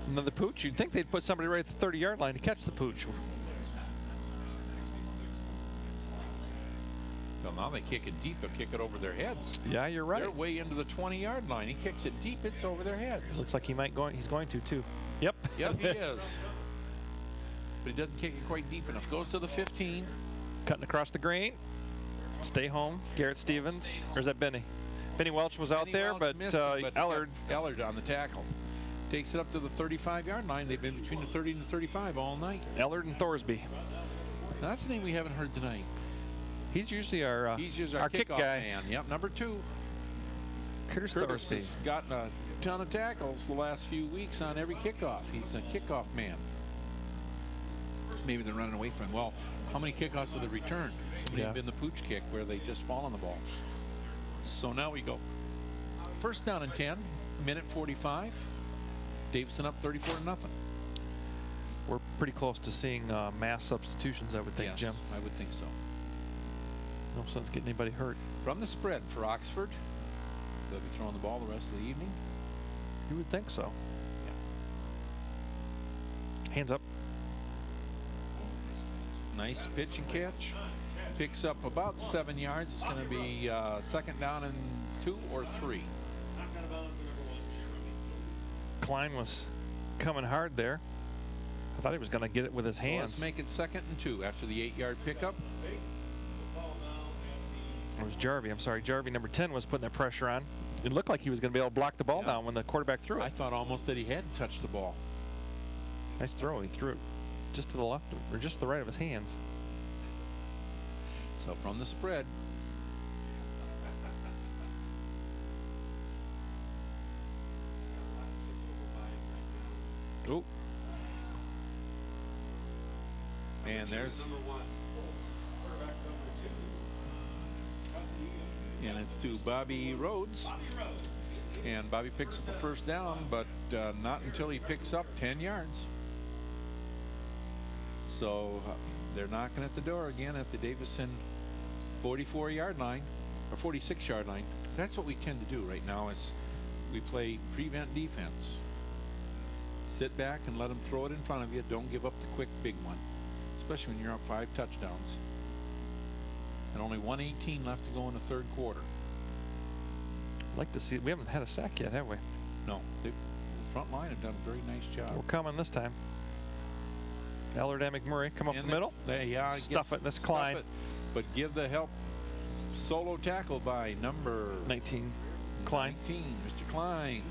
Another pooch. You'd think they'd put somebody right at the 30-yard line to catch the pooch. Well, now they kick it deep. They'll kick it over their heads. Yeah, you're right. They're way into the 20-yard line. He kicks it deep. It's over their heads. Looks like he might go. He's going to too. Yep. Yep, he is. But he doesn't kick it quite deep enough. Goes to the 15. Cutting across the grain. Stay home. Garrett Stevens. Or is that Benny? Benny Welch was out there, but Ellard on the tackle. Takes it up to the 35-yard line. They've been between the 30 and the 35 all night. Ellard and Thorsby. Now, that's a name we haven't heard tonight. He's usually our kick guy. Man. Yep, number 2. Curtis has gotten a ton of tackles the last few weeks on every kickoff. He's a kickoff man. Maybe they're running away from him. Well, how many kickoffs have they returned? Somebody have been the pooch kick where they just fall on the ball. So now we go. First down and 10, minute 45. Davison up 34-0. We're pretty close to seeing mass substitutions, I would think, yes, Jim. I would think so. No sense getting anybody hurt. From the spread for Oxford, they'll be throwing the ball the rest of the evening. You would think so. Yeah. Hands up. Nice pitch and catch. Picks up about 7 yards. It's going to be second down and 2 or 3. Klein was coming hard there. I thought he was going to get it with his hands. Let's make it second and 2 after the 8-yard pickup. It was Jarvie. I'm sorry. Jarvie, number 10, was putting that pressure on. It looked like he was going to be able to block the ball down when the quarterback threw it. I thought almost that he hadn't touched the ball. Nice throw. He threw it just to the left or just to the right of his hands. So from the spread. Oh. And there's. And it's to Bobby Rhodes. And Bobby picks up a first down, but not until he picks up 10 yards. So they're knocking at the door again at the Davison 44-yard line, or 46-yard line. That's what we tend to do right now is we play prevent defense. Sit back and let them throw it in front of you. Don't give up the quick big one, especially when you're up 5 touchdowns. And only 1:18 left to go in the third quarter. I'd like to see. We haven't had a sack yet, have we? No. The front line have done a very nice job. We're coming this time. Ellard and McMurray come up the middle. Stuff it in this Klein. But give the help. Solo tackle by number 19, Klein. 19, Mr. Klein.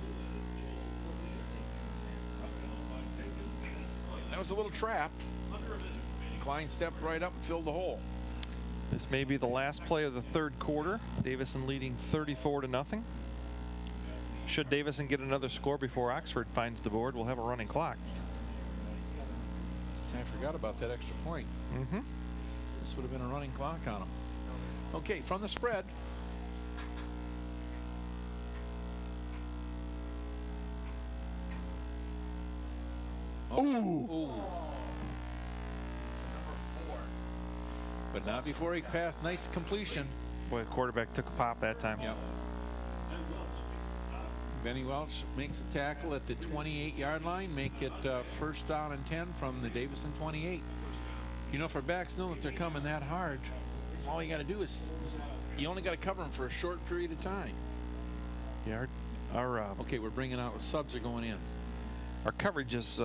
That was a little trap. Klein stepped right up and filled the hole. This may be the last play of the third quarter. Davison leading 34-0. Should Davison get another score before Oxford finds the board, we'll have a running clock. I forgot about that extra point. Mm-hmm. This would have been a running clock on him. Okay, from the spread. Oh. Ooh. But not before he passed. Nice completion. Boy, the quarterback took a pop that time. Yep. Benny Welch makes a tackle at the 28-yard line. Make it first down and 10 from the Davison 28. You know, if our backs know that they're coming that hard, all you got to do is you only got to cover them for a short period of time. Yeah, our okay, we're bringing out subs are going in. Our coverage is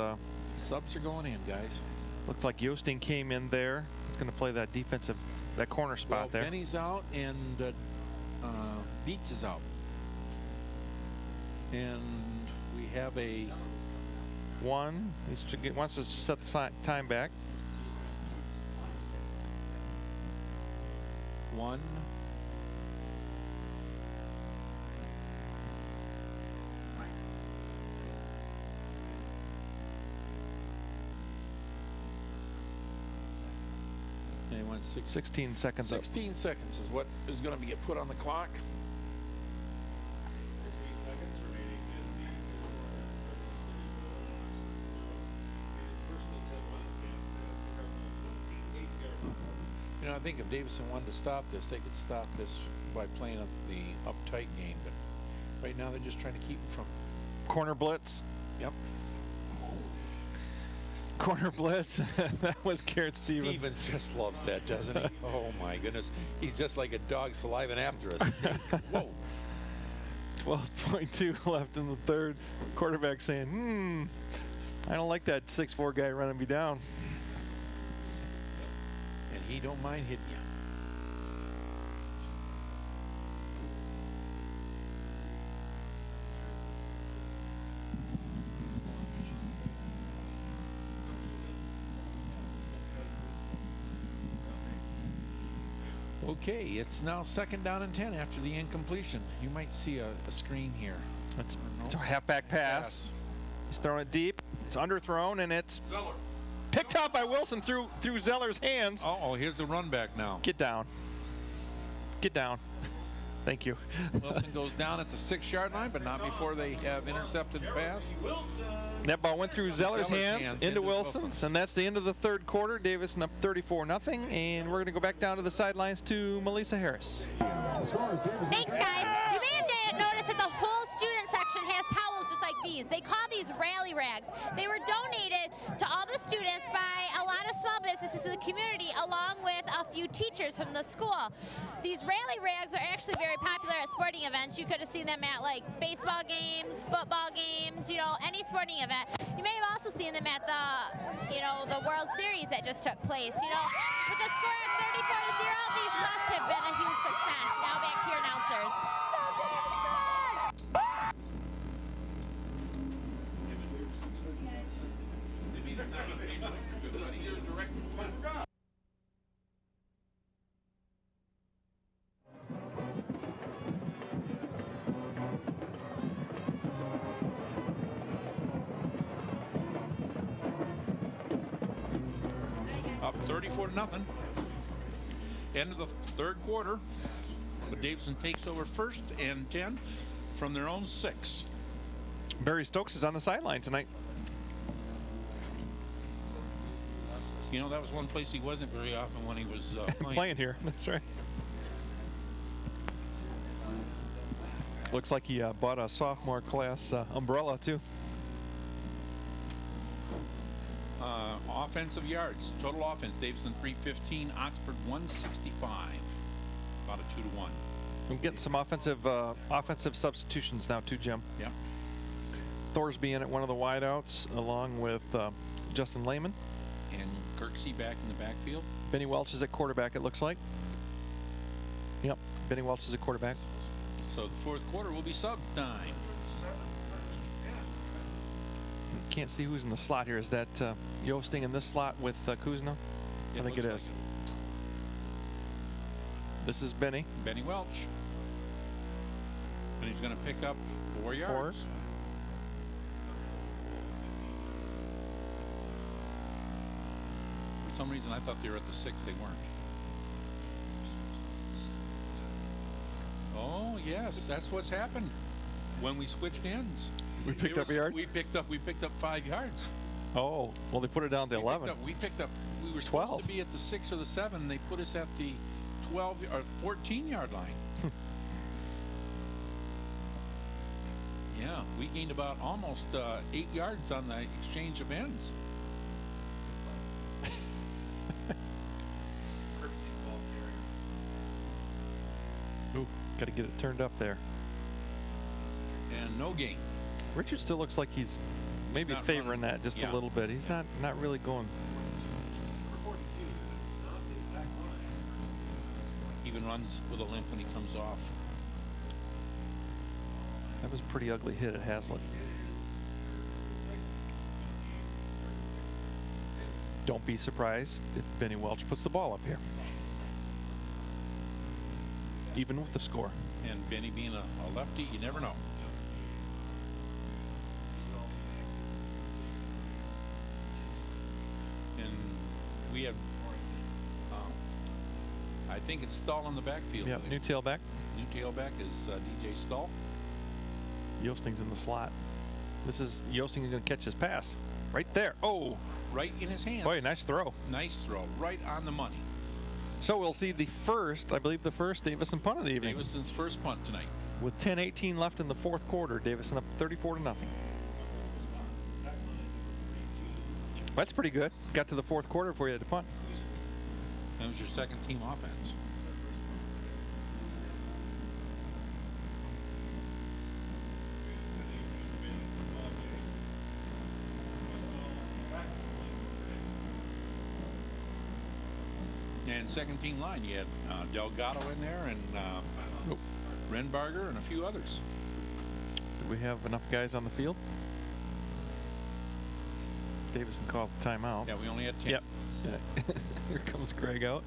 subs are going in, guys. Looks like Yosting came in there. He's going to play that defensive, that corner spot there. Benny's out and Beats is out. And we have a one. He wants to set the time back. 1. They went 16 seconds 16 seconds is what is going to get put on the clock. 16 seconds remaining in the it is first and 10 Wildcats at the 28-yard line. You know, I think if Davison wanted to stop this, they could stop this by playing the uptight game. But right now, they're just trying to keep them from. Corner blitz. Yep. Corner blitz. That was Garrett Stevens. Stevens just loves that, doesn't he? Oh my goodness, he's just like a dog saliving after us. Whoa. 12.2 left in the third. Quarterback saying, I don't like that 6'4" guy running me down. And he don't mind hitting you. Okay, it's now 2nd down and 10 after the incompletion. You might see a screen here. It's a halfback pass. He's throwing it deep. It's underthrown, and it's picked up by Wilson through Zeller's hands. Oh, here's the run back now. Get down. Get down. Thank you. Wilson goes down at the 6-yard line, but not before they have intercepted the pass. That ball went through Zeller's hands into Wilson's, and that's the end of the third quarter. Davison up 34-0, and we're going to go back down to the sidelines to Melissa Harris. Thanks, guys. You may have noticed that the whole student section has towels just like these. They call these rally rags. They were donated to all the students by a lot of small businesses in the community, along with a few teachers from the school. These rally rags are actually very popular at sporting events. You could have seen them at like baseball games, football games, you know, any sporting event. You may have also seen them at the, you know, the World Series that just took place. You know, with the score of 34-0, these must have been a huge success. Now back to your announcers. Up 34-0. End of the third quarter. But Davison takes over 1st and 10 from their own 6. Barry Stokes is on the sideline tonight. You know, that was one place he wasn't very often when he was playing here. That's right. Looks like he bought a sophomore class umbrella too. Offensive yards, total offense, Davison 315, Oxford 165. About a 2-to-1. I'm getting some offensive substitutions now too, Jim. Yeah. Thorsby in at one of the wideouts, along with Justin Lehman. And Kirksey back in the backfield. Benny Welch is at quarterback, it looks like. Yep, Benny Welch is at quarterback. So the fourth quarter will be sub time. Can't see who's in the slot here. Is that Yosting in this slot with Kuzno? I think it is. This is Benny. Benny Welch. And he's going to pick up 4 yards. For some reason, I thought they were at the 6. They weren't. Oh, yes. That's what's happened when we switched ends. We picked up a yard? We picked up 5 yards. Oh, well, they put it down to 11. We were 12. supposed to be at the 6 or the 7. They put us at the 12 or 14-yard line. Yeah, we gained about almost 8 yards on the exchange of ends. Ooh, got to get it turned up there. And no gain. Richard still looks like he's maybe favoring that just a little bit. He's not really going. Even runs with a limp when he comes off. That was a pretty ugly hit at Haslett. Don't be surprised if Benny Welch puts the ball up here. Even with the score. And Benny being a lefty, you never know. And we have I think it's Stahl in the backfield. Yep, new tailback. New tailback is DJ Stahl. Yosting's in the slot. This is Yosting going to catch his pass. Right there. Oh. Right in his hands. Boy, nice throw. Nice throw. Right on the money. So we'll see the first, I believe the first Davison punt of the evening. Davison's first punt tonight. With 10:18 left in the fourth quarter, Davison up 34-0. That's pretty good. Got to the fourth quarter before you had to punt. That was your second team offense. And second team line, you had Delgado in there and Renbarger and a few others. Do we have enough guys on the field? Davison calls the timeout. Yeah, we only had 10. Yep. Here comes Greg out.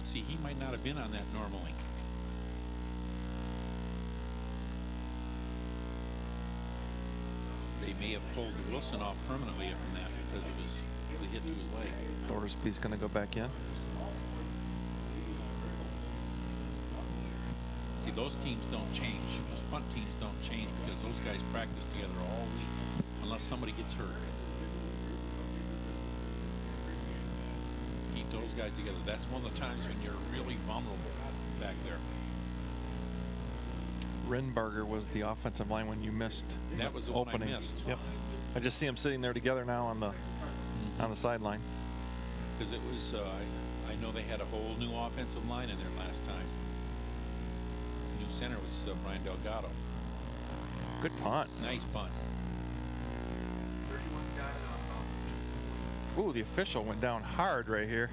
See, he might not have been on that normally. They may have pulled Wilson off permanently from that because of the hit to his leg. Thorsby's going to go back in. See, those teams don't change. Those punt teams don't change because those guys practice together all week unless somebody gets hurt. Keep those guys together. That's one of the times when you're really vulnerable back there. Renbarger was the offensive line when you missed. That was the opening. one I missed. Yep. I just see them sitting there together now on the sideline. Because it was, I know they had a whole new offensive line in there last time. New center was Brian Delgado. Good punt. Nice punt. 31 guys on. Ooh, the official went down hard right here.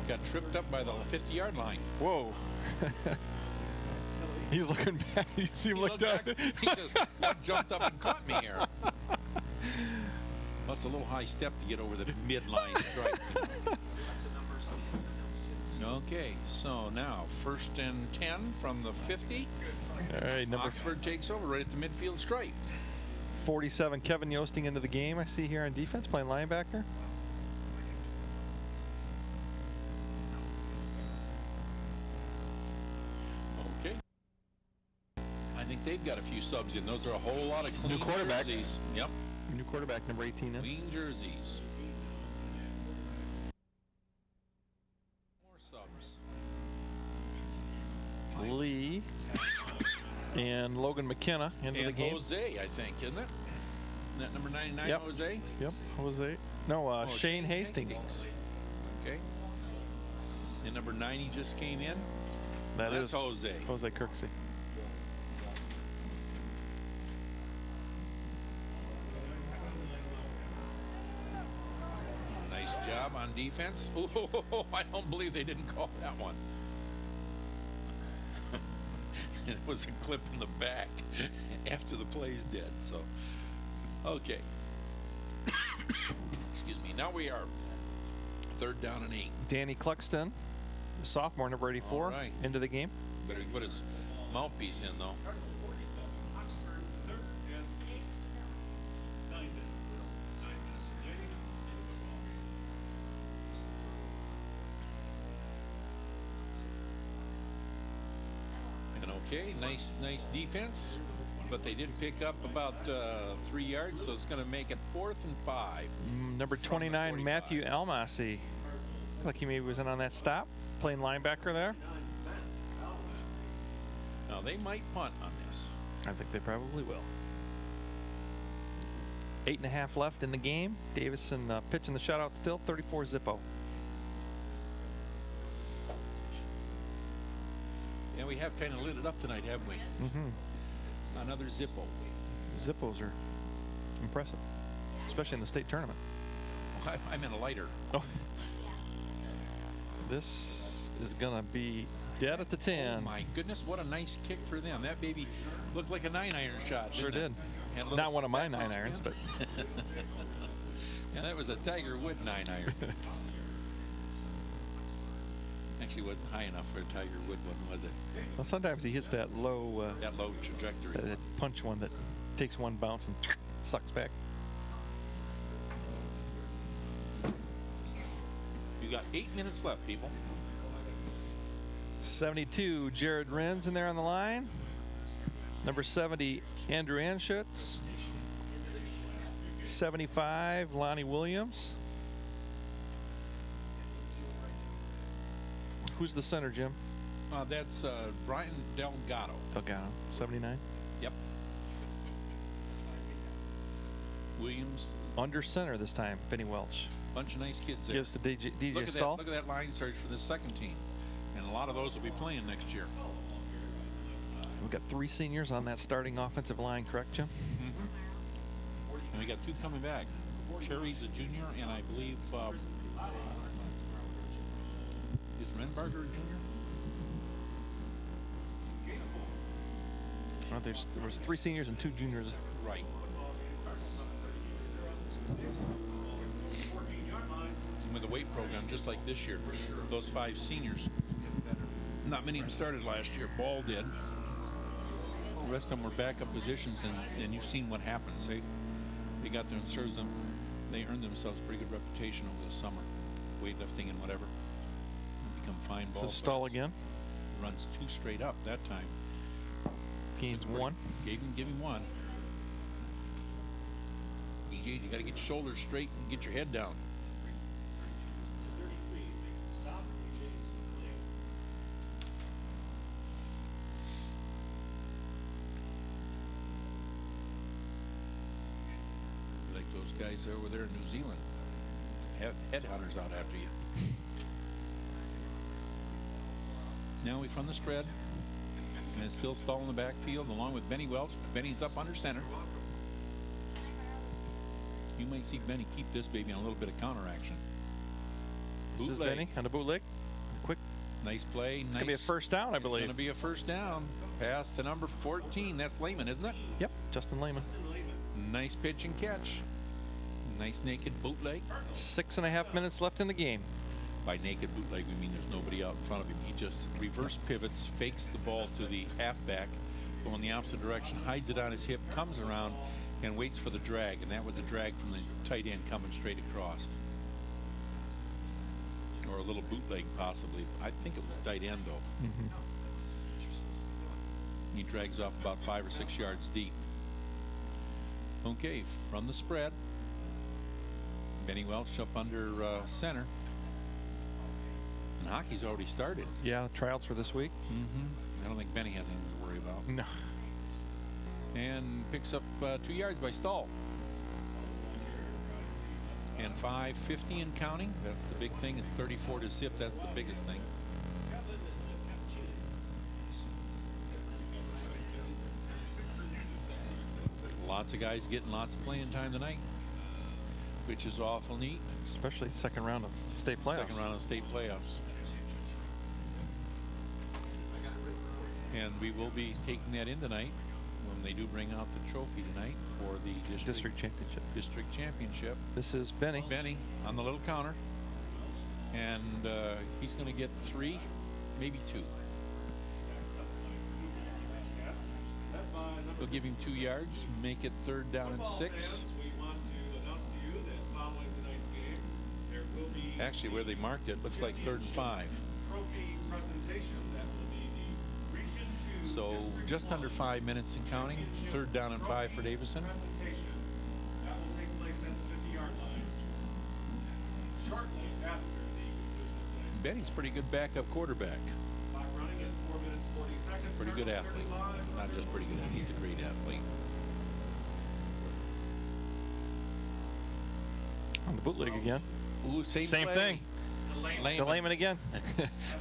Got tripped up by the 50-yard line. Whoa. He's looking back. You see him look down. He says, "What jumped up and caught me here?" That's a little high step to get over the midline stripe. Okay, so now 1st and 10 from the 50. All right, number Oxford takes over right at the midfield stripe. 47, Kevin Yosting into the game. I see here on defense playing linebacker. Okay. I think they've got a few subs in. Those are a whole lot of clean New quarterback. jerseys. Yep. New quarterback, number 18 in. Clean jerseys. More subs. Lee and Logan McKenna into And the game. Jose, I think, isn't it? Isn't that number 99, Yep. Jose? Yep, Jose. No, Oh, Shane Hastings. Okay. And number 90 just came in. That's Jose. Jose Kirksey. Nice job on defense. Oh, I don't believe they didn't call that one. It was a clip in the back after the play's dead. So, okay. Excuse me. Now we are 3rd down and 8. Danny Cluxton, sophomore, number 84, All right. into the game. Better put his mouthpiece in, though. And okay, nice defense, but they did pick up about 3 yards, so it's going to make it 4th and 5. Number 29, Matthew Almasi. Like he maybe was in on that stop, playing linebacker there. Now they might punt on this. I think they probably will. 8.5 left in the game. Davison pitching the shutout still, 34 Zippo. And we have kind of lit it up tonight, haven't we? Mm-hmm. Another Zippo. Zippos are impressive, especially in the state tournament. Oh, I'm in a lighter. Oh. This is going to be dead at the 10. Oh my goodness, what a nice kick for them. That baby looked like a 9-iron shot. Sure didn't did. it? And a little Not one of my back 9-irons, but. Yeah, that was a Tiger Wood 9-iron. Actually, wasn't high enough for a Tiger Wood one, was it? Well, sometimes he hits that low. That low trajectory. That punch one that takes one bounce and sucks back. got 8 minutes left, people. 72, Jared Renz in there on the line. Number 70, Andrew Anschutz. 75, Lonnie Williams. Who's the center, Jim? That's Brian Delgado. Delgado, 79. Yep. Williams. Under center this time, Benny Welch. Bunch of nice kids there. Gives to DJ look at Stahl. Look at that line surge for the second team. And a lot of those will be playing next year. We've got 3 seniors on that starting offensive line, correct, Jim? Mm-hmm. And we got 2 coming back. Cherry's a junior, and I believe is Renbarger a junior? Well, there was 3 seniors and 2 juniors. Right. And with the weight program, just like this year, those 5 seniors, not many of them started last year. Ball did. The rest of them were backup positions, and you've seen what happens. They got there and serves them. They earned themselves a pretty good reputation over the summer, weightlifting and whatever. And become fine ball players. Stahl again. Runs 2 straight up that time. Gains 1. Give him 1. DJ, you got to get your shoulders straight and get your head down. Like those guys over there in New Zealand. Headhunters out after you. Now we from the spread. And it's still Stahl in the backfield along with Benny Welch. Benny's up under center. You might see Benny keep this baby on a little bit of counter action. This is Benny on the bootleg. Quick. Nice play. It's going to be a first down, I believe. It's going to be a first down. Pass to number 14. That's Lehman, isn't it? Yep, Justin Lehman. Nice pitch and catch. Nice naked bootleg. 6.5 minutes left in the game. By naked bootleg, we mean there's nobody out in front of him. He just reverse pivots, fakes the ball to the halfback, going the opposite direction, hides it on his hip, comes around, and waits for the drag. And that was the drag from the tight end coming straight across. Or a little bootleg, possibly. I think it was a tight end, though. Mm-hmm. He drags off about 5 or 6 yards deep. Okay, from the spread. Benny Welch up under center. And hockey's already started. Yeah, the tryouts for this week. Mm-hmm. I don't think Benny has anything to worry about. No. And picks up 2 yards by Stahl. And 5:50 and counting. That's the big thing. It's 34 to zip. That's the biggest thing. Lots of guys getting lots of playing time tonight, which is awful neat. Especially second round of state playoffs. Second round of state playoffs. And we will be taking that in tonight when they do bring out the trophy tonight for the district championship. This is Benny. Benny on the little counter. And he's going to get 3, maybe 2. We'll give him 2 yards, make it 3rd down and 6. Actually, where they marked it, looks like 3rd and 5. So just under 5 minutes and counting. 3rd down and 5 for Davison. Benny's pretty good backup quarterback. Pretty good athlete. Not just pretty good, he's a great athlete. On the bootleg again. Ooh, same thing. To Lehman again.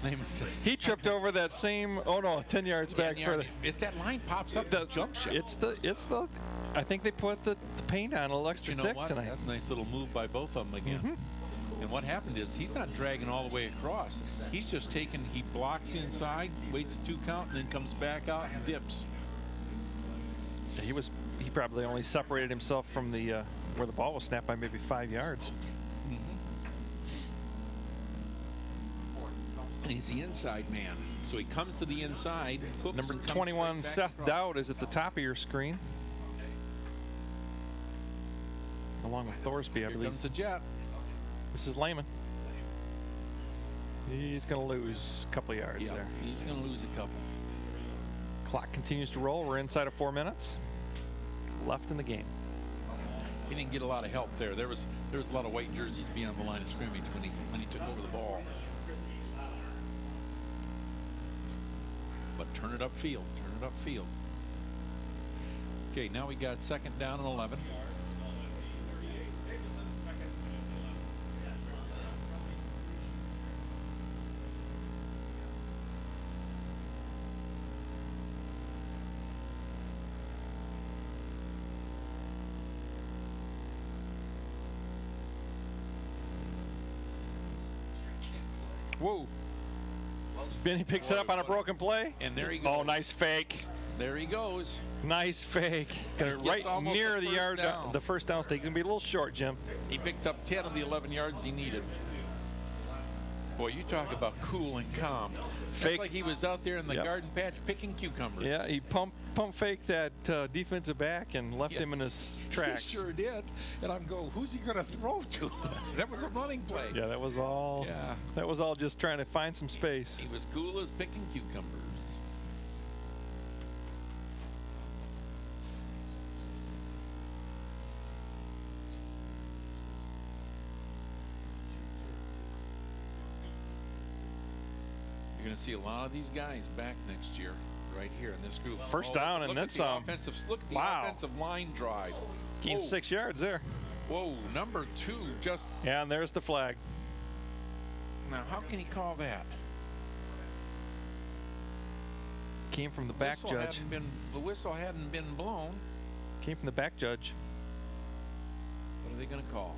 Lehman says, he tripped over that same, 10 yards back further. If that line pops up, the jump shot. It's the, I think they put the paint on a little extra thick tonight. That's a nice little move by both of them again. Mm-hmm. And what happened is he's not dragging all the way across. He's just he blocks inside, waits a 2 count, and then comes back out and dips. He probably only separated himself from the where the ball was snapped by maybe 5 yards. And he's the inside man. So he comes to the inside. Number 21, Seth Dowd, is at the top of your screen. Along with Thorsby, I believe. Here comes the jet. This is Lehman. He's going to lose a couple yards there. He's going to lose a couple. Clock continues to roll. We're inside of 4 minutes left in the game. He didn't get a lot of help there. There was a lot of white jerseys being on the line of scrimmage when he took over the ball. But turn it upfield. Turn it upfield. Okay, now we got 2nd down and 11. Whoa. Benny picks it up on a broken play. And there he goes. Oh, nice fake. There he goes. Nice fake. Got it right near the yard. The first down stake. Going to be a little short, Jim. He picked up 10 of the 11 yards he needed. Boy, you talk about cool and calm. Fake. It's like he was out there in the garden patch picking cucumbers. Yeah, he pump faked that defensive back and left him in his tracks. He sure did. And I'm going, who's he going to throw to? That was a running play. Yeah, that was all. Yeah. That was all just trying to find some space. He was cool as picking cucumbers. You're going to see a lot of these guys back next year, right here in this group. First down and then some. Look at the offensive line drive. Gained 6 yards there. Whoa, number 2 just. Yeah, and there's the flag. Now, how can he call that? Came from the back judge. The whistle hadn't been blown. Came from the back judge. What are they going to call?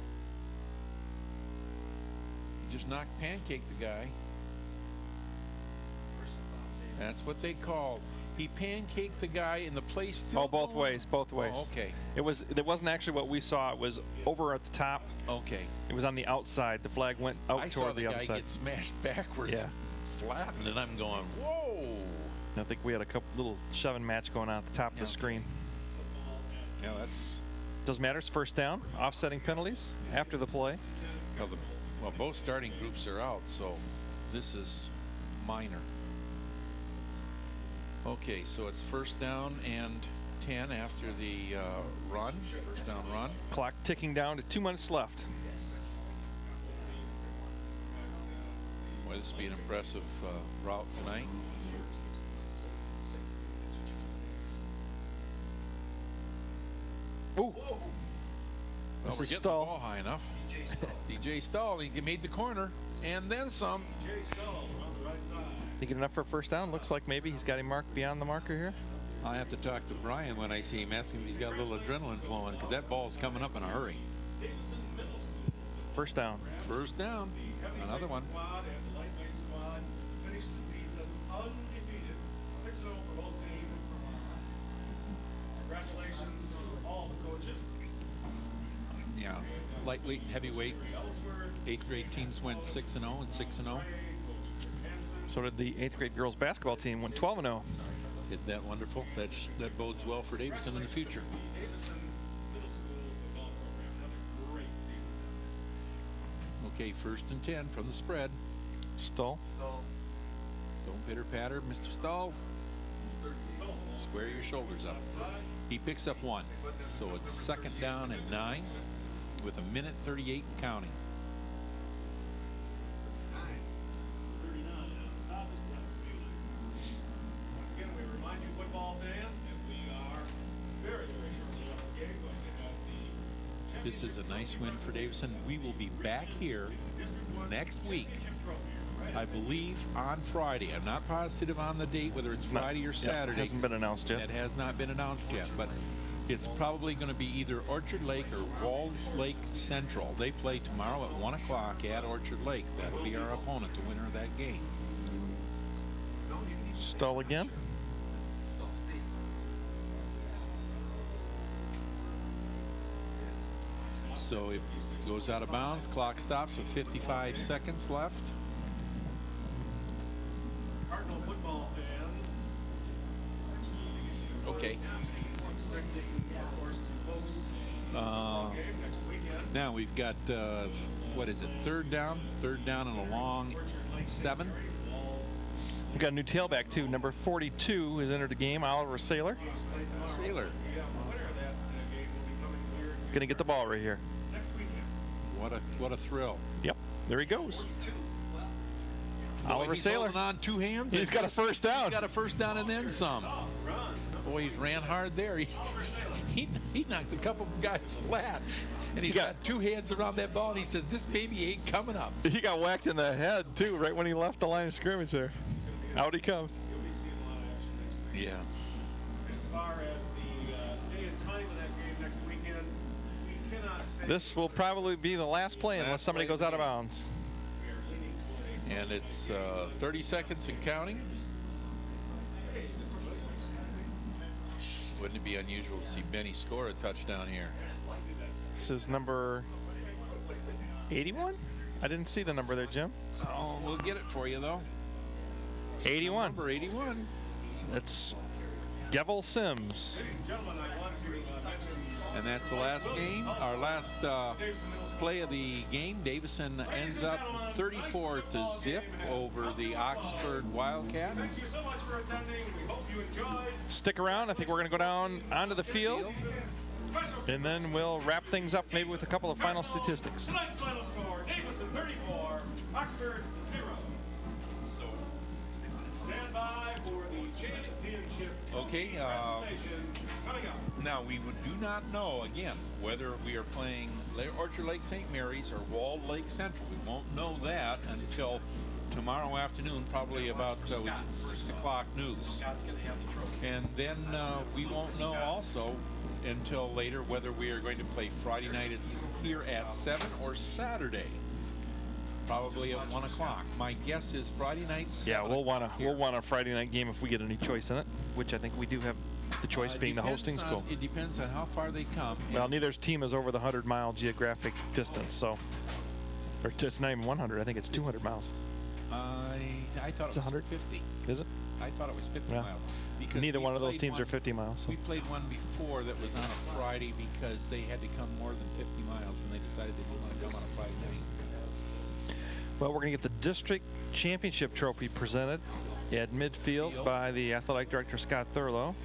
He just pancaked the guy. That's what they called. He pancaked the guy in the place. Oh, both ways. Both ways. Oh, okay. It wasn't actually what we saw. It was over at the top. Okay. It was on the outside. The flag went out toward the other side. I saw the guy get smashed backwards. Yeah. Flattened, and I'm going, whoa. I think we had a couple little shoving match going on at the top of the screen. Yeah, that's. Doesn't matter. It's first down. Offsetting penalties after the play. Well, both starting groups are out, so this is minor. Okay, so it's first down and 10 after the run. First down run. Clock ticking down to 2 minutes left. Boy, this will be an impressive route tonight. Ooh. Well, we're getting the ball high enough. DJ Stahl, he made the corner and then some. He get enough for a first down? Looks like maybe he's got him marked beyond the marker here. I have to talk to Brian when I see him, ask him if he's got a little adrenaline flowing, because that ball's coming up in a hurry. First down. First down. Another one. Congratulations to all the coaches. Yeah, lightweight and heavyweight. 8th grade teams went 6-0 and 6-0. So did the 8th grade girls basketball team, went 12-0. Isn't that wonderful? That bodes well for Davison in the future. Okay, 1st and 10 from the spread. Stahl. Don't pitter patter, Mr. Stahl. Square your shoulders up. He picks up 1. So it's 2nd down and 9 with 1:38 counting. Once again, we remind you football fans that we are very, very shortly off the game going to have the. This is a nice win for Davison. We will be back here next week, I believe, on Friday. I'm not positive on the date, whether it's Friday or Saturday. It hasn't been announced yet. It has not been announced yet, but it's probably going to be either Orchard Lake or Walled Lake Central. They play tomorrow at 1 o'clock at Orchard Lake. That'll be our opponent, the winner of that game. Stahl again. So it goes out of bounds. Clock stops with 55 seconds left. Cardinal football fans. Okay. Now we've got, what is it, third down and a long 7. We've got a new tailback, too. Number 42 has entered the game, Oliver Saylor. Saylor. Going to get the ball right here. What a thrill. Yep, there he goes. Oliver He's Saylor holding on 2 hands. He's got a first down. He's got a first down and then some. Boy, he ran hard there. He knocked a couple of guys flat. And he's got 2 hands around that ball, and he says, this baby ain't coming up. He got whacked in the head, too, right when he left the line of scrimmage there. Out he comes. Yeah. As far as the day and time of that game next weekend, we cannot say. This will probably be the last play unless somebody goes out of bounds. And it's 30 seconds and counting. Wouldn't it be unusual to see Benny score a touchdown here? This is number 81? I didn't see the number there, Jim. Oh, we'll get it for you, though. 81. Number 81. That's Devil Sims. And that's the last game. Our last play of the game. Davison ends up 34-0 over the Oxford Wildcats. Thank you so much for attending. We hope you enjoyed. Stick around. I think we're going to go down onto the field. And then we'll wrap things up maybe with a couple of final statistics. Tonight's final score, Davison 34, Oxford 0. So, stand by for the championship Okay, presentation coming up. now we do not know, again, whether we are playing Orchard Lake St. Mary's or Walled Lake Central. We won't know that until tomorrow afternoon, probably about 6 o'clock news. And then we won't know also until later whether we are going to play Friday night here at 7 or Saturday, probably at 1 o'clock. My guess is Friday night. Yeah, we'll want a Friday night game if we get any choice in it, which I think we do have the choice being the hosting school. It depends on how far they come. Well, neither's team is over the 100-mile geographic distance, so, or it's not even 100. I think it's 200 miles. I thought it was 150. Is it? I thought it was 50 miles. Because neither one of those teams are 50 miles. So. We played one before that was on a Friday because they had to come more than 50 miles, and they decided they didn't want to come on a Friday night. Well, we're going to get the district championship trophy presented at midfield by the athletic director, Scott Thurlow.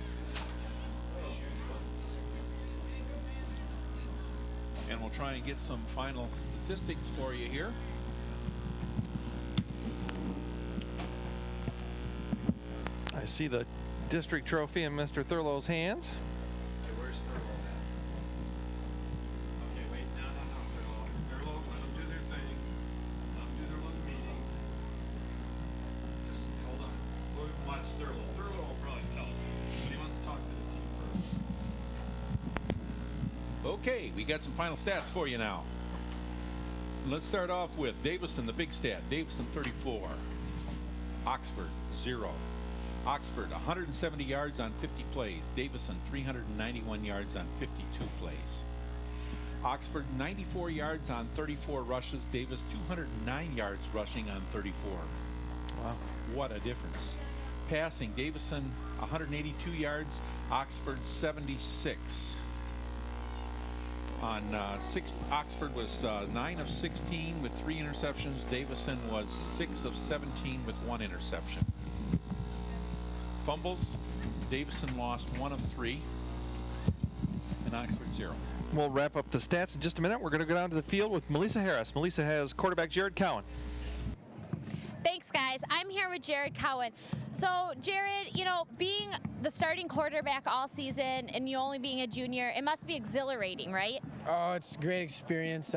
And we'll try and get some final statistics for you here. I see the district trophy in Mr. Thurlow's hands. Hey, where's Thurlow at? Okay, wait, no, Thurlow, let them do their thing. Let them do their little meeting. Just hold on. We'll watch Thurlow. Thurlow will probably tell us, but he wants to talk to the team first. Okay, we got some final stats for you now. Let's start off with Davison, the big stat. Davison 34, Oxford 0. Oxford 170 yards on 50 plays. Davison 391 yards on 52 plays. Oxford 94 yards on 34 rushes. Davis 209 yards rushing on 34. Wow. What a difference. Passing, Davison 182 yards. Oxford 76. On Oxford was 9 of 16 with 3 interceptions. Davison was 6 of 17 with 1 interception. Fumbles, Davison lost 1 of 3, and Oxford 0. We'll wrap up the stats in just a minute. We're going to go down to the field with Melissa Harris. Melissa has quarterback Jared Cowan. Thanks, guys. I'm here with Jared Cowan. So, Jared, you know, being the starting quarterback all season and you only being a junior, it must be exhilarating, right? Oh, it's a great experience.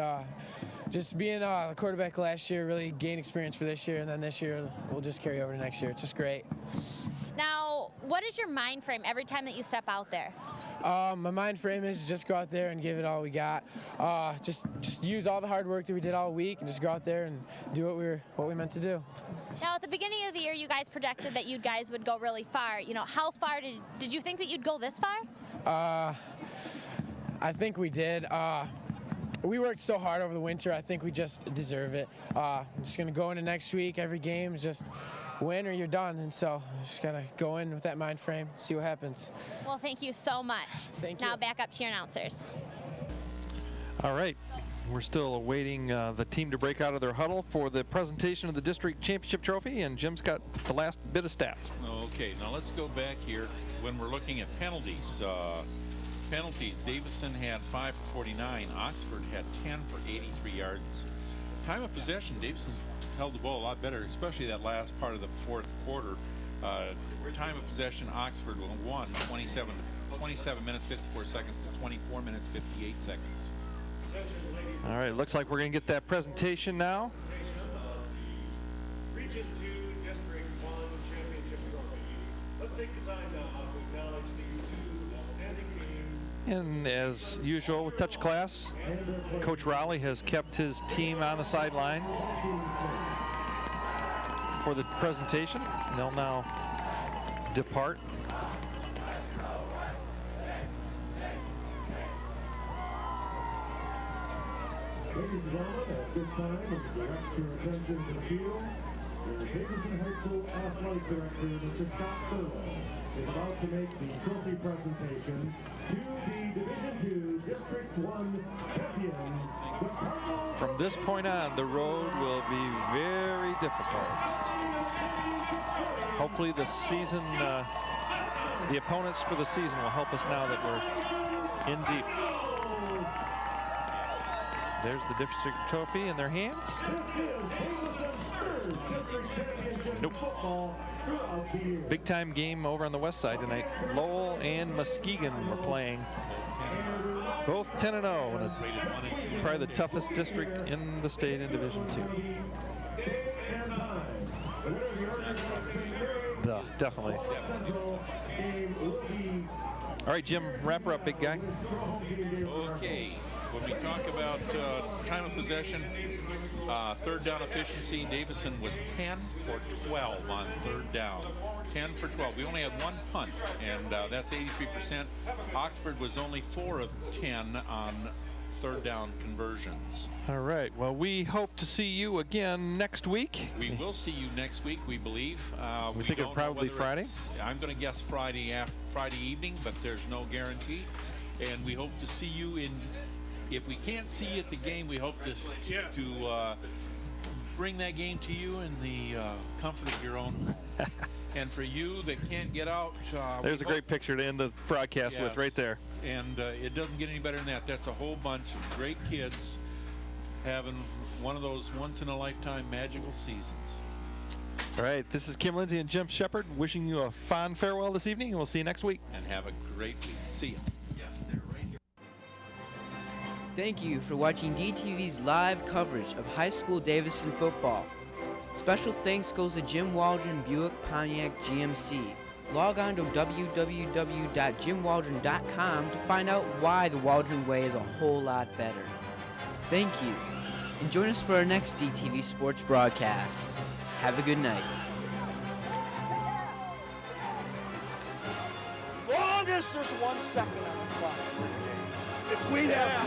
Just being the quarterback last year really gained experience for this year, and then this year we'll just carry over to next year. It's just great. Now, what is your mind frame every time that you step out there? My mind frame is just go out there and give it all we got. Just use all the hard work that we did all week and just go out there and do what we meant to do. Now, at the beginning of the year, you guys projected that you guys would go really far. You know, how far did you think that you'd go this far? I think we did. We worked so hard over the winter. I think we just deserve it. I'm just gonna go into next week. Every game is just win or you're done, and so just gotta go in with that mind frame, see what happens. Well, thank you so much. Thank you. Now back up to your announcers. All right, We're still awaiting the team to break out of their huddle for the presentation of the district championship trophy, and Jim's got the last bit of stats. Okay, now let's go back here when we're looking at penalties. Penalties, Davison had 5 for 49. Oxford had 10 for 83 yards. Time of possession, Davison held the ball a lot better, especially that last part of the fourth quarter. Time of possession, Oxford won 27 minutes 54 seconds to 24 minutes 58 seconds. All right, looks like we're going to get that presentation now. Region 2 District 1 Championship Trophy. Let's take the time now to acknowledge these two outstanding teams. And as usual with touch class, Coach Rowley has kept his team on the sideline for the presentation. They'll now depart. Ladies and gentlemen, at this time, we direct your attention to the field. The Davison High School Athletic Director, Mr. Scott Thurlow, is about to make the trophy presentation to the Division II District 1 champions, the Cardinals. From this point on, the road will be very difficult. Hopefully the season, the opponents for the season will help us now that we're in deep. There's the district trophy in their hands. Nope. Big time game over on the west side tonight. Lowell and Muskegon were playing. Both 10-0. Probably the toughest district in the state in Division II. Definitely. All right, Jim, wrap her up, big guy. Okay. When we talk about time of possession, third down efficiency, Davison was 10 for 12 on third down. 10 for 12. We only had one punt, and that's 83%. Oxford was only 4 of 10 on third down conversions. All right. Well, we hope to see you again next week. We will see you next week, we believe. We think it's probably Friday. I'm going to guess Friday evening, but there's no guarantee. And we hope to see you in. If we can't see you at the game, we hope to bring that game to you in the comfort of your own home. And for you that can't get out, there's a great picture to end the broadcast with right there. And it doesn't get any better than that. That's a whole bunch of great kids having one of those once-in-a-lifetime magical seasons. All right, this is Kim Lindsay and Jim Shepard wishing you a fond farewell this evening, and we'll see you next week. And have a great week. See you. Thank you for watching DTV's live coverage of high school Davison football. Special thanks goes to Jim Waldron Buick Pontiac GMC. Log on to www.jimwaldron.com to find out why the Waldron way is a whole lot better. Thank you, and join us for our next DTV sports broadcast. Have a good night. Longest there's 1 second on the clock. If we have